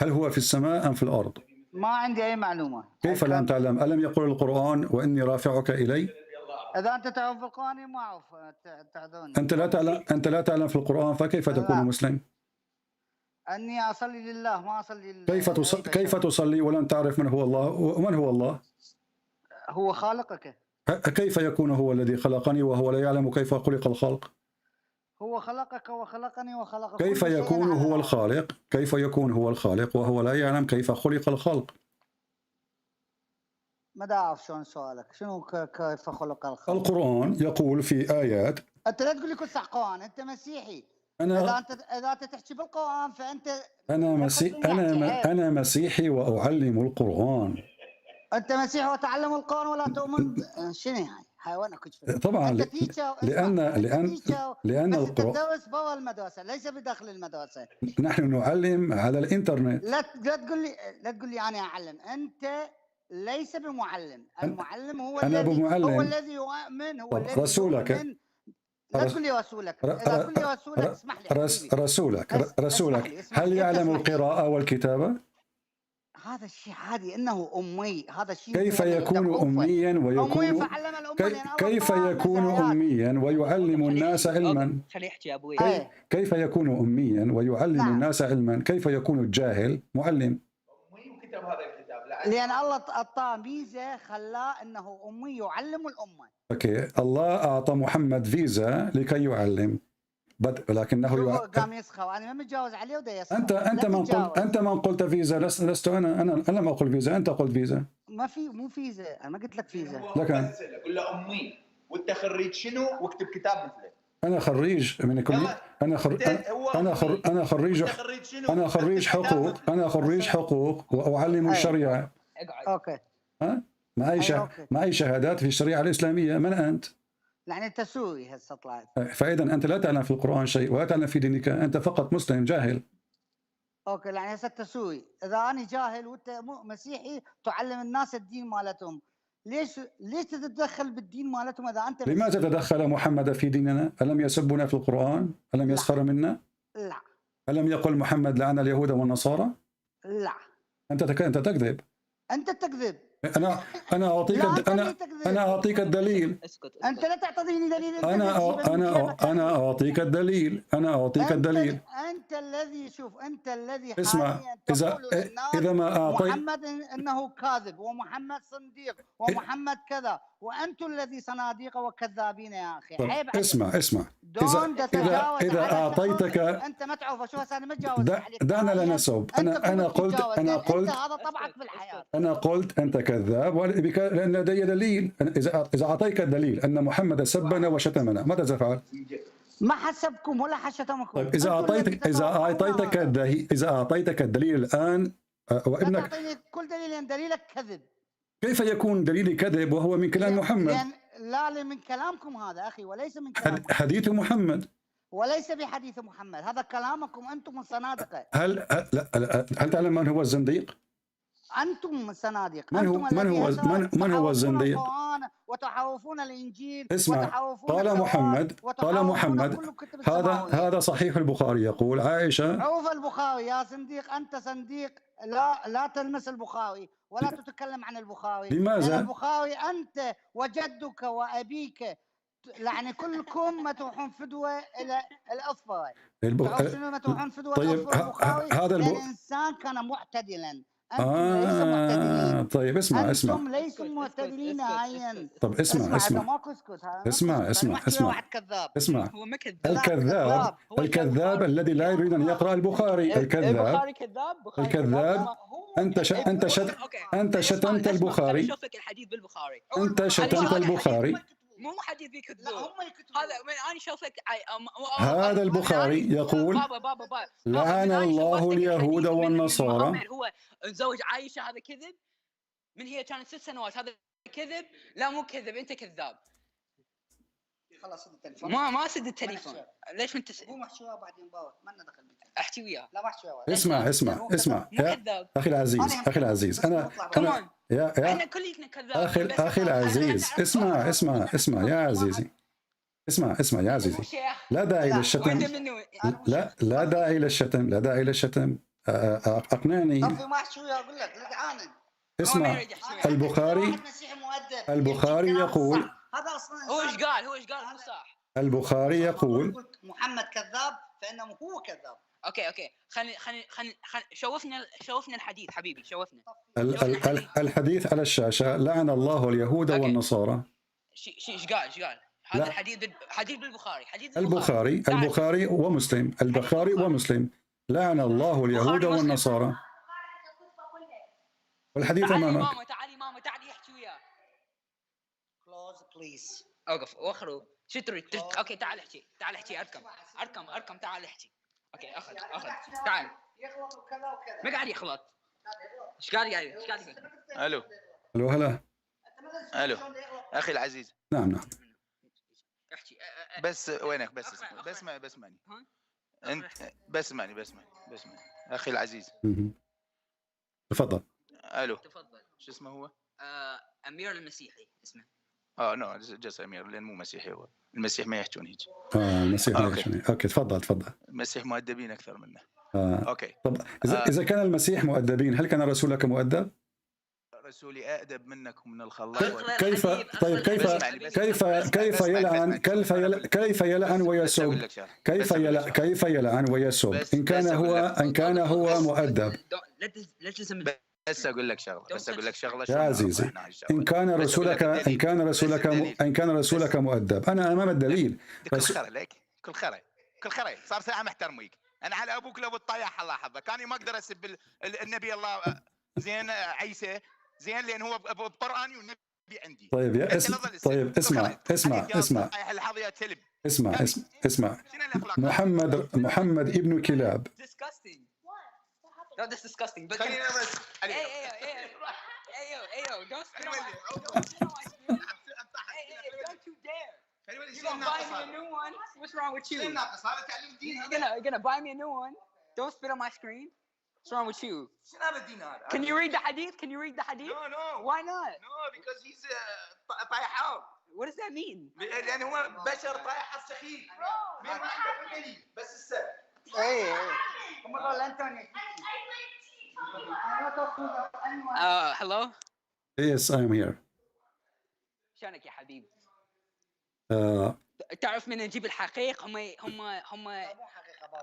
هل هو في السماء أم في الأرض؟ ما عندي أي معلومة. كيف لا تعلم؟ ألم يقول القرآن وإني رافعك إلي؟ إذا أنت تعرف في القرآن ما أعرف تعذرني. أنت لا تعلم في القرآن، فكيف تكون مسلم؟ أني أصلي لله ما أصلي لله. كيف تصلي ولن تعرف من هو الله؟ ومن هو الله؟ هو خالقك. كيف يكون هو الذي خلقني وهو لا يعلم كيف خلق الخلق؟ هو خلقك وخلقني وخلق كيف يكون هو الخالق؟ كيف يكون هو الخالق وهو لا يعلم كيف خلق الخلق؟ ما أعرف شلون سؤالك، شنو كيف خلق الخلق؟ القرآن يقول في آيات. أنت لا تقول لي كل صح قرآن، أنت مسيحي. إذا أنت تحكي بالقرآن فأنت. أنا مسيحي وأعلم القرآن. أنت مسيحي وتعلم القرآن ولا تؤمن شنو هاي؟ حيوانك طبعا لأن القرآن تدرس برا المدرسة ليس بداخل المدرسة. نحن نعلم على الإنترنت. لا تقول لي أنا أعلم. أنت ليس بمعلم. المعلم هو الذي يؤمن. هو الذي رسولك. لا تقول لي رسولك. إذا تقول لي رسولك اسمح لي. رسولك هل يعلم القراءة والكتابة؟ هذا الشيء عادي انه امي. هذا الشيء كيف يكون اميا ويكون كيف يكون اميا ويعلم الناس علما؟ كيف يكون اميا ويعلم الناس علما؟ كيف يكون الجاهل معلم؟ لان الله اعطاه ميزه خلاه انه امي يعلم الامه. اوكي، الله اعطى محمد فيزا لكي يعلم، لكنه قام يسخر. انا ما متجاوز عليه ودا يسخر. انت من قلت فيزا. لست انا لم اقل فيزا، انت قلت فيزا. ما في مو فيزا، انا ما قلت لك فيزا. لكن قل له امي وانت خريج شنو واكتب كتاب مثله. انا خريج من كل انا خريج حقوق واعلم الشريعه. اوكي. معي شهادات في الشريعه الاسلاميه. من انت؟ يعني انت سوري هسه طلعت. فاذا انت لا تعلم في القران شيء ولا تعلم في دينك، انت فقط مسلم جاهل. اوكي، يعني هسه انت سوري. اذا انا جاهل وانت مسيحي تعلم الناس الدين مالتهم، ليش تتدخل بالدين مالتهم اذا انت مسيحي؟ لماذا تدخل محمد في ديننا؟ الم يسبنا في القران؟ الم يسخر منا؟ لا. الم يقل محمد لعن اليهود والنصارى؟ لا. انت تكذب. انت تكذب. أنا أعطيك الدليل. أنت لا تعطيني دليل. أنا أعطيك الدليل. أنت الذي أنت الذي اسمع. إذا ما أعطيت محمد إنه كاذب ومحمد صنديق ومحمد كذا وأنتم الذي صناديق وكذابين يا أخي. عيب. اسمع. إذا أعطيتك أنت ما تعرف شو هسه. أنا ما تجاوز عليك. دعنا لا نسب. أنا قلت هذا طبعك في الحياة. أنا قلت أنت كذاب لأن لدي دليل. إذا أعطيك الدليل أن محمد سبنا وشتمنا ماذا تفعل؟ ما حسبكم ولا حشتمكم. طيب إذا أعطيتك الدليل الآن وابنك كل دليل دليلك كذب. كيف يكون دليلي كذب وهو من كلام محمد؟ لا من كلامكم هذا أخي وليس من كلامكم. حديث محمد وليس بحديث محمد، هذا كلامكم أنتم الصنادقة. هل تعلم من هو الزنديق؟ أنتم الصناديق. من هو الزنديق؟ وتحرفون الإنجيل. اسمع. قال محمد هذا صحيح البخاري يقول عائشة. عوف البخاري يا صنديق. أنت صنديق. لا تلمس البخاري ولا تتكلم عن البخاري. لماذا؟ البخاري أنت وجدك وأبيك يعني كلكم متوحون فدوة إلى الأفضل. البخ... تعرف شنو متوحون فدوة طيب البخاري؟ هذا الإنسان كان معتدلا. أنتم ليس معتدلين. طيب اسمع أنتم ليسوا معتدلين نهائيا. طب اسمع هذا ماكو اسكت. اسمع واحد كذاب. اسمع هو ما كذاب. الكذاب الذي لا يريد أن يقرأ البخاري. البخاري كذاب. الكذاب أنت شتمت البخاري. شوفك الحديث بالبخاري. أنت شتمت البخاري. مو حديث بيكذبون. هذا انا شوفك. هذا البخاري يقول بابا لعن الله اليهود والنصارى. هو متزوج عائشه، هذا كذب. من هي كانت 6 سنوات، هذا كذب. لا مو كذب، انت كذاب. خلاص سد التليفون. ما سد التليفون. ليش انت هو محشي وياه بعدين باوت ما لنا دخل بك. احكي وياه. لا محشي وياه. اسمع يا اخي العزيز انا احنا كلنا كذاب. اخي العزيز اسمع يا عزيزي. اسمع يا عزيزي. لا داعي للشتم. لا داعي للشتم. اقنعني. طفي محشي وياه اقول لك لا تعاند. اسمع البخاري يقول. هذا اصلا هو ايش قال مو صح. البخاري يقول محمد كذاب فانه هو كذاب. اوكي خلينا شوفنا الحديث حبيبي. شوفنا الحديث على الشاشة. لعن الله اليهود والنصارى. ايش قال؟ هذا حديث بالبخاري. البخاري ومسلم. لعن الله اليهود والنصارى. والحديث امامك. ماما تعالي احكي وياه. كلوز بليز. اوقف واخروا. شو تريد؟ اوكي تعال احكي. اركم تعال احكي. اوكي اخذ تعال. يغلط وكذا وكذا. ما قاعد يغلط. ايش قاعد يقول؟ الو هلا. الو اخي العزيز. نعم احكي. بس وينك؟ اسمعني انت. بس اسمعني اخي العزيز. تفضل. الو تفضل. شو اسمه هو؟ امير المسيحي اسمه. نو جس امير لان مو مسيحي. هو المسيح ما يحجون هيك. المسيح ما يحجون. اوكي تفضل. المسيح مؤدبين اكثر منه. اوكي. طب اذا كان المسيح مؤدبين، هل كان رسولك مؤدب؟ رسولي أأدب منك ومن الخلاق. كيف يلعن ويسب؟ إن كان هو مؤدب. بس أقول لك شغلة يا عزيزي، إن كان رسولك مؤدب، أنا أمام الدليل. كل خير صار ساعة محترميك. أنا على أبوك لو الطياح الله حظك. كان ما أقدر أسب النبي الله زين عيسى زين لأن هو بقرآني والنبي عندي. طيب اسمع. محمد ابن كلاب. No, that's disgusting. But خلينا بس. don't spit on my screen. Don't you dare. You're gonna buy me a new one. What's wrong with you? You're gonna buy me a new one. Don't spit on my screen. What's wrong with you? Can you read the hadith? No. Why not? No, because he's طايح. What does that mean? لأن هو بشر طايح سخيف. بس السر. Hello? Yes, I am here. شلونك يا حبيبي؟ تعرف من نجيب الحقيقة؟ هم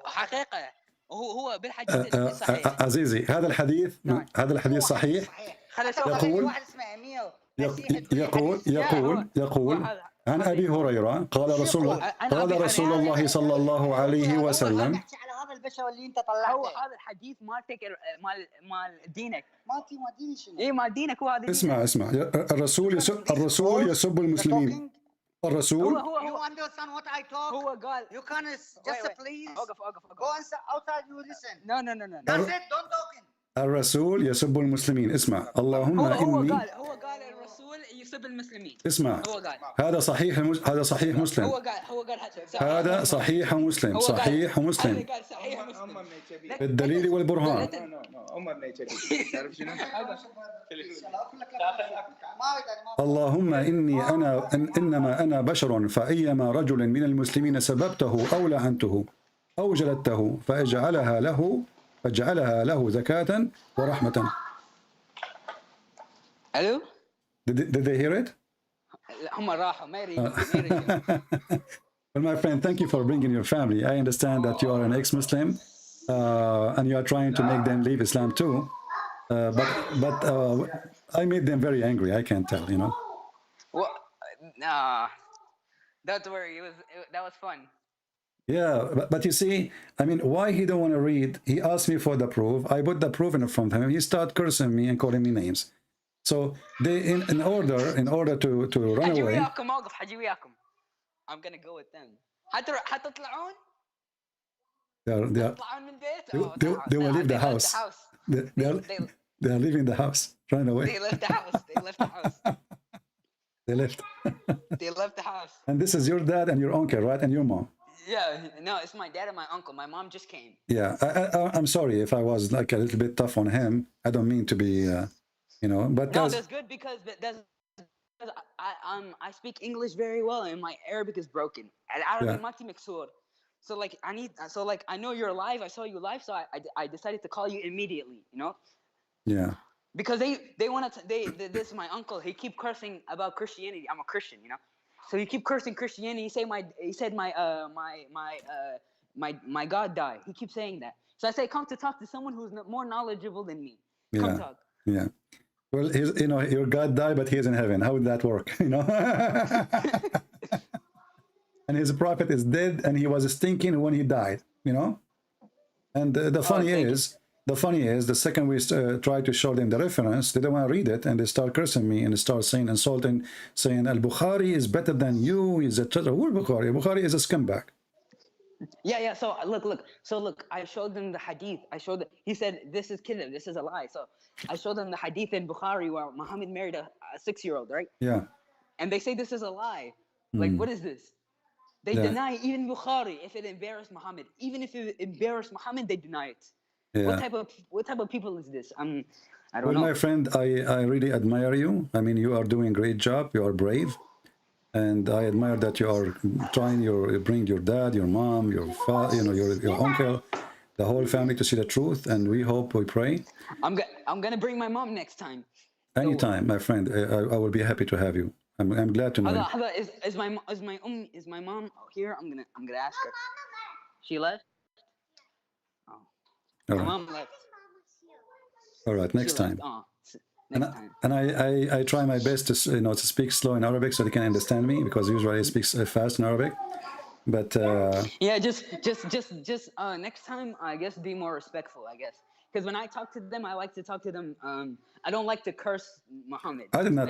حقيقة. هو بالحديث صحيح. عزيزي، هذا الحديث صحيح. يقول عن أبي هريرة قال رسول الله صلى الله عليه وسلم. هذا البشر اللي انت طلعته. هو هذا الحديث مالتك مال دينك. مالتي ما ديني شنو؟ اي مال دينك. وهذا اسمع. الرسول يسب المسلمين. الرسول هو understand what I talk. هو قال you can just please اوقف go outside you listen. No. That's it. Don't talk. الرسول يسب المسلمين. اسمع. اللهم هو إني. هو قال الرسول يسب المسلمين. اسمع. هو قال هذا صحيح مسلم. هو قال هذا صحيح مسلم. الدليل والبرهان. اللهم إنما أنا بشر، فأيما رجل من المسلمين سببته أو لعنته أو جلدته فاجعلها له زكاة ورحمة. Hello? Did they hear it? هم راحوا ما يرجعوا. Well, my friend, thank you for bringing your family. I understand that you are an ex-Muslim and you are trying to make them leave Islam too. But I made them very angry. I can't tell, you know. Well, don't worry. That was fun. Yeah, but you see, I mean, why he don't want to read? He asked me for the proof. I put the proof in front of him. He started cursing me and calling me names. So they, in order to run away. حجي وياكم. I'm gonna go with them. حتطلعون؟ يطلعون من البيت؟ They will leave the house. They are leaving the house, running away. They left the house. They left the house. They left. They left the house. And this is your dad and your uncle, right? And your mom. Yeah, no, it's my dad and my uncle. My mom just came. Yeah, I'm sorry if I was like a little bit tough on him. I don't mean to be, you know, but no, that's good because I speak English very well and my Arabic is broken. So like I know you're live. I saw you live, so I decided to call you immediately. You know. Yeah. Because they want to. This is my uncle. He keep cursing about Christianity. I'm a Christian, you know. So he keep cursing Christianity. He said my God died. He keeps saying that. So I say, come to talk to someone who's more knowledgeable than me. Come talk. Yeah. Well, you know, your God died, but he is in heaven. How would that work? You know. And his prophet is dead, and he was stinking when he died. You know. And the funny is, the second we try to show them the reference, they don't want to read it, and they start cursing me and start saying, insulting, saying, Al-Bukhari is better than you. Is a who Bukhari? Bukhari is a scumbag. Yeah. So look. I showed them the hadith. He said this is kidnap. This is a lie. So I showed them the hadith in Bukhari where Muhammad married a 6-year-old, right? Yeah. And they say this is a lie. Like, what is this? They deny even Bukhari if it embarrassed Muhammad. Even if it embarrassed Muhammad, they deny it. Yeah. What type of people is this? I don't know. Well, my friend, I really admire you. I mean, you are doing a great job. You are brave, and I admire that you are trying bring your dad, your mom, your father, you know, your uncle, the whole family to see the truth. And we hope, we pray. I'm gonna bring my mom next time. Anytime, my friend. I will be happy to have you. I'm glad to know. Is my mom here? I'm gonna ask her. She left. All My right. mom left. All right, next time. Next time. And I try my best to to speak slow in Arabic so they can understand me, because usually I speak fast in Arabic. But yeah, just next time, I guess be more respectful. I guess because when I talk to them, I like to talk to them. I don't like to curse Muhammad. I did not.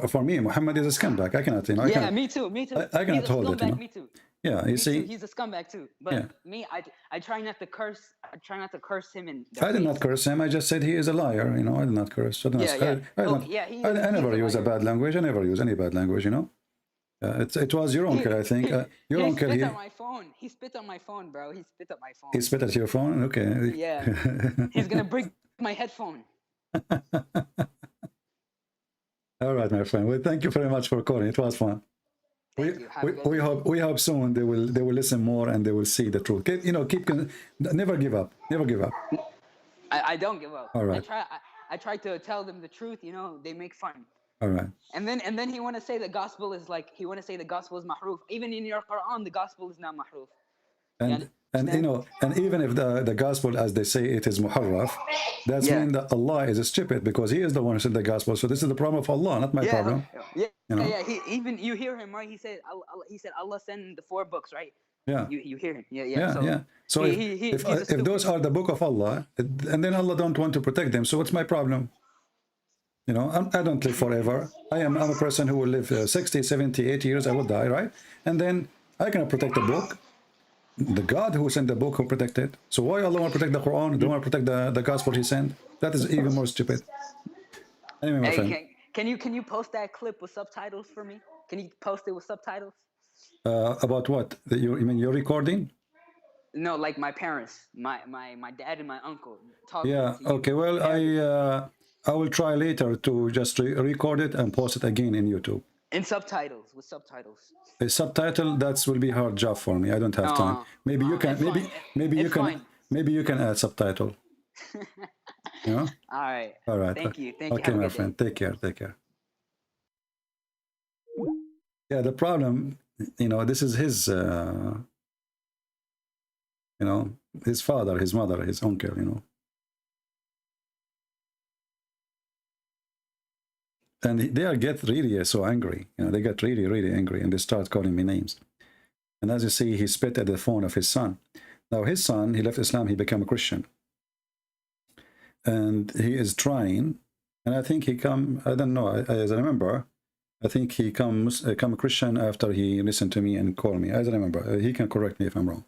For me, Muhammad is a scumbag. I cannot. You know. Yeah, me too. I cannot hold it. You know? Me too. Yeah, you see. He's a scumbag too. But me, I try not to curse. I try not to curse him. I did not curse him. I just said he is a liar. You know, I did not curse. I never use a bad language. I never use any bad language. You know. It was your uncle, I think. Your uncle. He spit on my phone. He spit on my phone, bro. He spit on my phone. He spit at your phone. Okay. Yeah. He's gonna break my headphone. All right, my friend. Well, thank you very much for calling. It was fun. We hope soon they will listen more and they will see the truth. Never give up. Never give up. I don't give up. All right. I try to tell them the truth. You know, they make fun. All right. And then he want to say the gospel is mahroof. Even in your Quran, the gospel is not mahroof. And you know, and even if the gospel, as they say, it is muharraf, that's mean that Allah is stupid, because He is the one who said the gospel. So this is the problem of Allah, not my problem. Even you hear him, right? He said Allah sent the 4 books, right? Yeah. You hear him. Yeah. So if those are the book of Allah, and then Allah don't want to protect them, so what's my problem? You know, I don't live forever. I'm a person who will live 60, 70, 80 years. I will die, right? And then I cannot protect the book. The God who sent the book who protected. So why Allah want to protect the Quran? Don't want to protect the gospel He sent? That is even more stupid. Anyway, my friend. Can you post that clip with subtitles for me? Can you post it with subtitles? About what? You mean your recording? No, like my parents, my dad and my uncle. Okay. Well, I will try later to just record it and post it again in YouTube. In subtitles, with subtitles. A subtitle, that will be a hard job for me. I don't have time. Maybe you can. Maybe you can add subtitle. You know? All right. All right. Thank you. Okay, my friend. Take care. Yeah, the problem, you know, this is his, you know, his father, his mother, his uncle, you know. And they get really so angry, you know, they get really, really angry, and they start calling me names. And as you see, he spit at the phone of his son. Now his son, he left Islam, he became a Christian. And he is trying, and I think he come, I don't know, as I remember, I think he come a Christian after he listened to me and called me. As I remember, he can correct me if I'm wrong.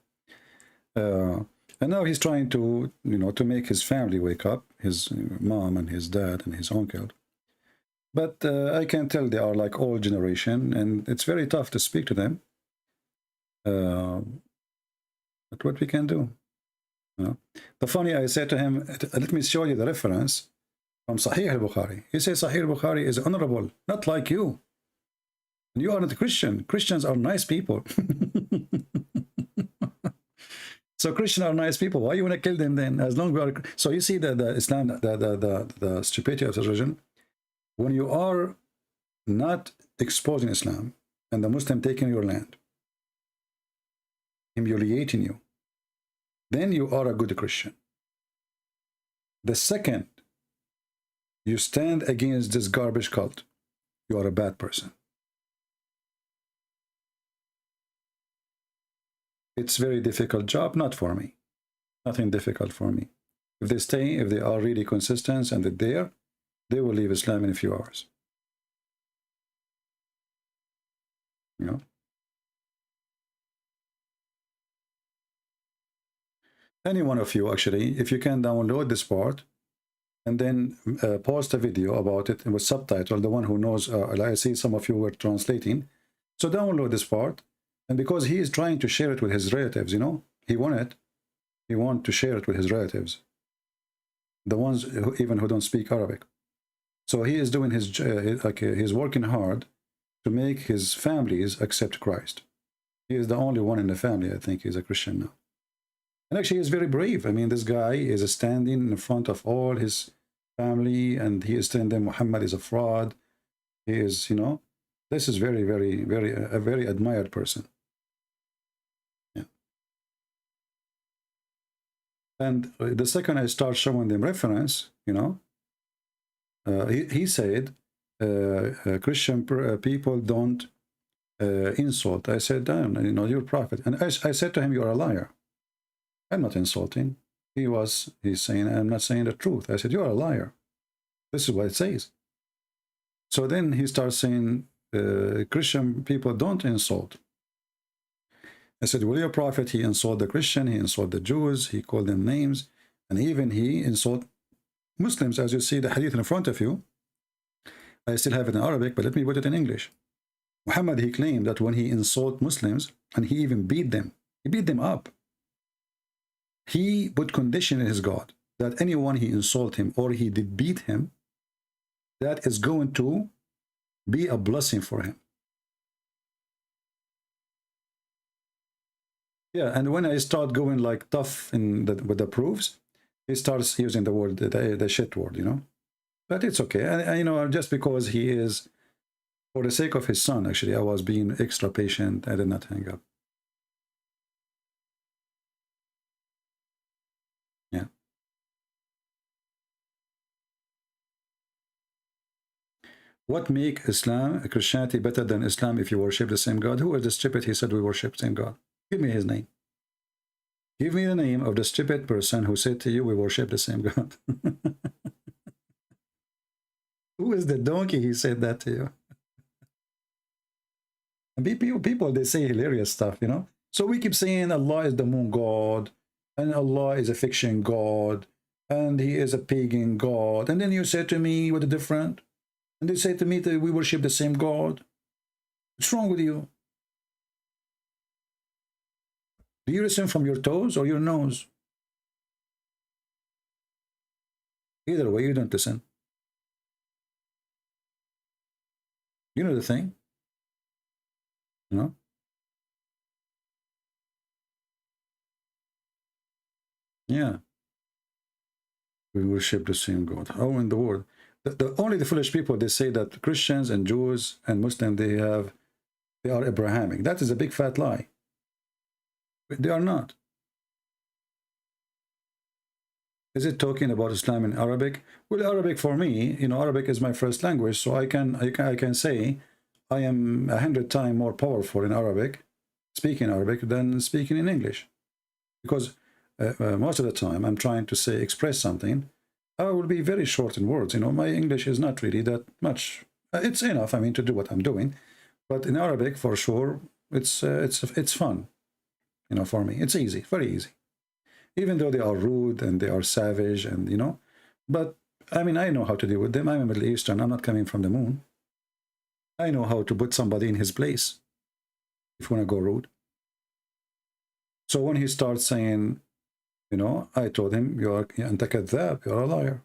And now he's trying to, you know, to make his family wake up, his mom and his dad and his uncle. But I can tell they are like old generation, and it's very tough to speak to them. But what we can do, you know? The funny, I said to him, let me show you the reference from Sahih al-Bukhari. He says Sahih al-Bukhari is honorable, not like you. You are not a Christian. Christians are nice people. So Christians are nice people. Why you want to kill them then? As long as we are, so you see the Islam, the stupidity of the religion. When you are not exposing Islam and the Muslim taking your land, humiliating you, then you are a good Christian. The second you stand against this garbage cult, you are a bad person. It's very difficult job, not for me. Nothing difficult for me. If they stay, if they are really consistent and they're there, they will leave Islam in a few hours. You know? Any one of you, actually, if you can download this part and then post a video about it with subtitle, the one who knows, I see some of you were translating. So download this part. And because he is trying to share it with his relatives, you know, he want to share it with his relatives, the ones even who don't speak Arabic. So he is doing his, he's working hard to make his families accept Christ. He is the only one in the family, I think, he's a Christian now. And actually, he's very brave. I mean, this guy is standing in front of all his family, and he is telling them Muhammad is a fraud. He is, you know, this is very, very, very, a very admired person. Yeah. And the second I start showing them reference, you know, he said, Christian people don't insult. I said, damn, you know, you're a prophet. And I said to him, you're a liar. I'm not insulting. He's saying, I'm not saying the truth. I said, you're a liar. This is what it says. So then he starts saying, Christian people don't insult. I said, well, your prophet, he insulted the Christian, he insulted the Jews, he called them names, and even he insulted Muslims. As you see the hadith in front of you, I still have it in Arabic, but let me put it in English. Muhammad, he claimed that when he insulted Muslims, and he even beat them, he beat them up. He put condition in his God that anyone he insult him or he did beat him, that is going to be a blessing for him. Yeah, and when I start going like tough with the proofs, he starts using the word, the shit word, you know. But it's okay. And you know, just because he is, for the sake of his son, actually, I was being extra patient. I did not hang up. Yeah. What make Islam, Christianity better than Islam if you worship the same God? Who is the stupid? He said we worship the same God. Give me his name. Give me the name of the stupid person who said to you, we worship the same God. Who is the donkey he said that to you? And people, they say hilarious stuff, you know. So we keep saying Allah is the moon God, and Allah is a fiction God, and he is a pagan God. And then you say to me, what a different? And they say to me that we worship the same God. What's wrong with you? Do you listen from your toes or your nose? Either way, you don't listen. You know the thing? You know? Yeah. We worship the same God. How in the world? Only the foolish people, they say that Christians and Jews and Muslims, they have they are Abrahamic. That is a big fat lie. They are not. Is it talking about Islam in Arabic? Well, Arabic for me, you know, Arabic is my first language, so I can say I am 100 times more powerful in Arabic, speaking Arabic, than speaking in English. Because most of the time I'm trying to say, express something, I will be very short in words. You know, my English is not really that much. It's enough, I mean, to do what I'm doing. But in Arabic, for sure, it's fun. You know, for me, it's easy, very easy. Even though they are rude and they are savage and, you know, but I mean, I know how to deal with them. I'm a Middle Eastern. I'm not coming from the moon. I know how to put somebody in his place if you want to go rude. So when he starts saying, you know, I told him, you're a liar.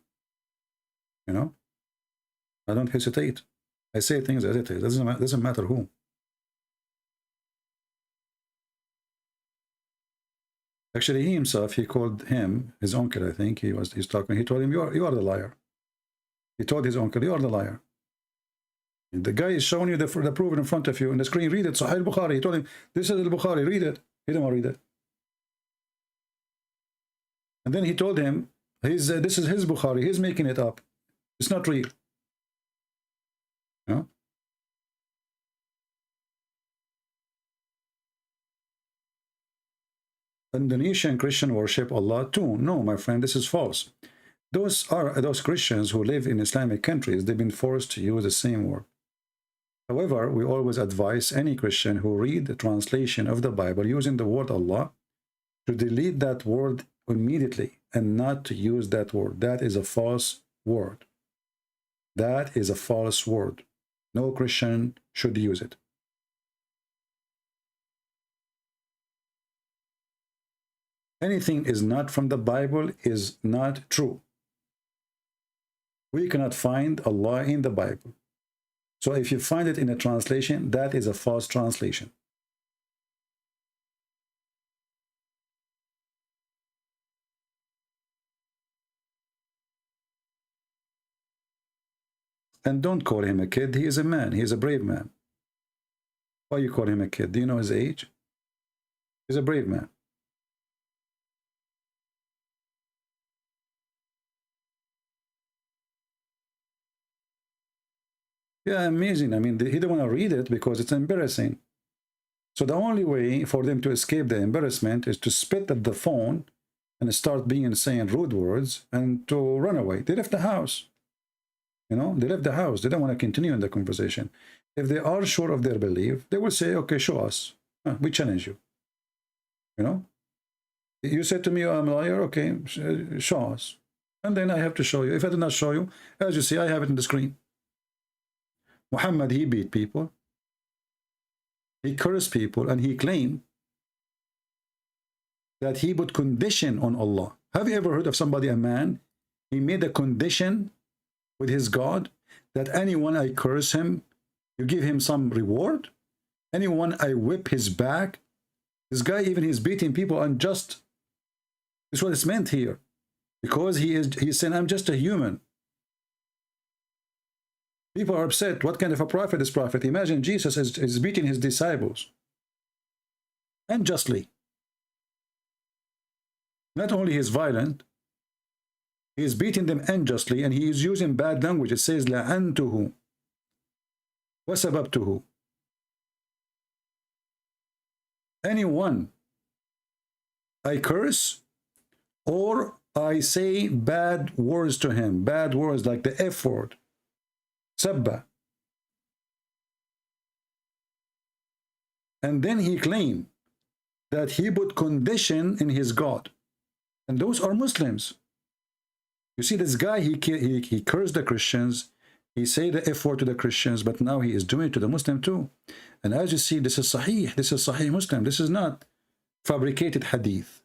You know, I don't hesitate. I say things as it is. Doesn't matter who. Actually, he himself, he called him, his uncle, I think, he's talking, he told him, you are the liar. He told his uncle, you are the liar. And the guy is showing you the proof in front of you on the screen. Read it, Sahih al-Bukhari. He told him, this is al-Bukhari, read it. He didn't want to read it. And then he told him, this is his Bukhari, he's making it up. It's not real. You know? Indonesian Christian worship Allah too. No, my friend, this is false. Those Christians who live in Islamic countries, they've been forced to use the same word. However, we always advise any Christian who read the translation of the Bible using the word Allah to delete that word immediately and not to use that word. That is a false word. That is a false word. No Christian should use it. Anything is not from the Bible is not true. We cannot find Allah in the Bible. So if you find it in a translation, that is a false translation. And don't call him a kid. He is a man. He is a brave man. Why you call him a kid? Do you know his age? He's a brave man. Yeah, amazing. I mean, he didn't want to read it because it's embarrassing. So the only way for them to escape the embarrassment is to spit at the phone and start saying rude words and to run away. They left the house. You know, they left the house. They don't want to continue in the conversation. If they are sure of their belief, they will say, okay, show us. We challenge you. You know, you said to me, I'm a liar. Okay, show us. And then I have to show you. If I do not show you, as you see, I have it on the screen. Muhammad, he beat people. He cursed people, and he claimed that he put condition on Allah. Have you ever heard of somebody, a man, he made a condition with his God that anyone I curse him, you give him some reward? Anyone I whip his back? This guy, even he's beating people unjust. This is what it's meant here. Because he's saying, I'm just a human. People are upset. What kind of a prophet is prophet? Imagine Jesus is beating his disciples unjustly. Not only he is violent, he is beating them unjustly, and he is using bad language. It says لعنته وسببته. Anyone I curse or I say bad words to him, bad words like the F word, sabba. And then he claimed that he put condition in his God. And those are Muslims. You see, this guy, he cursed the Christians. He said the F word to the Christians, but now he is doing it to the Muslim too. And as you see, this is Sahih. This is Sahih Muslim. This is not fabricated hadith.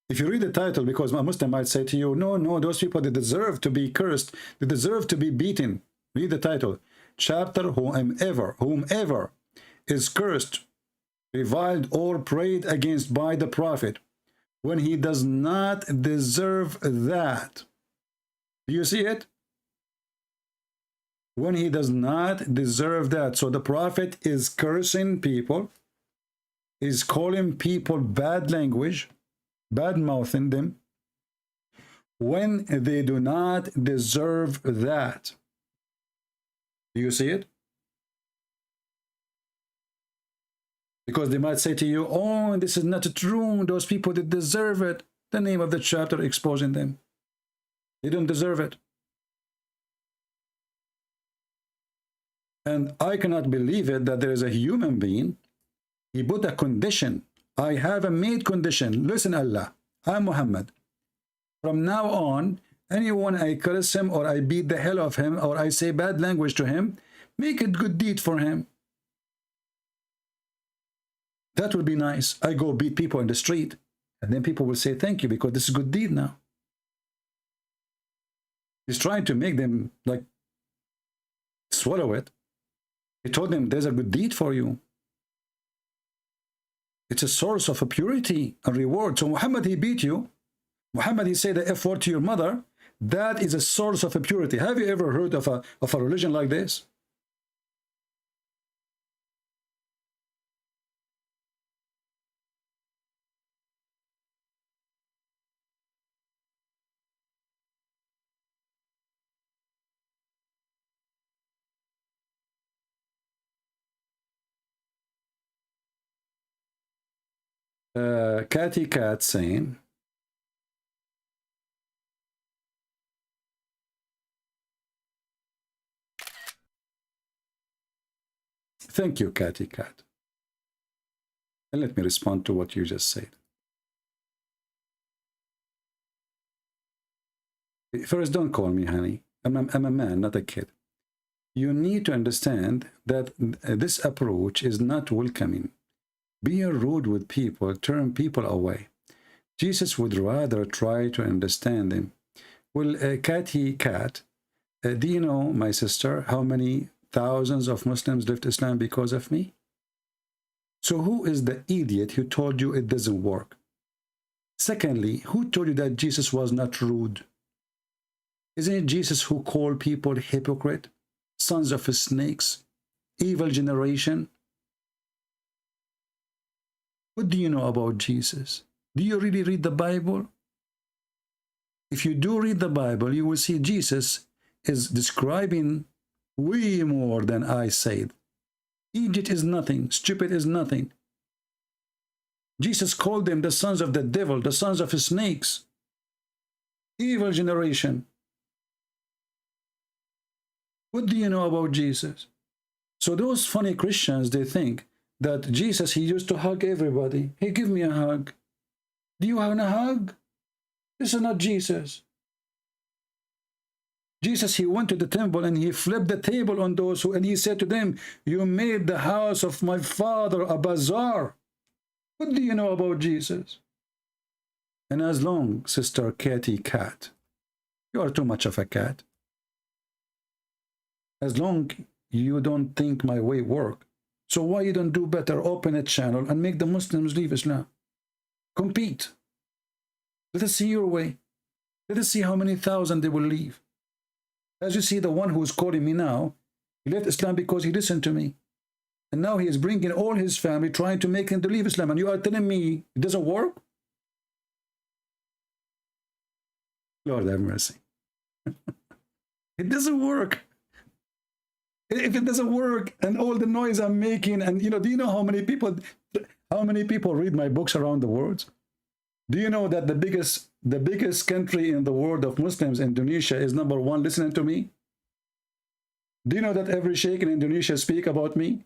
If you read the title, because a Muslim might say to you, no, those people, they deserve to be cursed. They deserve to be beaten. Read the title. Chapter, whomever is cursed, reviled, or prayed against by the Prophet, when he does not deserve that. Do you see it? When he does not deserve that. So the prophet is cursing people, is calling people bad language, bad mouthing them, when they do not deserve that. Do you see it? Because they might say to you, oh, this is not true. Those people, they deserve it. The name of the chapter exposing them. They don't deserve it. And I cannot believe it that there is a human being. He put a condition. I have a made condition. Listen, Allah, I'm Muhammad. From now on, anyone I curse him or I beat the hell of him or I say bad language to him, make it good deed for him. That would be nice. I go beat people in the street, and then people will say thank you because this is a good deed now. He's trying to make them like swallow it. He told them there's a good deed for you. It's a source of a purity and reward. So Muhammad, he beat you. Muhammad, he said the F word to your mother. That is a source of a purity. Have you ever heard of a religion like this? Catty Cat saying, thank you, Catty Cat. And let me respond to what you just said. First, don't call me honey. I'm a man, not a kid. You need to understand that this approach is not welcoming. Being rude with people turn people away. Jesus would rather try to understand them. Well, Catty Cat, do you know, my sister, how many thousands of Muslims left Islam because of me? So who is the idiot who told you it doesn't work? Secondly, who told you that Jesus was not rude? Isn't it Jesus who called people hypocrite, sons of snakes, evil generation? What do you know about Jesus? Do you really read the Bible? If you do read the Bible, you will see Jesus is describing way more than I said. Egypt is nothing. Stupid is nothing. Jesus called them the sons of the devil, the sons of snakes, evil generation. What do you know about Jesus? So those funny Christians, they think that Jesus, he used to hug everybody. He give me a hug. Do you want a hug? This is not Jesus. Jesus, he went to the temple and he flipped the table on those who, and he said to them, you made the house of my father a bazaar. What do you know about Jesus? And as long, Sister Catty Cat, you are too much of a cat. As long you don't think my way work, so why you don't do better, open a channel and make the Muslims leave Islam? Compete. Let us see your way. Let us see how many thousand they will leave. As you see, the one who is calling me now, he left Islam because he listened to me. And now he is bringing all his family, trying to make him to leave Islam. And you are telling me it doesn't work? Lord have mercy. It doesn't work. If it doesn't work, and all the noise I'm making, and do you know how many people read my books around the world? Do you know that the biggest country in the world of Muslims, Indonesia, is #1 listening to me? Do you know that every sheikh in Indonesia speak about me?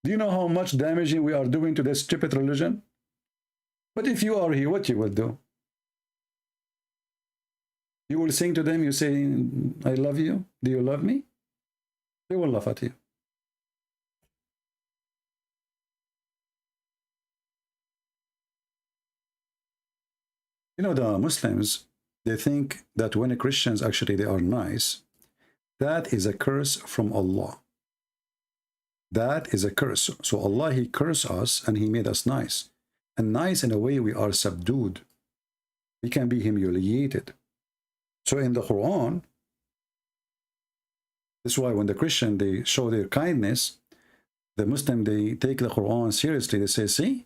Do you know how much damaging we are doing to this stupid religion? But if you are here, what you will do? You will sing to them, you say, I love you. Do you love me? They will laugh at you. The Muslims, they think that when Christians actually they are nice, that is a curse from Allah. That is a curse. So Allah, he cursed us and he made us nice. And nice in a way we are subdued. We can be humiliated. So in the Quran, this is why when the Christian, they show their kindness, the Muslim, they take the Quran seriously. They say, see,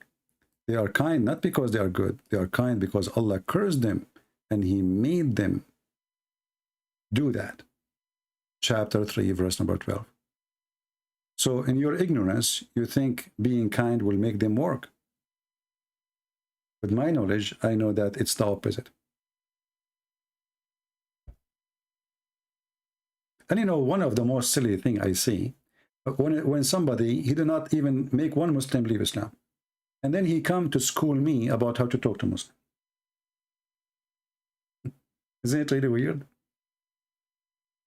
they are kind not because they are good. They are kind because Allah cursed them and He made them do that. Chapter 3, verse number 12. So in your ignorance, you think being kind will make them work. With my knowledge, I know that it's the opposite. And you know, one of the most silly thing I see, when somebody, he did not even make one Muslim leave Islam. And then he come to school me about how to talk to Muslim. Isn't it really weird?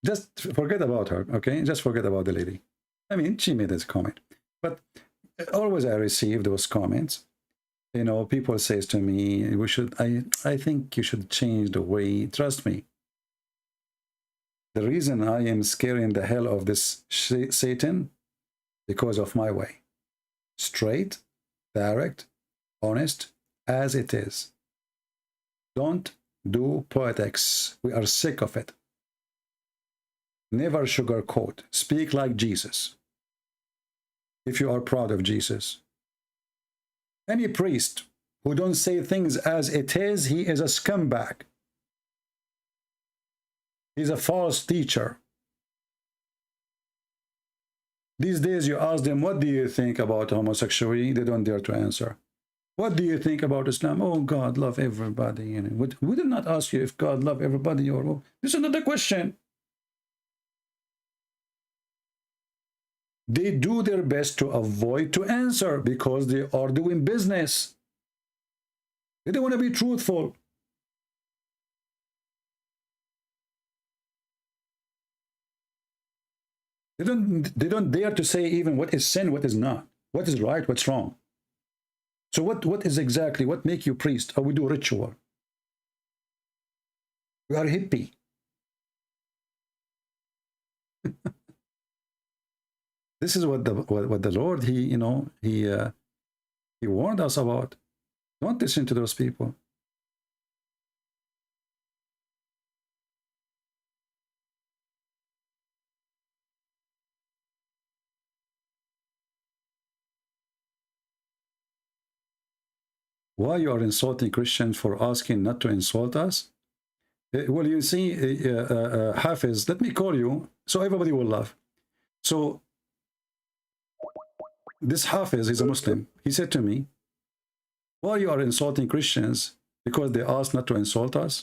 Just forget about her, okay? Just forget about the lady. I mean, she made this comment. But always I receive those comments. You know, people says to me, I think you should change the way, trust me. The reason I am scaring the hell of this Satan, because of my way. Straight, direct, honest, as it is. Don't do politics. We are sick of it. Never sugarcoat. Speak like Jesus. If you are proud of Jesus. Any priest who don't say things as it is, he is a scumbag. He's a false teacher. These days you ask them, what do you think about homosexuality? They don't dare to answer. What do you think about Islam? Oh, God love everybody. You know, we did not ask you if God love everybody or this is not the question. They do their best to avoid to answer because they are doing business. They don't want to be truthful. They don't dare to say even what is sin, what is not, what is right, what's wrong. So what is exactly, what make you priest? Or we do ritual. We are hippie. This is what the Lord, he warned us about. Don't listen to those people. Why you are insulting Christians for asking not to insult us? Well, you see, Hafiz, let me call you so everybody will laugh. So this Hafiz, he's a Muslim. He said to me, why you are insulting Christians because they asked not to insult us?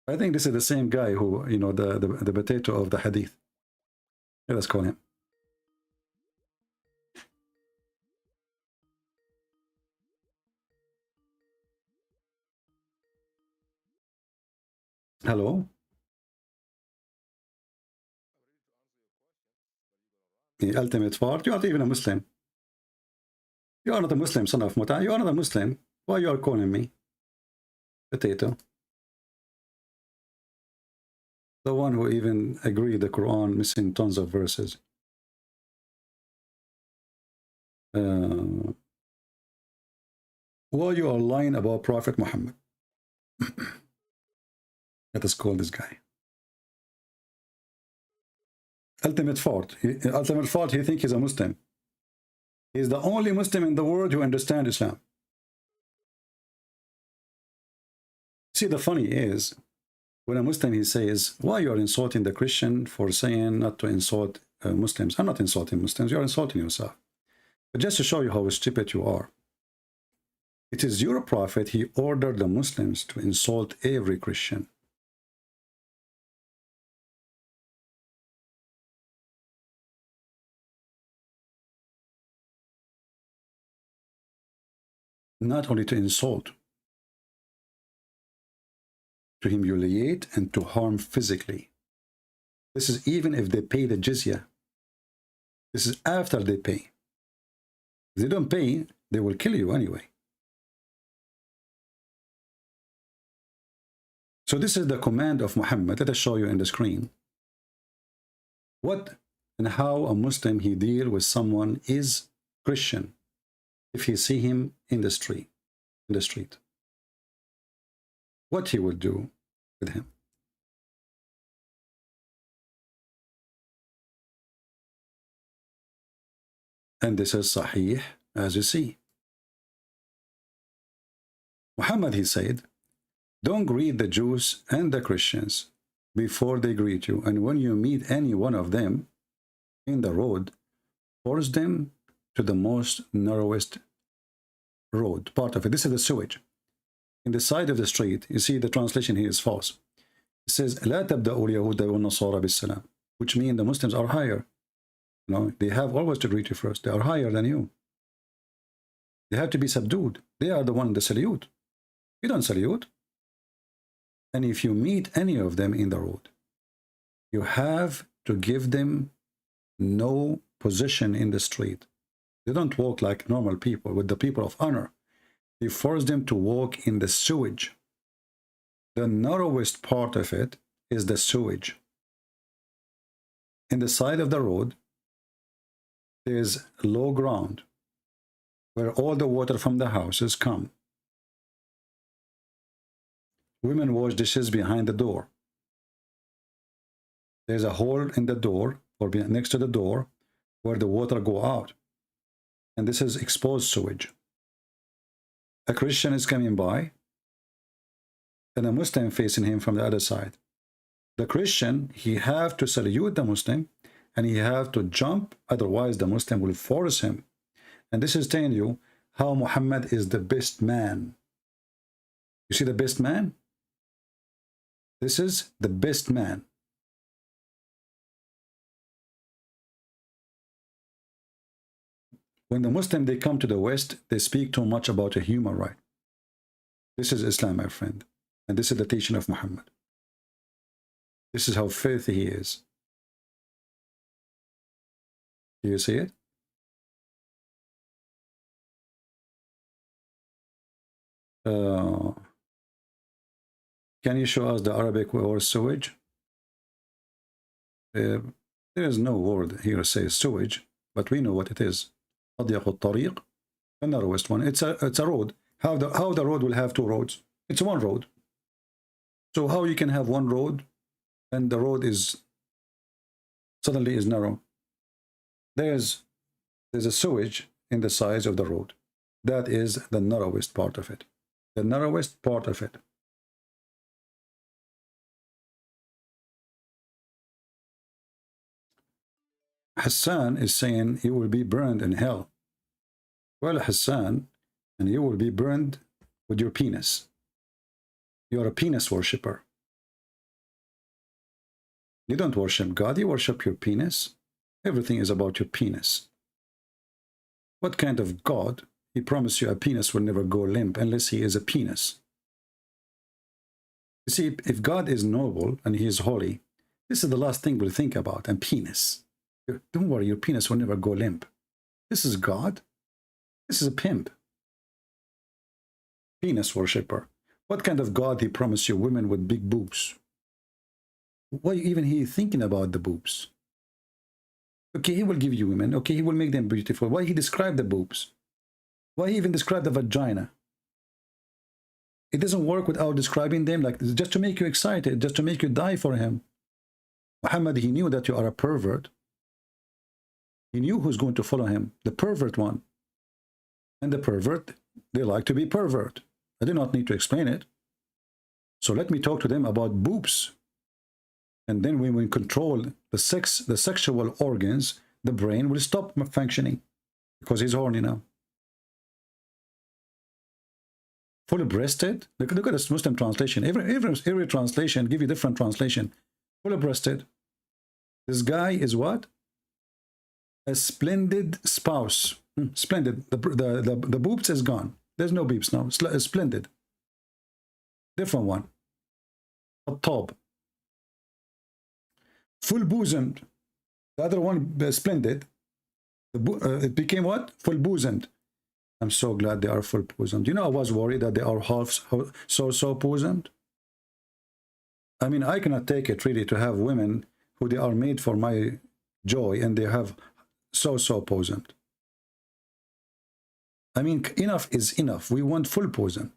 I think this is the same guy who, you know, the potato of the hadith. Let us call him. Hello? The ultimate part, you are not even a Muslim. You are not a Muslim, son of Muta. You are not a Muslim. Why you are calling me potato? The one who even agreed the Quran missing tons of verses. Why you are lying about Prophet Muhammad? Let us call this guy. Ultimate fault. Ultimate fault, he thinks he's a Muslim. He's the only Muslim in the world who understands Islam. See, the funny is, when a Muslim, he says, why you are insulting the Christian for saying not to insult Muslims? I'm not insulting Muslims, you are insulting yourself. But just to show you how stupid you are, it is your prophet, he ordered the Muslims to insult every Christian. Not only to insult, to humiliate and to harm physically. This is even if they pay the jizya. This is after they pay. If they don't pay, they will kill you anyway. So this is the command of Muhammad. Let us show you in the screen. What and how a Muslim he deal with someone is Christian if he see him in the street, what he would do with him. And this is Sahih, as you see. Muhammad, he said, don't greet the Jews and the Christians before they greet you. And when you meet any one of them in the road, force them to the most narrowest road, part of it. This is the sewage. In the side of the street, you see the translation here is false. It says, لا تبدأوا اليهود والنصارى بالسلام, which means the Muslims are higher. You know, they have always to greet you first. They are higher than you. They have to be subdued. They are the one that salute. You don't salute. And if you meet any of them in the road, you have to give them no position in the street. They don't walk like normal people, with the people of honor. They force them to walk in the sewage. The narrowest part of it is the sewage. In the side of the road, there's low ground where all the water from the houses come. Women wash dishes behind the door. There's a hole in the door or next to the door where the water go out. And this is exposed sewage. A Christian is coming by and a Muslim facing him from the other side. The Christian, he have to salute the Muslim and he have to jump, otherwise the Muslim will force him. And this is telling you how Muhammad is the best man. You see the best man? This is the best man. When the Muslim, they come to the West, they speak too much about a human right. This is Islam, my friend. And this is the teaching of Muhammad. This is how filthy he is. Do you see it? Can you show us the Arabic word sewage? There is no word here says sewage, but we know what it is. أضيق الطريق, the narrowest one. It's a road. How the road will have two roads? It's one road. So how you can have one road and the road is suddenly is narrow? There's a sewage in the size of the road. That is the narrowest part of it. The narrowest part of it. Hassan is saying he will be burned in hell. Well, Hassan, and you will be burned with your penis. You are a penis worshipper. You don't worship God, you worship your penis. Everything is about your penis. What kind of God? He promised you a penis will never go limp unless he is a penis. You see, if God is noble and he is holy, this is the last thing we'll think about, and penis. Don't worry, your penis will never go limp. This is God. This is a pimp. Penis worshipper. What kind of God he promised you women with big boobs? Why even he thinking about the boobs? Okay, he will give you women. Okay, he will make them beautiful. Why he describe the boobs? Why he even describe the vagina? It doesn't work without describing them, like just to make you excited, just to make you die for him. Muhammad, he knew that you are a pervert. He knew who's going to follow him, the pervert one. And the pervert, they like to be pervert. I do not need to explain it. So let me talk to them about boobs. And then when we control the sexual organs, the brain will stop functioning because he's horny now. Fully breasted. Look at this Muslim translation. Every translation give you different translation. Fully breasted. This guy is what? A splendid spouse. Splendid. The boobs is gone. There's no boobs now. Splendid. Different one. A top. Full bosomed. The other one splendid. It became what? Full bosomed. I'm so glad they are full bosomed. You know, I was worried that they are half so bosomed. I mean, I cannot take it really to have women who they are made for my joy, and they have so poisoned. I mean, enough is enough. We want full poisoned.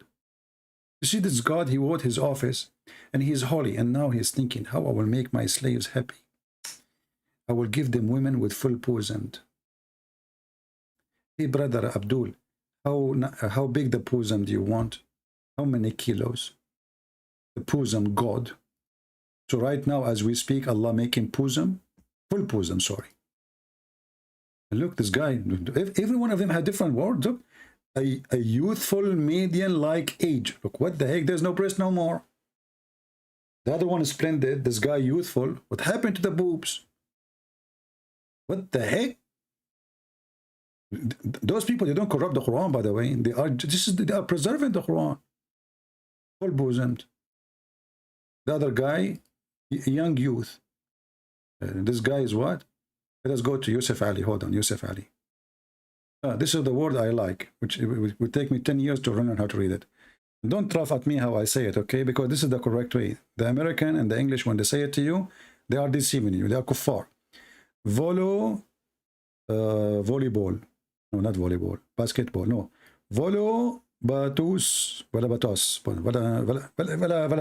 You see, this God, he wrote his office, and he is holy, and now he is thinking, how I will make my slaves happy. I will give them women with full poisoned. Hey, brother Abdul, how big the poison do you want? How many kilos? The poison God. So right now, as we speak, Allah making poison, full poison, sorry. And look, this guy, every one of them had different words. Look, a youthful median-like age. Look, what the heck? There's no breast no more. The other one is splendid. This guy youthful. What happened to the boobs? What the heck? Those people, they don't corrupt the Quran, by the way. They are preserving the Quran. Full bosomed. The other guy, young youth. This guy is what? Let us go to Yusuf Ali. Hold on, Yusuf Ali. This is the word I like, which would take me 10 years to learn how to read it. Don't laugh at me how I say it, okay? Because this is the correct way. The American and the English, when they say it to you, they are deceiving you. They are kuffar. Volleyball. No, not volleyball. Basketball. No. Batus. Wala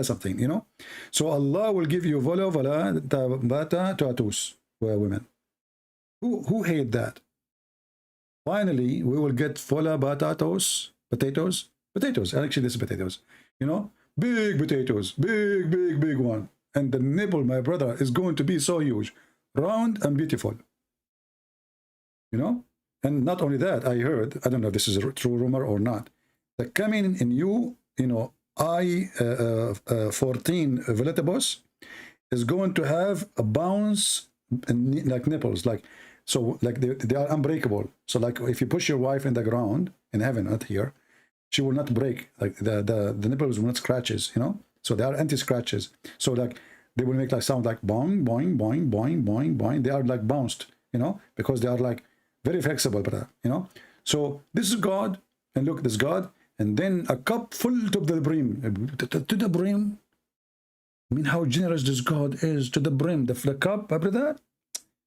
something, you know? So Allah will give you tatus, women. Who hate that? Finally, we will get potatoes. Actually, this is potatoes. You know, big potatoes, big one. And the nipple, my brother, is going to be so huge, round and beautiful. You know, and not only that, I heard, I don't know if this is a true rumor or not, that coming in you know, I-14 Veletibus is going to have a bounce like nipples, like. So, like, they are unbreakable. So, like, if you push your wife in the ground, in heaven, not here, she will not break. Like, the nipples will not scratches, you know? So, they are anti-scratches. So, like, they will make, like, sound like boing, boing, boing, boing, boing, boing. They are, like, bounced, you know? Because they are, like, very flexible, you know? So, this is God. And look, this God. And then a cup full to the brim. To the brim. I mean, how generous this God is to the brim. The cup, brother.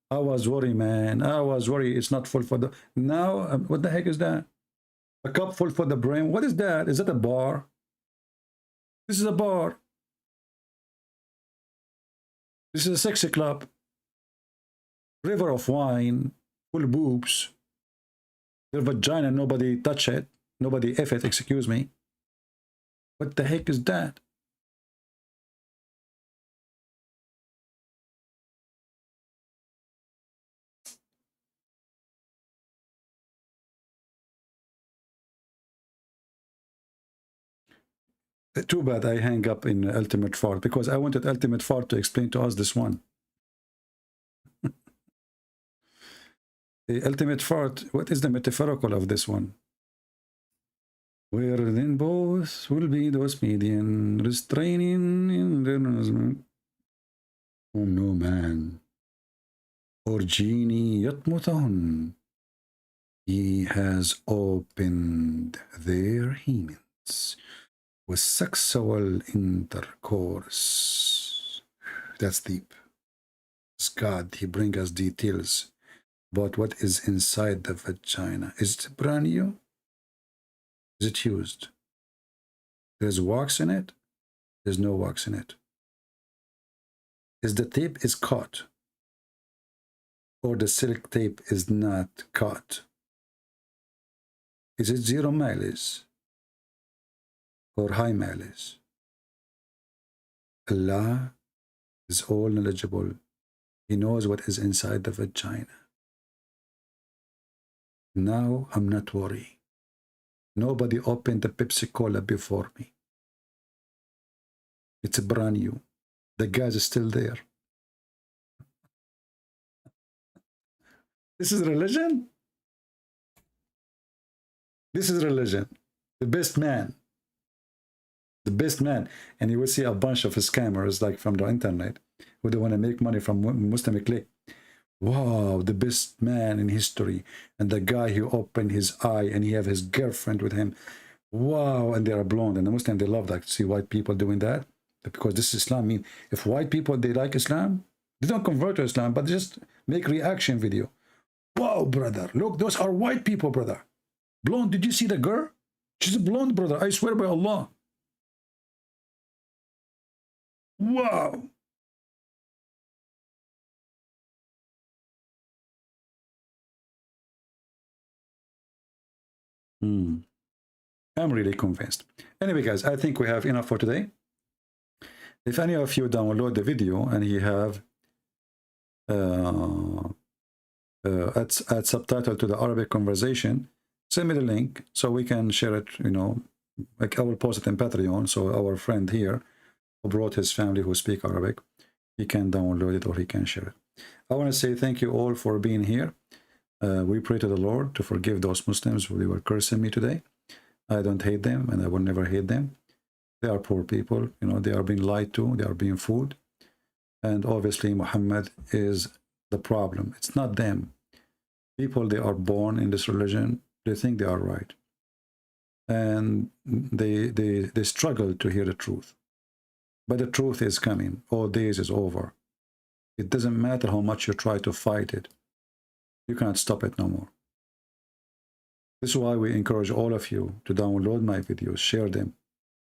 I was worried, man. I was worried. It's not full for the... Now, what the heck is that? A cup full for the brim. What is that? Is that a bar? This is a bar. This is a sexy club. River of wine. Full boobs. Your vagina, nobody touch it. Nobody F it, excuse me. What the heck is that? Too bad I hang up in Ultimate Fart, because I wanted Ultimate Fart to explain to us this one. The Ultimate Fart, what is the metaphorical of this one? Where then both will be those median restraining in their... Oh no, man. Or genie yatmutahun. He has opened their hymens with sexual intercourse. That's deep. It's God, he brings us details about what is inside the vagina. Is it brand new? Is it used? There's wax in it? There's no wax in it. Is the tape is caught? Or the silk tape is not caught? Is it 0 mileage? Or high mileage? Allah is all knowledgeable. He knows what is inside the vagina. Now I'm not worried. Nobody opened the Pepsi Cola before me. It's brand new. The gas is still there. This is religion? This is religion. The best man. The best man. And you will see a bunch of scammers like from the internet who they want to make money from Muslim clique. Wow, the best man in history. And the guy who opened his eye and he have his girlfriend with him. Wow, and they are blonde. And the Muslim, they love that. See white people doing that. Because this is Islam. I mean, if white people, they like Islam, They don't convert to Islam, but just make reaction video. Wow, brother, look, those are white people, brother. Blonde, did you see the girl? She's a blonde, brother. I swear by Allah. Wow. I'm really convinced. Anyway, guys, I think we have enough for today. If any of you download the video and you have add subtitle to the Arabic conversation, send me the link so we can share it, you know, like I will post it in Patreon, so our friend here who brought his family who speak Arabic, he can download it or he can share it. I want to say thank you all for being here. We pray to the Lord to forgive those Muslims who were cursing me today. I don't hate them and I will never hate them. They are poor people, you know, they are being lied to, they are being fooled. And obviously Muhammad is the problem. It's not them. People, they are born in this religion, they think they are right. And they struggle to hear the truth. But the truth is coming. All days is over. It doesn't matter how much you try to fight it. You cannot stop it no more. This is why we encourage all of you to download my videos, share them,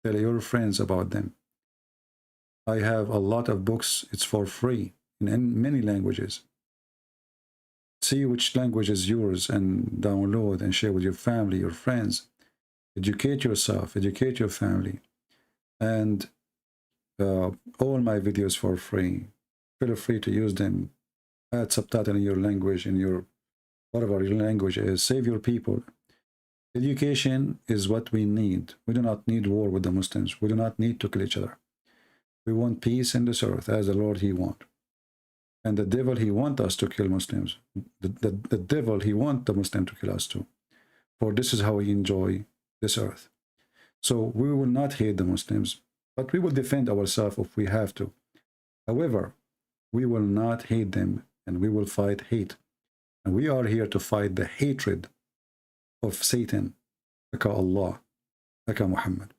tell your friends about them. I have a lot of books, it's for free in many languages. See which language is yours and download and share with your family, your friends. Educate yourself, educate your family. And all my videos for free. Feel free to use them. Add subtitle in your language, in your whatever your language is. Save your people. Education is what we need. We do not need war with the Muslims. We do not need to kill each other. We want peace in this earth as the Lord he wants. And the devil, he wants us to kill Muslims. The devil, he wants the Muslim to kill us too. For this is how we enjoy this earth. So we will not hate the Muslims, but we will defend ourselves if we have to. However, we will not hate them and we will fight hate. And we are here to fight the hatred of Satan, aka Allah, aka Muhammad.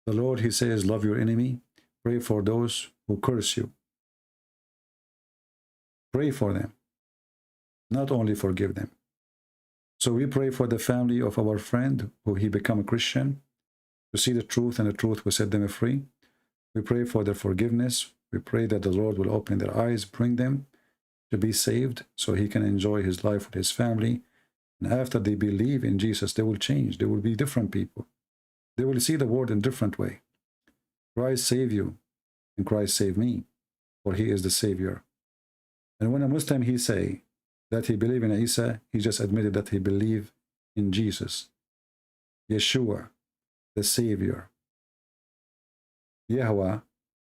The Lord, he says, love your enemy, pray for those who curse you. Pray for them, not only forgive them. So we pray for the family of our friend who he become a Christian, to see the truth, and the truth will set them free. We pray for their forgiveness. We pray that the Lord will open their eyes, bring them to be saved so he can enjoy his life with his family. And after they believe in Jesus, they will change. They will be different people. They will see the world in a different way. Christ save you and Christ save me, for he is the Savior. And when a Muslim, he say that he believe in Isa, he just admitted that he believe in Jesus, Yeshua, the Savior. Yahweh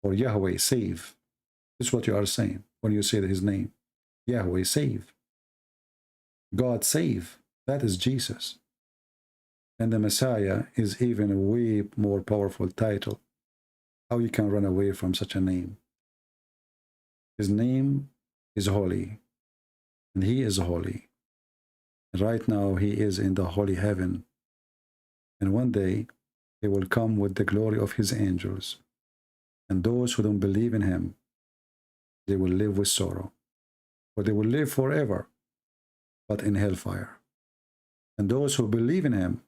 or Yahweh, save. This is what you are saying when you say his name. Yahweh, save. God, save. That is Jesus. And the Messiah is even a way more powerful title. How you can run away from such a name? His name is holy, and he is holy. And right now he is in the holy heaven. And one day he will come with the glory of his angels. And those who don't believe in him, they will live with sorrow. Or they will live forever, but in hellfire. And those who believe in him,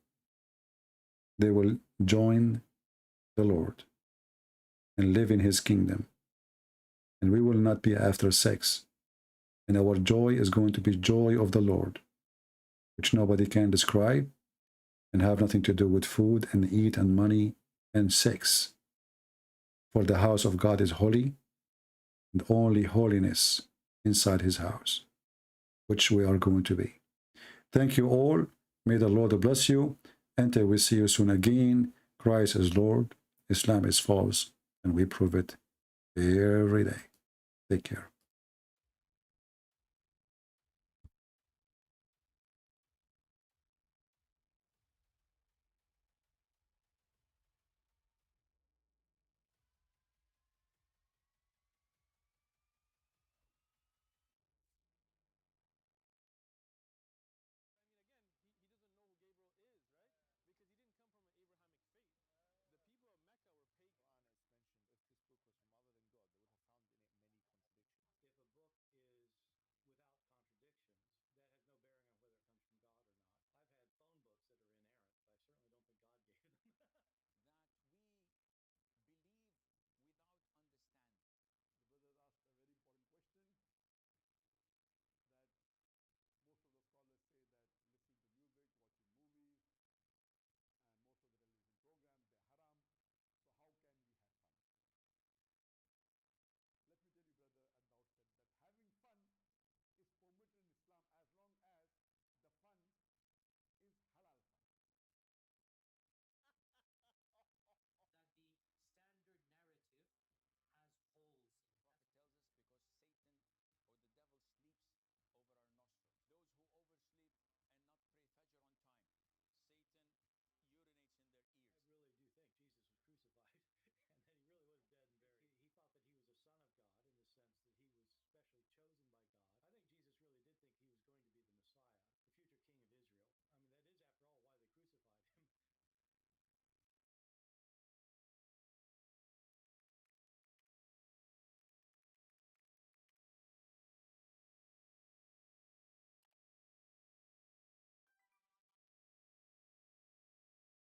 they will join the Lord and live in his kingdom. And we will not be after sex. And our joy is going to be joy of the Lord, which nobody can describe and have nothing to do with food and eat and money and sex. For the house of God is holy, and only holiness inside his house, which we are going to be. Thank you all. May the Lord bless you. Until we see you soon again. Christ is Lord. Islam is false. And we prove it every day. Take care.